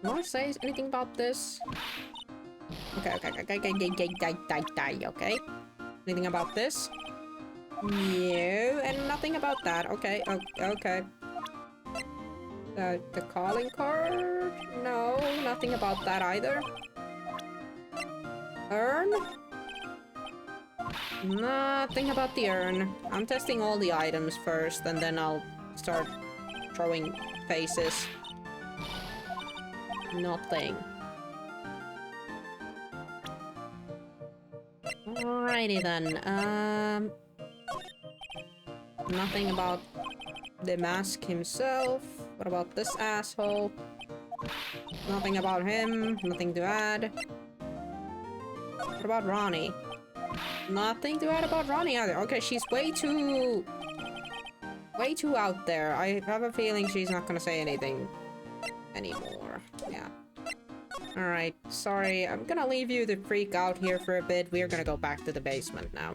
You wanna say anything about this? Okay. Anything about this? No, and nothing about that. Okay. The calling card? No, nothing about that either. Urn? Nothing about the urn. I'm testing all the items first, and then I'll start throwing faces. Nothing. Alrighty then. Nothing about the mask himself. What about this asshole? Nothing about him. Nothing to add. What about Ronnie? Nothing to add about Ronnie either. Okay, she's way too out there. I have a feeling she's not gonna say anything anymore. Yeah. Alright, sorry. I'm gonna leave you to freak out here for a bit. We're gonna go back to the basement now.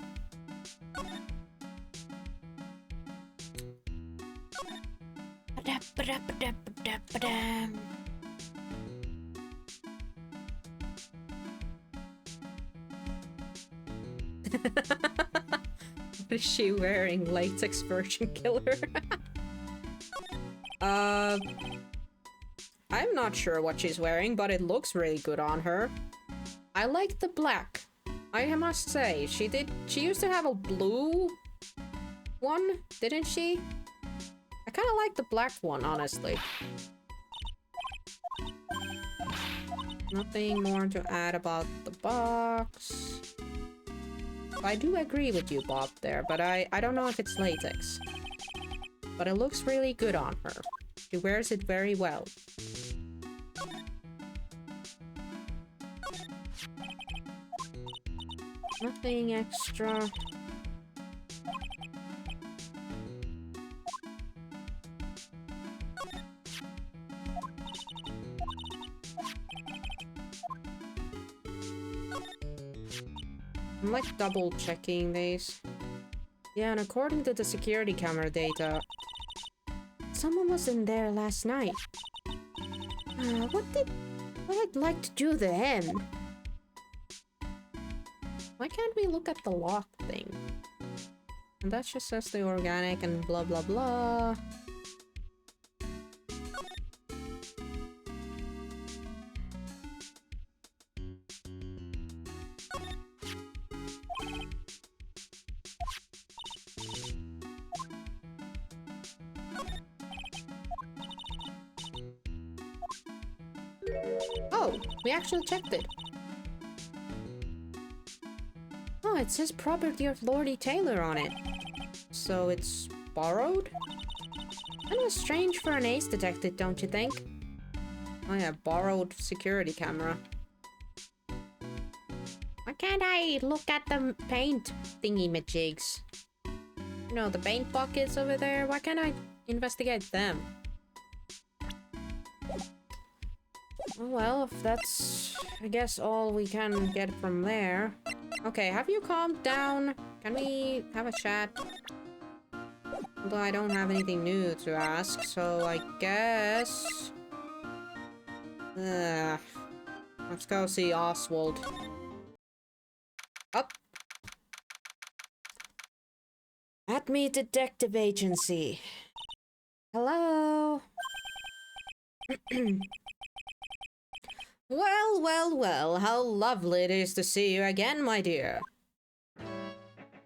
What is she wearing? Latex Virgin Killer? I'm not sure what she's wearing, but it looks really good on her. I like the black. I must say, she used to have a blue one, didn't she? I kind of like the black one, honestly. Nothing more to add about the box. I do agree with you, Bob, there, but I don't know if it's latex. But it looks really good on her. She wears it very well. Nothing extra. I'm like double checking these. Yeah, and according to the security camera data, Someone was in there last night. What I'd like to do to him? why can't we look at the lock thing? And that just says the organic and blah blah blah. Oh, we actually checked it. Oh, it says property of Lordy Taylor on it. So it's borrowed? Kind of strange for an ace detective, don't you think? Oh yeah, borrowed security camera. Why can't I look at the paint thingy-majigs? You know, the paint buckets over there. Why can't I investigate them? Oh, well, if that's, I guess, all we can get from there. Okay, have you calmed down? Can we have a chat? Although I don't have anything new to ask, so I guess... let's go see Oswald. Up. Acme Detective Agency. Hello? Well, well, well, how lovely it is to see you again, my dear.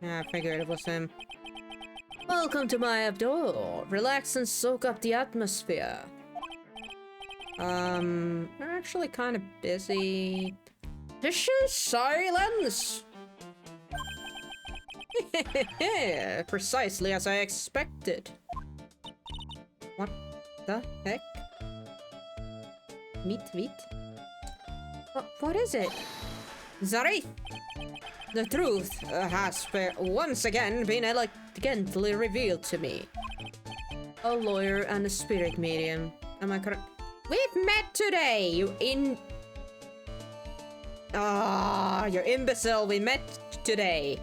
Yeah, I figured it was him. Welcome to my outdoor. Relax and soak up the atmosphere. We're actually kind of busy. This is silence! Precisely as I expected. What the heck? Meet. What is it? Zarith! The truth has once again been elegantly revealed to me. A lawyer and a spirit medium. Am I correct? We've met today, you imbecile, we met today.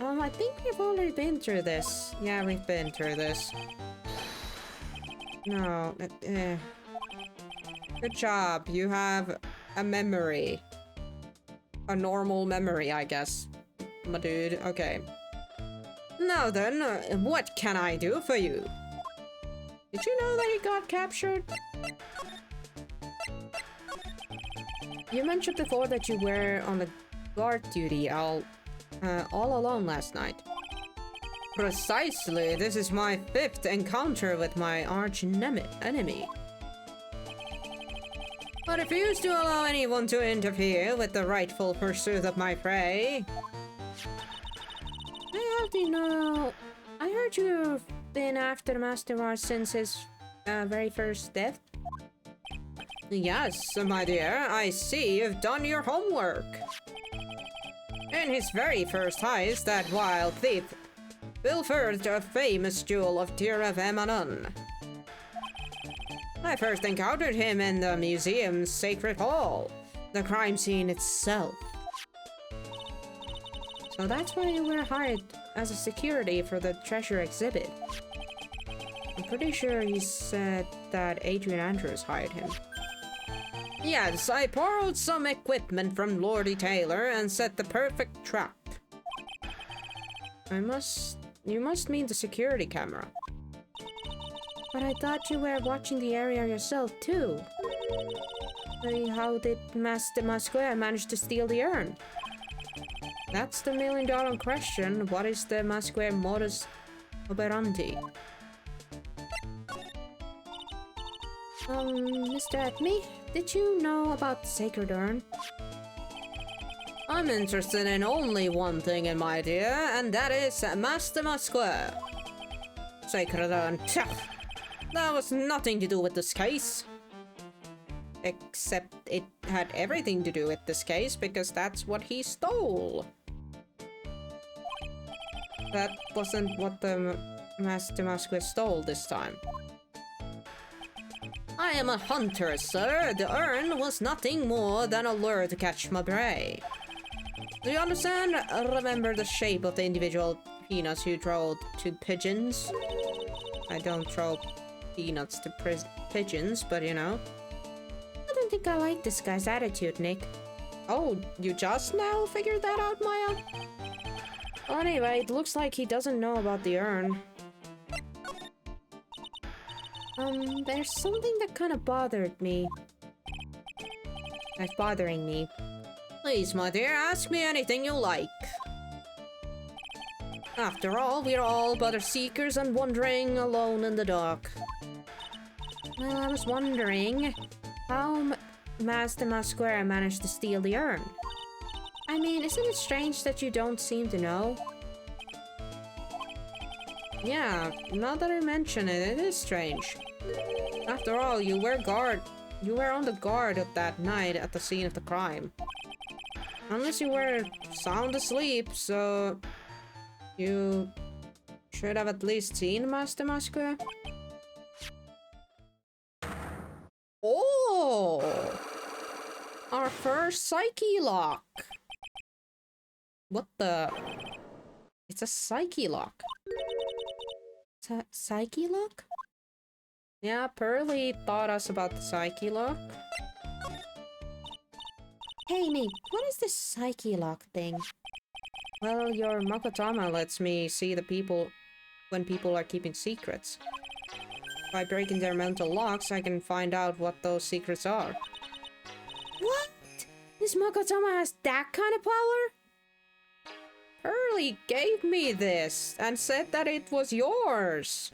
I think we've already been through this. Yeah, we've been through this. No, good job, you have a memory. A normal memory, I guess. My dude, okay. Now then, what can I do for you? Did you know that he got captured? You mentioned before that you were on the Guard duty all alone last night. Precisely, this is my 5th encounter with my arch enemy. I refuse to allow anyone to interfere with the rightful pursuit of my prey. How do you know? I heard you've been after Master Mars since his very first death. Yes, my dear, I see you've done your homework. In his very first heist, that wild thief pilfered a famous jewel of Tira Vemanon. I first encountered him in the museum's sacred hall, the crime scene itself. So that's why you were hired as a security for the treasure exhibit. I'm pretty sure he said that Adrian Andrews hired him. Yes, I borrowed some equipment from Lordy Taylor and set the perfect trap. You must mean the security camera. But I thought you were watching the area yourself too. How did Master Masquer manage to steal the urn? That's the million-dollar question. What is the Masquer modus operandi? Mr. Acme, did you know about the sacred urn? I'm interested in only one thing, my dear, and that is Master Masquer. Sacred urn. That was nothing to do with this case. Except it had everything to do with this case, because that's what he stole. That wasn't what the Master Masquer stole this time. I am a hunter, sir. The urn was nothing more than a lure to catch my prey. Do you understand? Remember the shape of the individual peanuts you throw to pigeons? I don't throw peanuts to pigeons, but you know. I don't think I like this guy's attitude, Nick. Oh, you just now figured that out, Maya? Well, anyway, it looks like he doesn't know about the urn. There's something that kind of bothered me. That's bothering me. Please, my dear, ask me anything you like. After all, we're all but seekers and wandering alone in the dark. Well, I was wondering how Master Masquera managed to steal the urn. I mean, isn't it strange that you don't seem to know? Yeah, now that I mention it, it is strange. After all, you were on the guard at that night at the scene of the crime. Unless you were sound asleep, so you should have at least seen Master Masquera. Oh! Our first Psyche lock! What the? It's a Psyche lock. Psyche lock? Yeah, Pearly taught us about the Psyche lock. Hey, Nick, what is this Psyche lock thing? Well, your Makotama lets me see the people when people are keeping secrets. By breaking their mental locks, I can find out what those secrets are. What? This Makotama has that kind of power? Pearly gave me this and said that it was yours.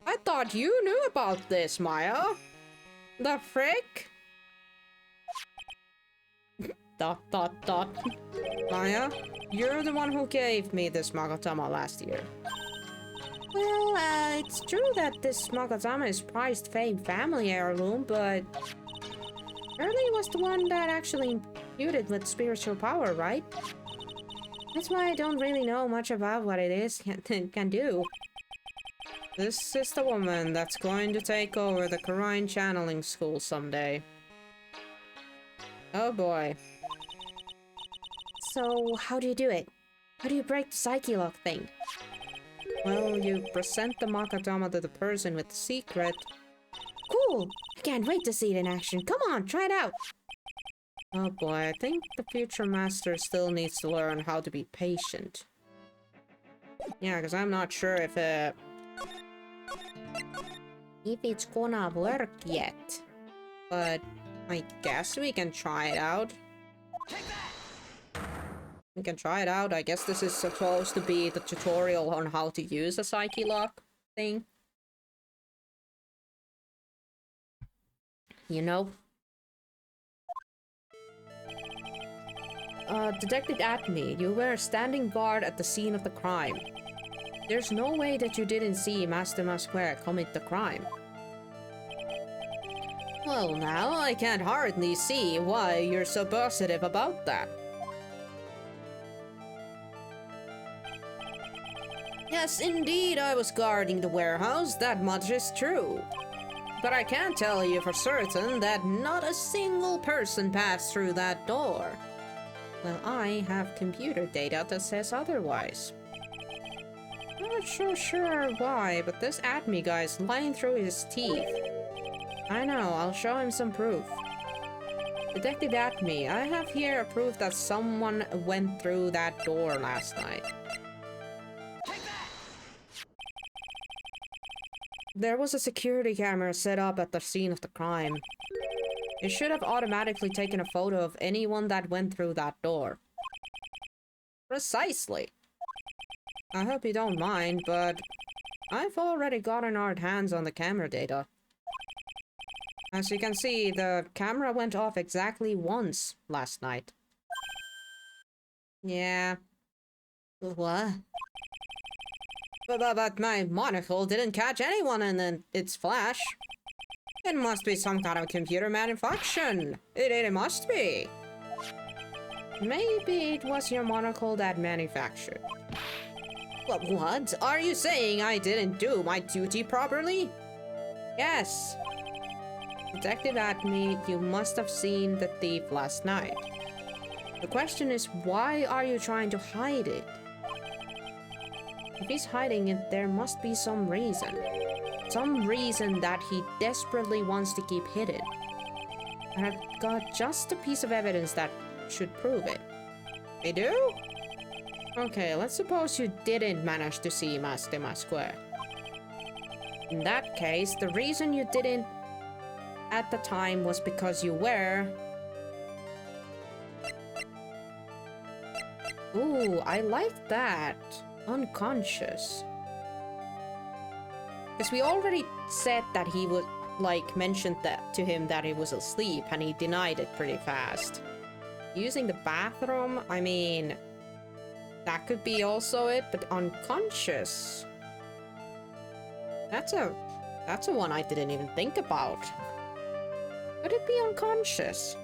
I thought you knew about this, Maya. The frick? Dot dot dot. Maya, you're the one who gave me this Makotama last year. Well, it's true that this Makotama is prized family heirloom, but Pearly was the one that actually imbued it with spiritual power, right? That's why I don't really know much about what it is can do. This is the woman that's going to take over the Karine channeling school someday. Oh boy. So, how do you do it? How do you break the Psyche lock thing? Well, you present the Makotama to the person with the secret. Cool! I can't wait to see it in action. Come on, try it out! Oh boy, I think the future master still needs to learn how to be patient. Yeah, because I'm not sure if it's gonna work yet. But I guess we can try it out. We can try it out. I guess this is supposed to be the tutorial on how to use a Psyche lock thing. You know? Detective Atme, you were standing guard at the scene of the crime. There's no way that you didn't see Master Masquera commit the crime. Well now, I can't hardly see why you're so positive about that. Yes, indeed, I was guarding the warehouse, that much is true. But I can't tell you for certain that not a single person passed through that door. Well, I have computer data that says otherwise. I'm not so sure why, but this Atme guy's lying through his teeth. I know, I'll show him some proof. Detective Atme, I have here a proof that someone went through that door last night. There was a security camera set up at the scene of the crime. It should have automatically taken a photo of anyone that went through that door. Precisely. I hope you don't mind, but I've already gotten our hands on the camera data. As you can see, the camera went off exactly once last night. Yeah. What? But my monocle didn't catch anyone in its flash. It must be some kind of computer malfunction. It must be. Maybe it was your monocle that manufactured. What? Are you saying I didn't do my duty properly? Yes. Detective Atme, you must have seen the thief last night. The question is, why are you trying to hide it? If he's hiding it, there must be some reason. Some reason that he desperately wants to keep hidden. And I've got just a piece of evidence that should prove it. You do? Okay, let's suppose you didn't manage to see Master Masque. In that case, the reason you didn't at the time was because you were... Ooh, I like that. Unconscious. Because we already said that he would, like, mentioned that to him that he was asleep, and he denied it pretty fast. Using the bathroom, I mean... That could be also it, but unconscious. That's a one I didn't even think about. Could it be unconscious?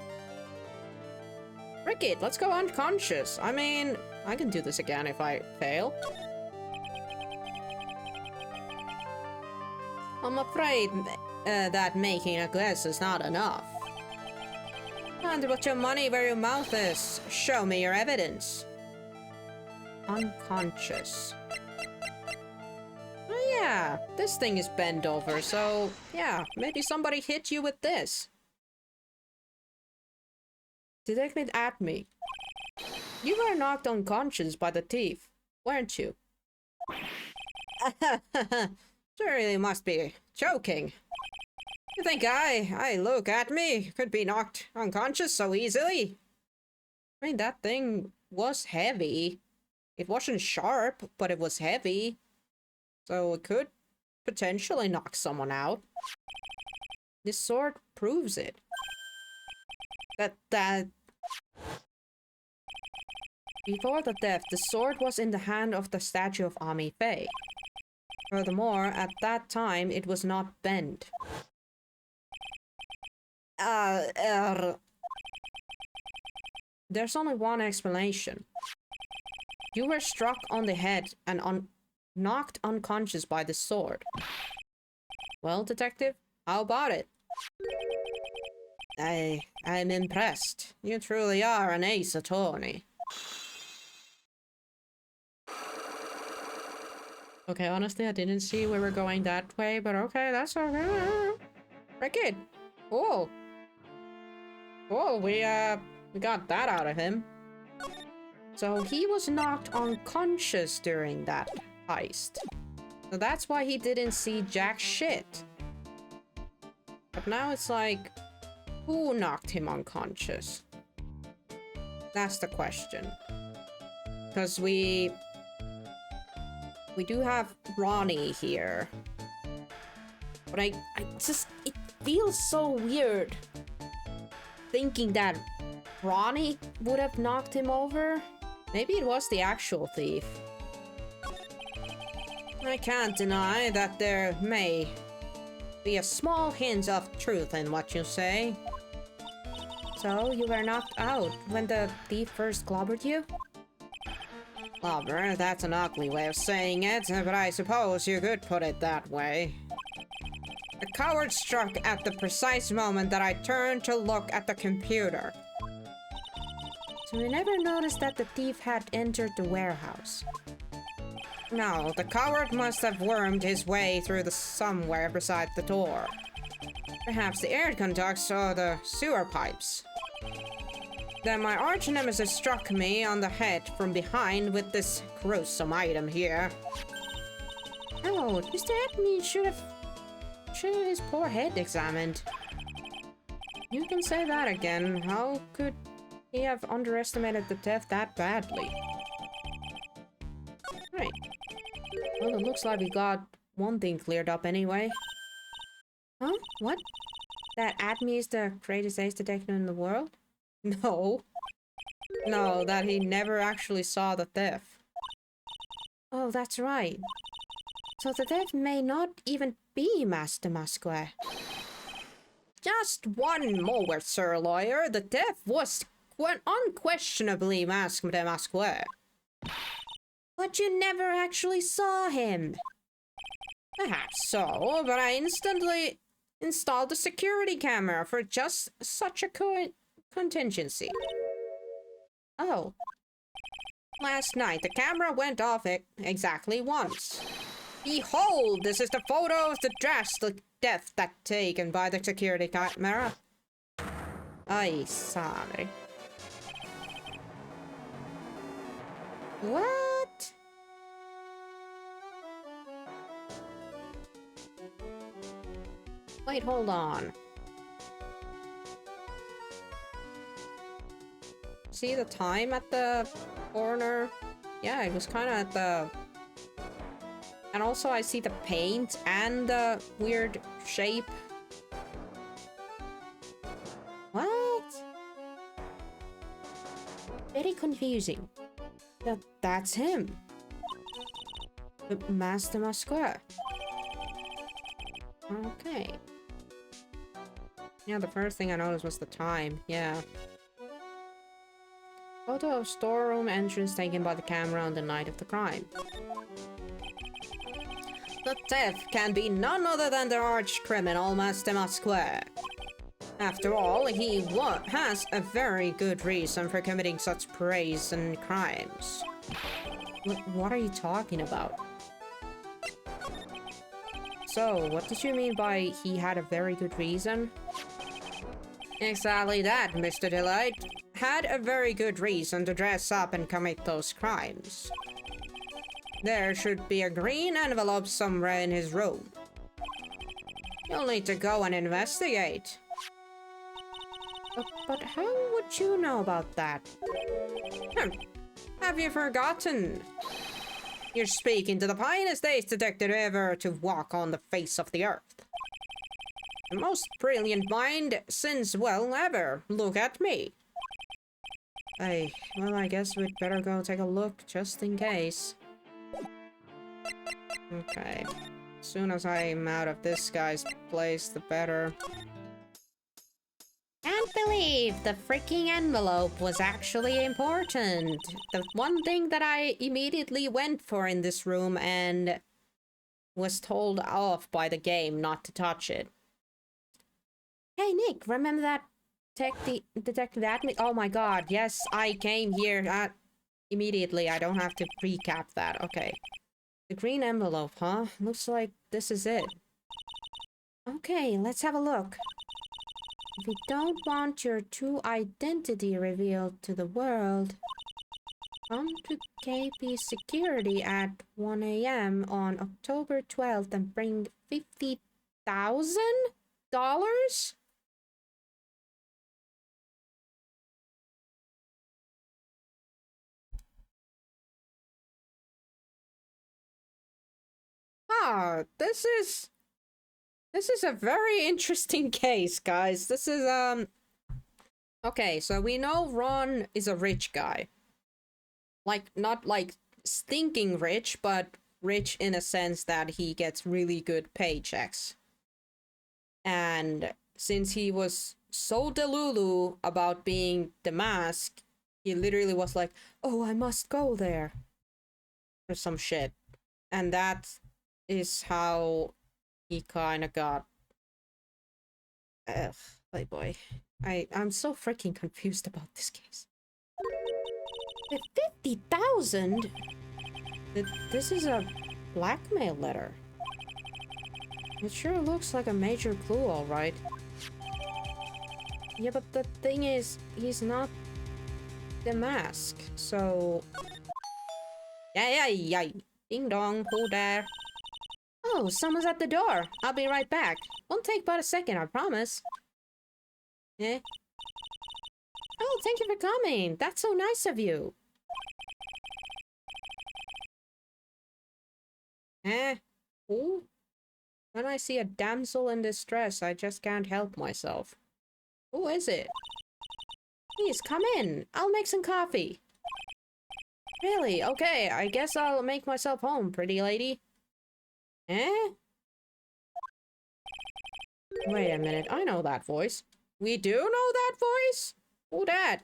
Frick it, let's go unconscious. I mean, I can do this again if I fail. I'm afraid that making a guess is not enough. And put your money where your mouth is. Show me your evidence. Unconscious. Oh yeah, this thing is bent over, so yeah, maybe somebody hit you with this. Detective at me. You were knocked unconscious by the thief, weren't you? Sure, you must be joking. You think I look at me, could be knocked unconscious so easily? I mean, that thing was heavy. It wasn't sharp, but it was heavy. So it could potentially knock someone out. This sword proves it. That... Before the theft, the sword was in the hand of the statue of Ami Fei. Furthermore, at that time, it was not bent. There's only one explanation. You were struck on the head and knocked unconscious by the sword. Well, detective, how about it? I'm impressed. You truly are an ace attorney. Okay, honestly, I didn't see we were going that way, but okay, that's okay. Wicked. Cool. Cool, we got that out of him. So he was knocked unconscious during that heist. So that's why he didn't see jack shit. But now it's like, who knocked him unconscious? That's the question. Because we do have Ronnie here. But I just, it feels so weird thinking that Ronnie would have knocked him over. Maybe it was the actual thief. I can't deny that there may be a small hint of truth in what you say. So, you were knocked out when the thief first clobbered you? Clobber, that's an ugly way of saying it, but I suppose you could put it that way. The coward struck at the precise moment that I turned to look at the computer. So you never noticed that the thief had entered the warehouse? No, the coward must have wormed his way through somewhere beside the door. Perhaps the air conducts or the sewer pipes. Then my arch nemesis struck me on the head from behind with this gruesome item here. Oh, Mr. Admin should have his poor head examined. You can say that again. How could he have underestimated the theft that badly? Right. Well, it looks like we got one thing cleared up anyway. Huh? What? That Admin is the greatest ace detective in the world? No. No, that he never actually saw the theft. Oh, that's right. So the theft may not even be Master Masque. Just one moment, Sir Lawyer. The theft was unquestionably Master Masque. But you never actually saw him. Perhaps so, but I instantly installed a security camera for just such a contingency. Oh. Last night, the camera went off exactly once. Behold, this is the photo of the drastic death that taken by the security camera. Ay, sorry. What? Wait, hold on. See the time at the corner? Yeah, it was kind of at the... And also I see the paint and the weird shape. What? Very confusing. That's him. Master Masquer. Okay. Yeah, the first thing I noticed was the time. Yeah. Photo of storeroom entrance taken by the camera on the night of the crime. The thief can be none other than the arch criminal Master Masquer. After all, he has a very good reason for committing such brazen crimes. What are you talking about? So, what did you mean by he had a very good reason? Exactly that, Mr. Delight. Had a very good reason to dress up and commit those crimes. There should be a green envelope somewhere in his room. You'll need to go and investigate. But how would you know about that? Have you forgotten? You're speaking to the finest ace detective ever to walk on the face of the earth. The most brilliant mind since, well, ever. Look at me. Well, I guess we'd better go take a look, just in case. Okay. As soon as I'm out of this guy's place, the better. Can't believe the freaking envelope was actually important. The one thing that I immediately went for in this room and was told off by the game not to touch it. Hey Nick, remember that detective admin? Oh my god, yes, I came here immediately. I don't have to recap that. Okay. The green envelope, huh? Looks like this is it. Okay, let's have a look. If you don't want your true identity revealed to the world, come to KP Security at 1 a.m. on October 12th and bring $50,000? Ah, this is a very interesting case, guys. This is, okay, so we know Ron is a rich guy. Like, not like stinking rich, but rich in a sense that he gets really good paychecks. And since he was so delulu about being the mask, he literally was like, oh, I must go there. Or some shit. And that is how he kind of got... Ugh, Playboy. I'm so freaking confused about this case. The 50,000? This is a blackmail letter. It sure looks like a major clue, alright. Yeah, but the thing is, he's not the mask, so... Yay. Ding dong, who there? Oh, someone's at the door. I'll be right back. Won't take but a second, I promise. Eh? Oh, thank you for coming. That's so nice of you. Who? When I see a damsel in distress, I just can't help myself. Who is it? Please, come in. I'll make some coffee. Really? Okay, I guess I'll make myself home, pretty lady. Eh? Wait a minute, I know that voice. We do know that voice? Who that?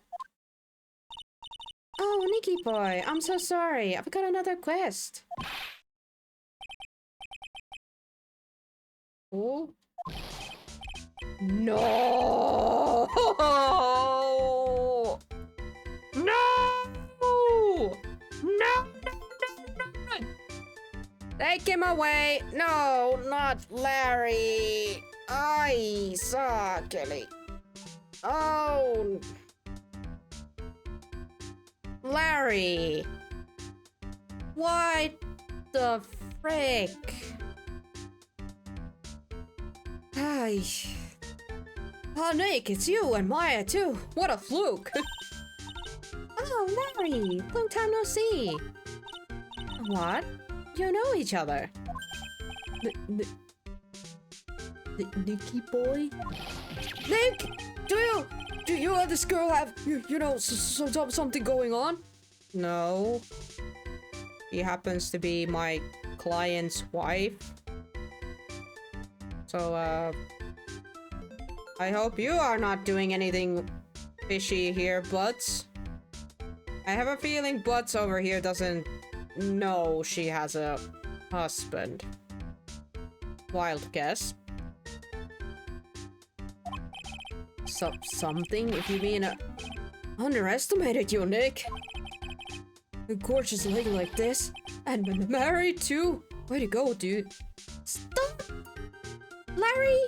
Oh, Nicky boy, I'm so sorry. I've got another quest. Who? No! No! Take him away! No, not Larry! Ay, sakeli. Oh. Larry! What the frick? Ay. Oh, Nick, it's you and Maya too. What a fluke! Oh, Larry! Long time no see! What? You know each other? Nicky boy? Nick! Do you and this girl have, you know, something going on? No. She happens to be my client's wife. So, I hope you are not doing anything fishy here, Butts. I have a feeling Butts over here doesn't know she has a husband. Wild guess. Something? If you mean underestimated you, Nick. A gorgeous lady like this, and married too. Way to go, dude. Stop! Larry!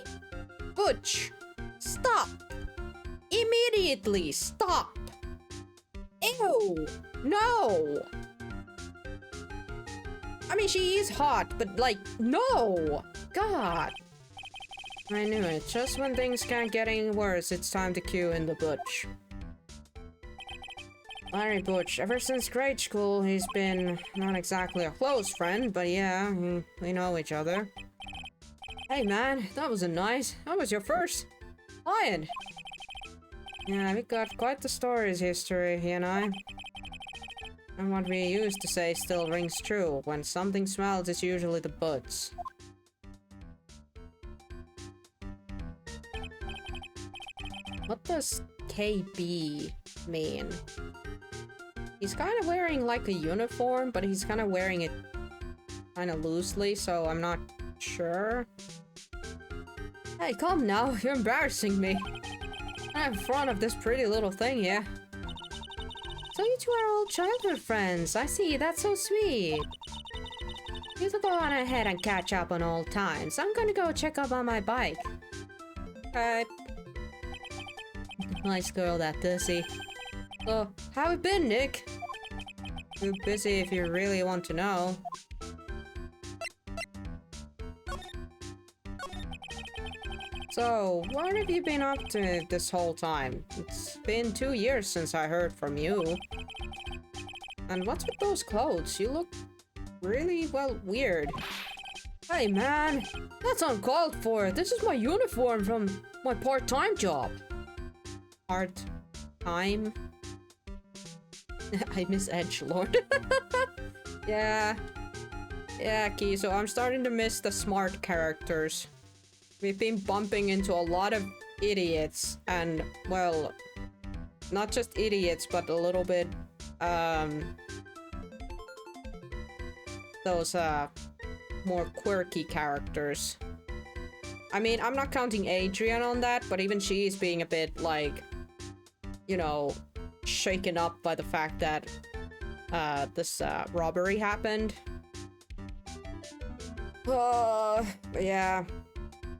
Butch, stop! Immediately stop! Ew! No! I mean, she is hot, but like, no! God! I knew it. Just when things can't get any worse, it's time to cue in the Butch. Larry Butch, ever since grade school, he's been not exactly a close friend, but yeah, we know each other. Hey man, that wasn't nice. That was your first client. Yeah, we got quite the stories history, he and I. And what we used to say still rings true. When something smells, it's usually the butts. What does KB mean? He's kind of wearing like a uniform, but he's kind of wearing it kind of loosely, so I'm not sure. Hey, come now, you're embarrassing me. I'm in front of this pretty little thing here. So you two are old childhood friends. I see, that's so sweet. You two go on ahead and catch up on old times. I'm gonna go check up on my bike. Okay. Nice girl, that Dissy. So, how it been, Nick? Too busy if you really want to know. So, what have you been up to this whole time? It's been 2 years since I heard from you. And what's with those clothes? You look really, well, weird. Hey man, that's uncalled for. This is my uniform from my part-time job. Part-time? I miss edgelord. Yeah. Yeah, Key, so I'm starting to miss the smart characters. We've been bumping into a lot of idiots, and, well, not just idiots, but a little bit, those, more quirky characters. I mean, I'm not counting Adrian on that, but even she's being a bit, like, you know, shaken up by the fact that, this, robbery happened. Yeah.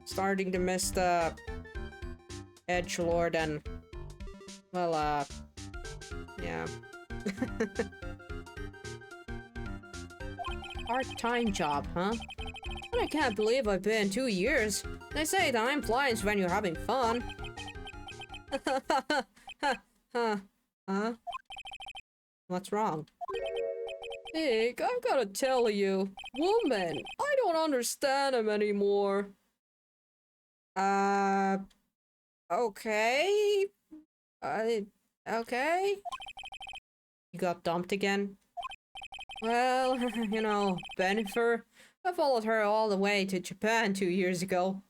Starting to miss the edgelord and, well, yeah. Part-time job, huh? I can't believe I've been 2 years. They say time flies when you're having fun. Huh? What's wrong? Nick, I've gotta tell you, woman, I don't understand him anymore. Okay? Okay? You got dumped again? Well, you know, Benifer, I followed her all the way to Japan 2 years ago.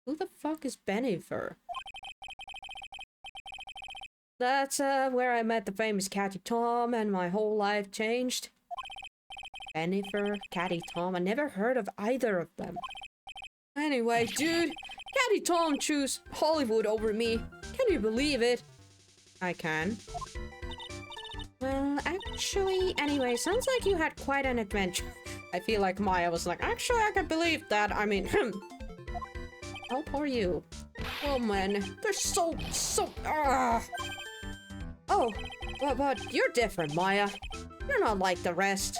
Who the fuck is Benifer? That's, where I met the famous Catty Tom and my whole life changed. Benifer, Catty Tom, I never heard of either of them. Anyway, dude, Catty Tom chose Hollywood over me. Can you believe it? I can. Well, actually, anyway, sounds like you had quite an adventure. I feel like Maya was like, actually, I can believe that. I mean, How poor you? oh man, they're so. Oh, but you're different, Maya. You're not like the rest.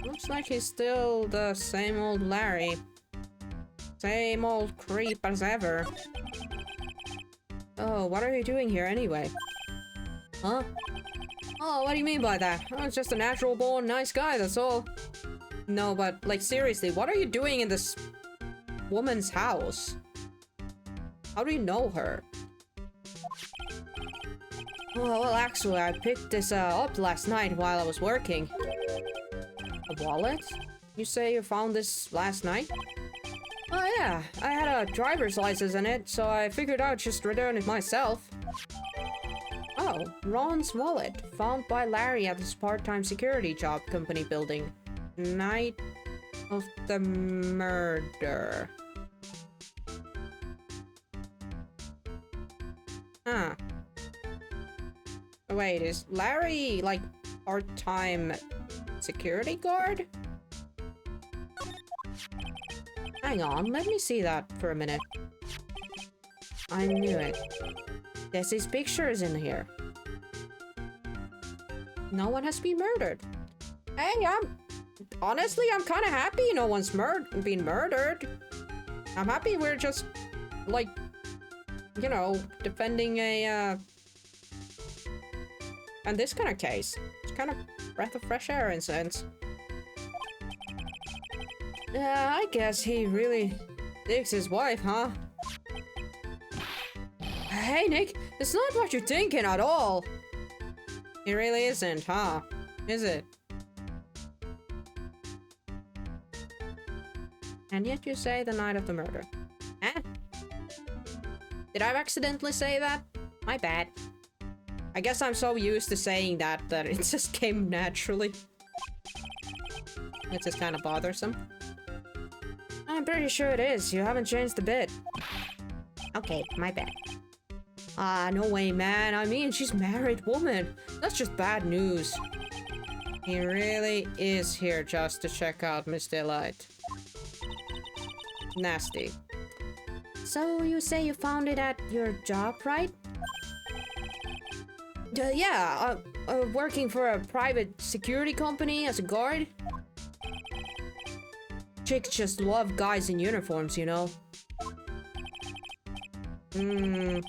Looks like he's still the same old Larry. Same old creep as ever. Oh, what are you doing here anyway? Huh? Oh, what do you mean by that? I was just a natural born nice guy, that's all. No, but like seriously, what are you doing in this woman's house? How do you know her? Oh, well, actually, I picked this up last night while I was working. A wallet? You say you found this last night? Oh yeah, I had a driver's license in it, so I figured I'd just return it myself. Oh, Ron's wallet, found by Larry at his part-time security job company building. Night of the murder. Huh. Wait, is Larry, like, part-time security guard? Hang on, let me see that for a minute. I knew it. There's his pictures in here. No one has been murdered. Hey, honestly, I'm kind of happy no one's been murdered. I'm happy we're just, like, you know, defending a, and this kind of case. It's kind of breath of fresh air in a sense. Yeah, I guess he really digs his wife, huh? Hey, Nick, it's not what you're thinking at all. It really isn't, huh? Is it? And yet you say the night of the murder. Eh? Did I accidentally say that? My bad. I guess I'm so used to saying that it just came naturally. It's just kind of bothersome. I'm pretty sure it is. You haven't changed a bit. Okay, my bad. Ah, no way, man. I mean, she's a married woman. That's just bad news. He really is here just to check out Miss Delight. Nasty. So you say you found it at your job, right? Yeah, working for a private security company as a guard. Chicks just love guys in uniforms, you know? To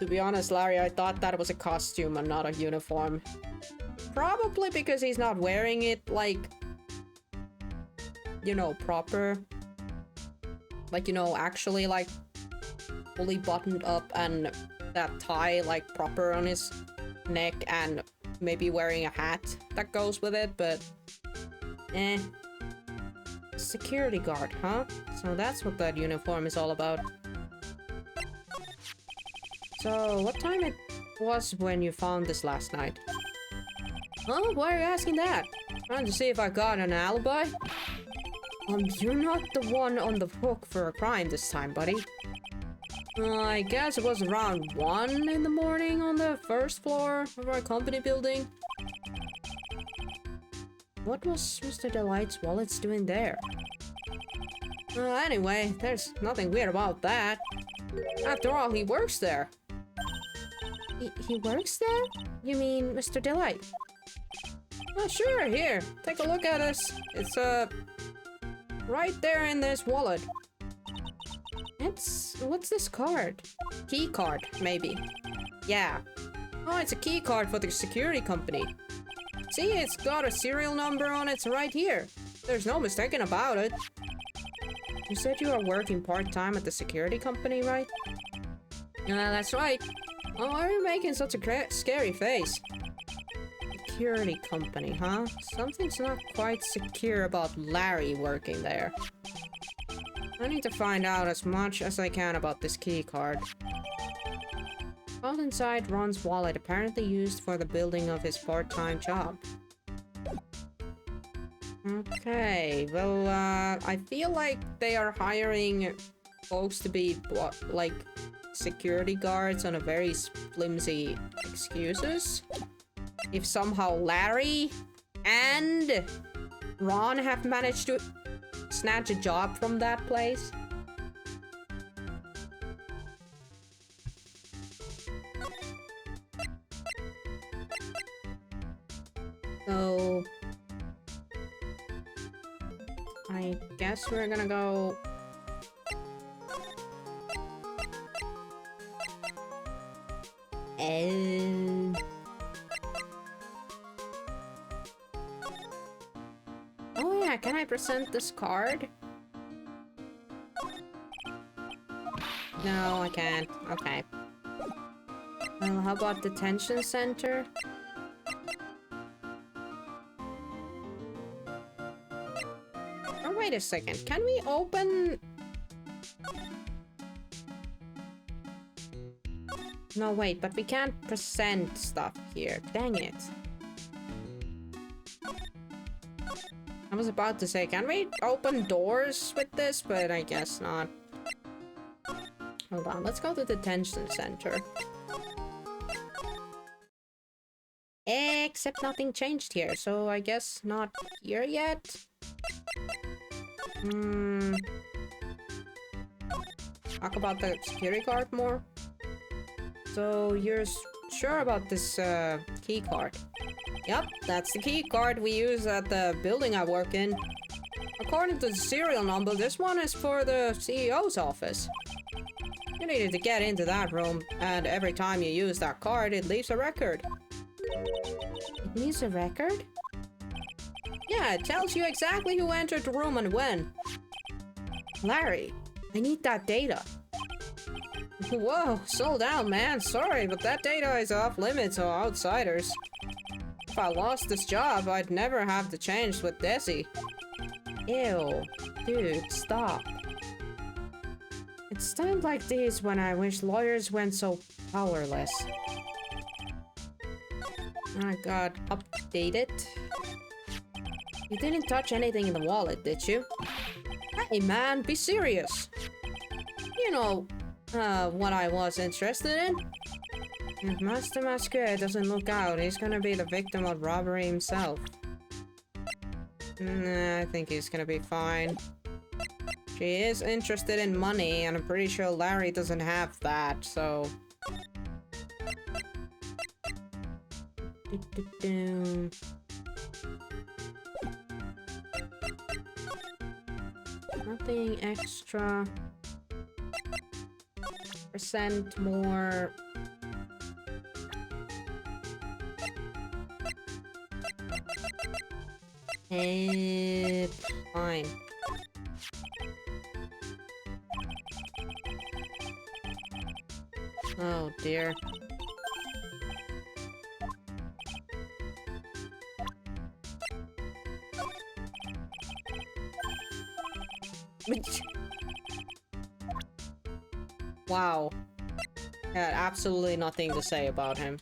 be honest, Larry, I thought that was a costume and not a uniform. Probably because he's not wearing it, like, you know, proper. Like, you know, actually, like, fully buttoned up and that tie, like, proper on his neck and maybe wearing a hat that goes with it, but... eh. Security guard, huh? So that's what that uniform is all about. So, what time it was when you found this last night? Huh? Why are you asking that? Trying to see if I got an alibi? You're not the one on the hook for a crime this time, buddy. I guess it was around 1 in the morning on the first floor of our company building. What was Mr. Delight's wallets doing there? Anyway, there's nothing weird about that. After all, he works there. He works there? You mean Mr. Delight? Oh, sure, here. Take a look at this. It's, right there in this wallet. What's this card? Key card, maybe. Yeah. Oh, it's a key card for the security company. See, it's got a serial number on it right here. There's no mistaking about it. You said you were working part-time at the security company, right? That's right. Oh, why are you making such a scary face? Security company, huh? Something's not quite secure about Larry working there. I need to find out as much as I can about this key card. Found inside Ron's wallet, apparently used for the building of his part-time job. Okay, well, I feel like they are hiring folks to be, like, security guards on a very flimsy excuses. If somehow Larry and Ron have managed to snatch a job from that place. So I guess we're gonna go. Oh yeah, can I present this card? No, I can't. Okay. Well, how about detention center? Oh, wait a second. Can we open... No, wait, but we can't present stuff here. Dang it. I was about to say, can we open doors with this? But I guess not. Hold on, let's go to the detention center. Except nothing changed here, so I guess not here yet. Talk about the security card more. So you're sure about this key card? Yep, that's the key card we use at the building I work in. According to the serial number, this one is for the CEO's office. You needed to get into that room, and every time you use that card, it leaves a record. It leaves a record? Yeah, it tells you exactly who entered the room and when. Larry, I need that data. Whoa, slow down, man. Sorry, but that data is off limits to outsiders. If I lost this job, I'd never have the change with Desi. Ew. Dude, stop. It's times like these when I wish lawyers weren't so powerless. I got updated. You didn't touch anything in the wallet, did you? Hey man, be serious. You know, what I was interested in? If Master Masquer doesn't look out, he's gonna be the victim of robbery himself. Nah, I think he's gonna be fine. She is interested in money, and I'm pretty sure Larry doesn't have that, so... Nothing extra. Percent more. Fine. Oh dear. Wow. Had absolutely nothing to say about him.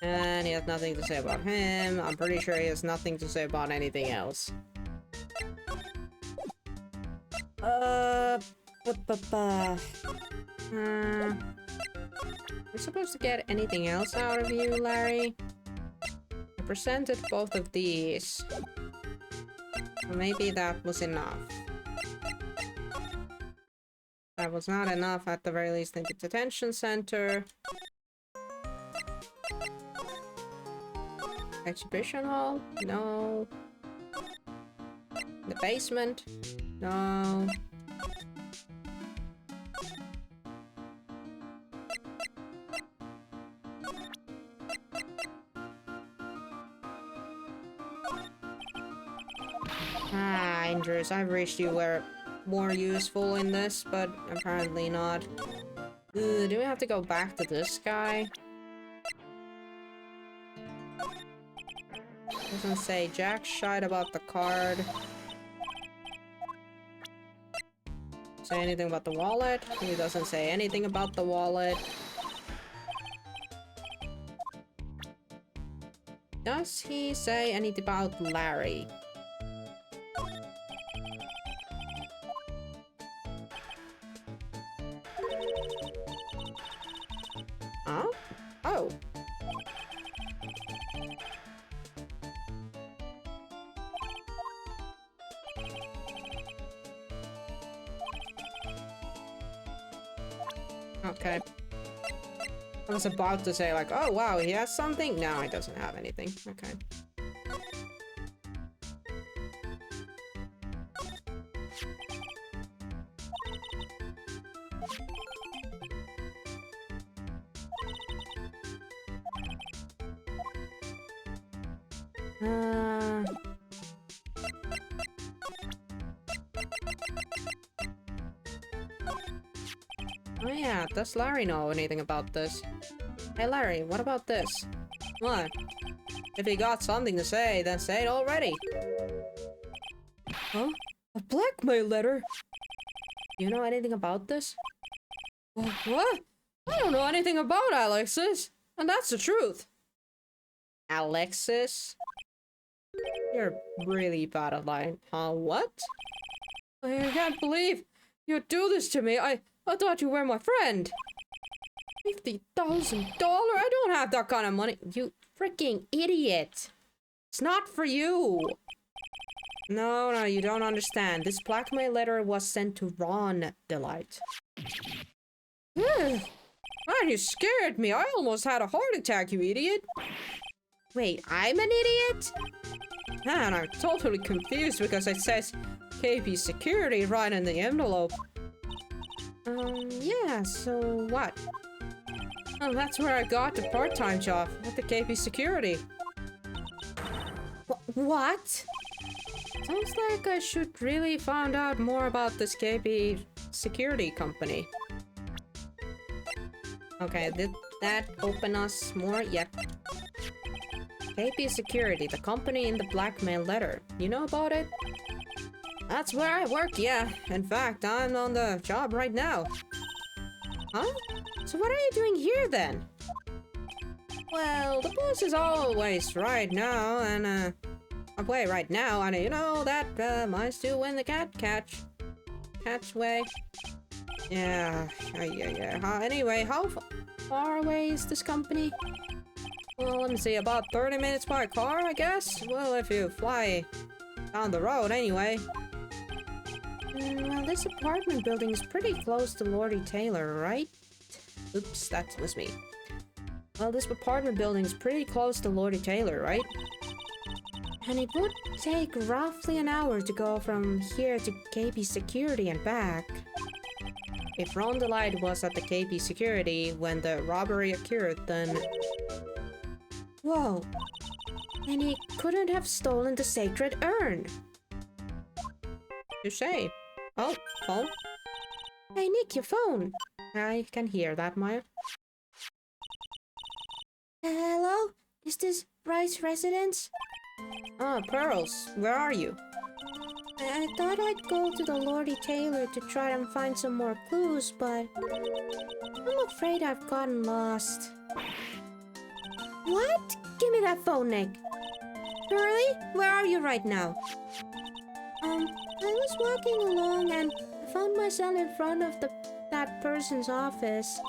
And he has nothing to say about him. I'm pretty sure he has nothing to say about anything else. We're supposed to get anything else out of you, Larry? I presented both of these. So maybe that was enough. That was not enough at the very least in the detention center. Exhibition hall? No. The basement? No. Ah, Andrews, I wished you were more useful in this, but apparently not. Ugh, do we have to go back to this guy? Doesn't say jack shite about the card. Say anything about the wallet? He doesn't say anything about the wallet. Does he say anything about Larry? Huh? Oh. Okay. I was about to say like, oh wow, he has something? No, he doesn't have anything. Okay. Oh yeah, does Larry know anything about this? Hey Larry, what about this? What? If he got something to say, then say it already. Huh? A blackmail letter? You know anything about this? What? I don't know anything about Alexis, and that's the truth. Alexis? You're really bad at lying. Huh? What? I can't believe you'd do this to me. I thought you were my friend. $50,000? I don't have that kind of money. You freaking idiot. It's not for you. No, you don't understand. This blackmail letter was sent to Ron Delight. Man, you scared me. I almost had a heart attack, you idiot. Wait, I'm an idiot? Man, I'm totally confused because it says KP Security right in the envelope. Yeah, so what? Oh, that's where I got the part-time job, at the KP Security. What? Sounds like I should really find out more about this KP Security company. Okay, did that open us more? Yep. KP Security, the company in the blackmail letter. You know about it? That's where I work, yeah. In fact, I'm on the job right now. Huh? So what are you doing here then? Well, the boss is always right now, and away right now, and you know that mine's to win the catch way. Yeah. Anyway, how far away is this company? Well, let me see, about 30 minutes by car, I guess? Well, if you fly down the road anyway. Well, this apartment building is pretty close to Lordy Taylor, right? Oops, that was me. Well, this apartment building is pretty close to Lordy Taylor, right? And it would take roughly an hour to go from here to KP Security and back. If Ron Delight was at the KP Security when the robbery occurred, then... Whoa! And he couldn't have stolen the sacred urn! You say? Oh, phone? Hey Nick, your phone! I can hear that, Maya. Hello? Is this Wright's residence? Ah, Pearls, where are you? I thought I'd go to the Lordy Taylor to try and find some more clues, but I'm afraid I've gotten lost. What? Give me that phone, Nick. Pearly, where are you right now? I was walking along and I found myself in front of that person's office.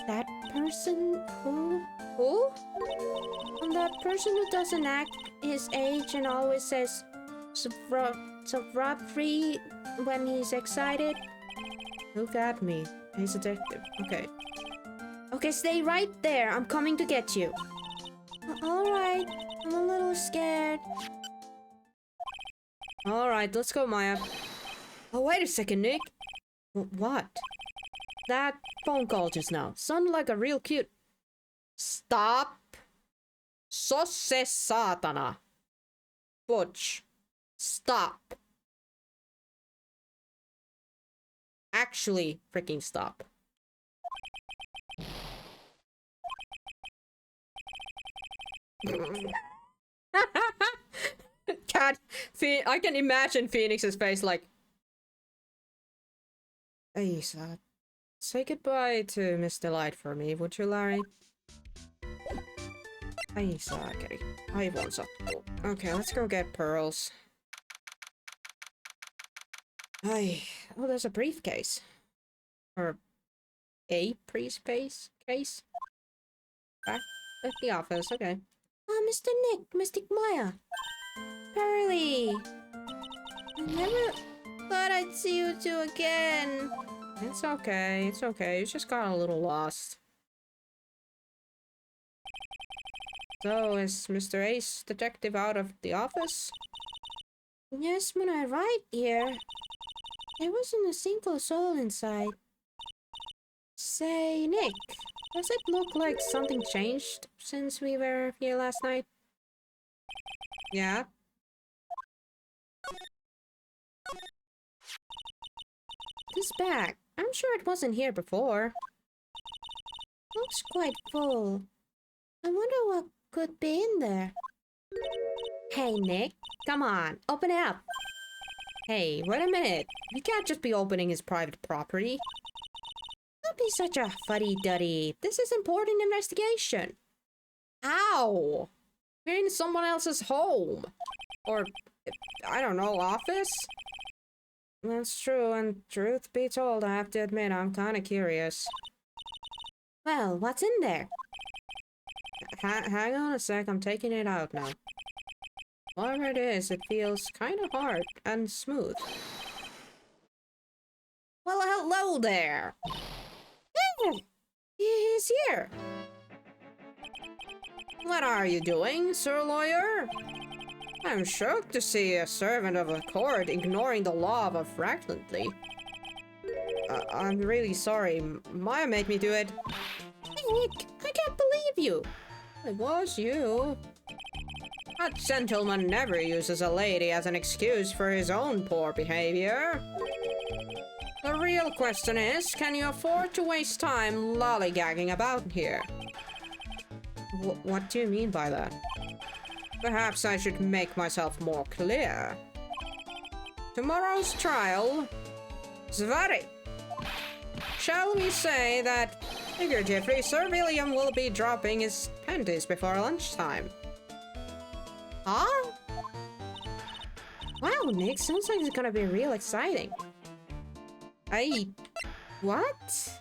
That person? Who? That person who doesn't act his age and always says free when he's excited. Look at me. He's a detective. Okay. Okay, stay right there. I'm coming to get you. Alright, I'm a little scared. Alright, let's go, Maya. Oh, wait a second, Nick. What? That phone call just now sounded like a real cute... Stop! Sosse saatana! Butch. Stop. Actually, freaking stop. I can imagine Phoenix's face like... Hey, say goodbye to Miss Delight for me, would you, Larry? Hey, okay. I want something. Okay, let's go get Pearls. Hey, oh, there's a briefcase. Or a briefcase? Case? Back at the office, okay. Mr. Nick, Mystic Maya. Pearly! I never thought I'd see you two again. It's okay, it's okay. You just got a little lost. So, is Mr. Ace detective out of the office? Yes, when I arrived here, there wasn't a single soul inside. Say, Nick, does it look like something changed since we were here last night? Yeah? This bag, I'm sure it wasn't here before. Looks quite full. I wonder what could be in there. Hey, Nick, come on, open it up. Hey, wait a minute. You can't just be opening his private property. Don't be such a fuddy-duddy. This is important investigation. Ow! We're in someone else's home. Or, I don't know, office? That's true, and truth be told, I have to admit, I'm kind of curious. Well, what's in there? Hang on a sec, I'm taking it out now. Whatever it is, it feels kind of hard and smooth. Well, hello there! Hey, he's here! What are you doing, Sir Lawyer? I'm shocked to see a servant of the court ignoring the law of fraudulently. I'm really sorry. Maya made me do it. Hey, Nick, I can't believe you! It was you. A gentleman never uses a lady as an excuse for his own poor behavior. The real question is, can you afford to waste time lollygagging about here? What do you mean by that? Perhaps I should make myself more clear. Tomorrow's trial, Zvari. Shall we say that, figuratively, Sir William will be dropping his panties before lunchtime? Huh? Wow, Nick, sounds like it's gonna be real exciting. What?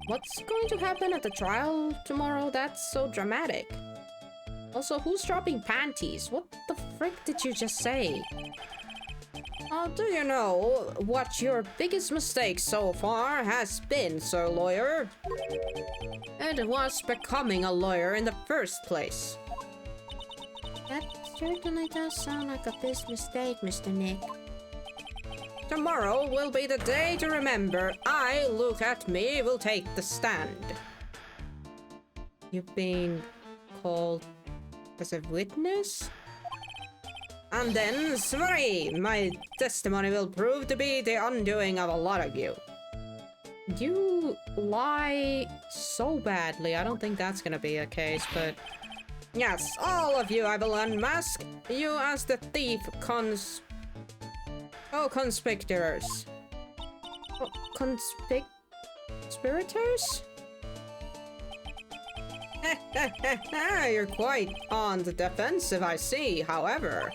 What's going to happen at the trial tomorrow? That's so dramatic. Also, who's dropping panties? What the frick did you just say? Do you know what your biggest mistake so far has been, Sir Lawyer? It was becoming a lawyer in the first place. That certainly does sound like a big mistake, Mr. Nick. Tomorrow will be the day to remember. Look at me, will take the stand. You've been called as a witness? And then, Svari, my testimony will prove to be the undoing of a lot of you. You lie so badly. I don't think that's gonna be a case, but... Yes, all of you I will unmask. You as the thief conspirators. Conspirators? You're quite on the defensive, I see, however.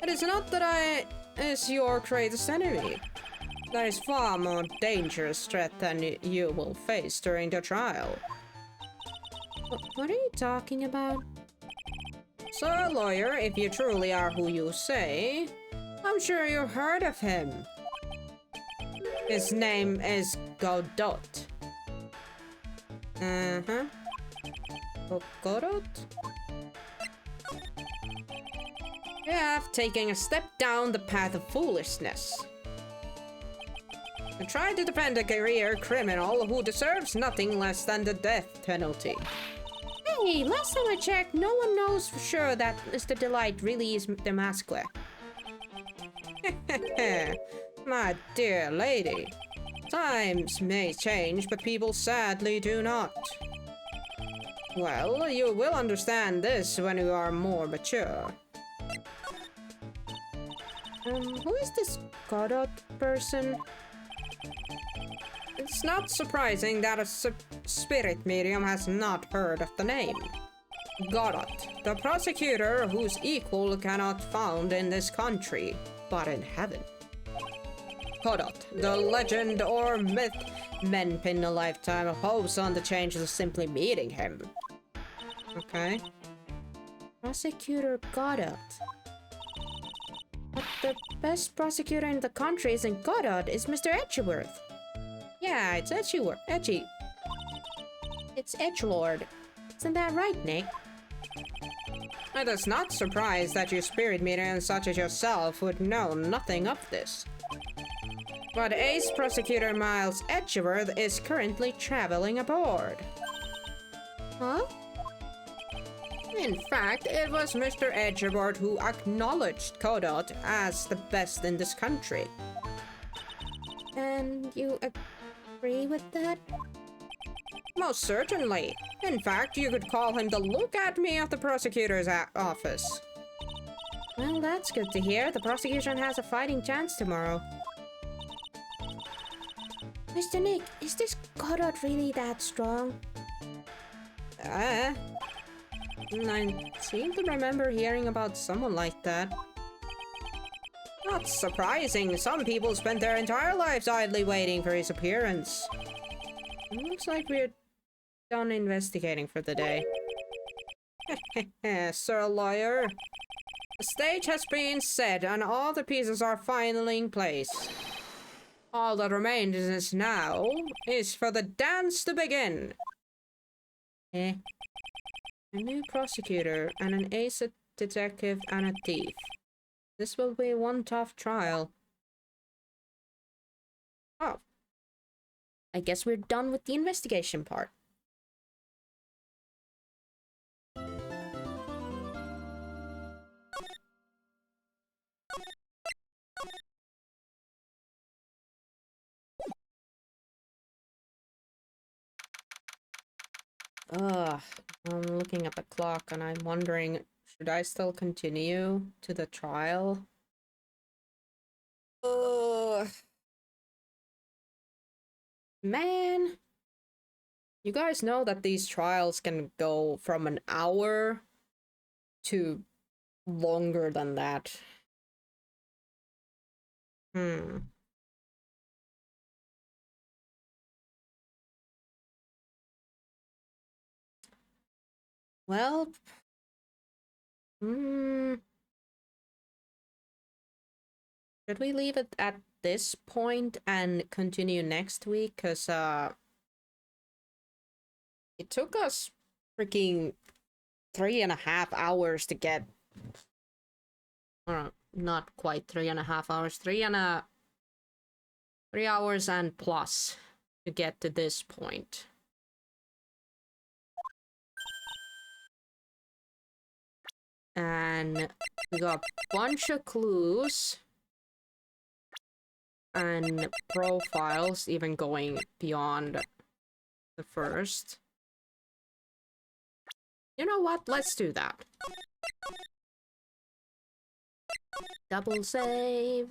It is not that I is your greatest enemy. There is far more dangerous threat than you will face during the trial. What are you talking about? Sir Lawyer, if you truly are who you say, I'm sure you've heard of him. His name is Godot. Godot? You have taken a step down the path of foolishness. You try to defend a career criminal who deserves nothing less than the death penalty. Hey, last time I checked, no one knows for sure that Mr. Delight really is the masquer. My dear lady, times may change, but people sadly do not. Well, you will understand this when you are more mature. Who is this Godot person? It's not surprising that a spirit medium has not heard of the name. Godot, the prosecutor whose equal cannot found in this country, but in heaven. Godot, the legend or myth men pin a lifetime of hopes on the changes of simply meeting him. Okay. Prosecutor Godot. the best prosecutor in the country isn't Godot, it's Mr. Edgeworth. Yeah, it's Edgy. It's Edgelord. Isn't that right, Nick? It is not surprised that you spirit mediums such as yourself would know nothing of this. But Ace Prosecutor Miles Edgeworth is currently traveling aboard. Huh? In fact, it was Mr. Edgeworth who acknowledged Godot as the best in this country. And you agree with that? Most certainly. In fact, you could call him the look-at-me of the prosecutor's office. Well, that's good to hear. The prosecution has a fighting chance tomorrow. Mr. Nick, is this Godot really that strong? I seem to remember hearing about someone like that. Not surprising, some people spend their entire lives idly waiting for his appearance. It looks like we're done investigating for the day. Sir Lawyer. The stage has been set and all the pieces are finally in place. All that remains now is for the dance to begin. A new prosecutor and an ace detective and a thief. This will be one tough trial. Oh. I guess we're done with the investigation part. Ugh, I'm looking at the clock and I'm wondering, should I still continue to the trial? Ugh. Man, you guys know that these trials can go from an hour to longer than that. Well, should we leave it at this point and continue next week? Because, it took us freaking 3.5 hours to get... not quite 3.5 hours. 3 hours and plus to get to this point. And we got a bunch of clues and profiles, even going beyond the first. You know what? Let's do that. Double save.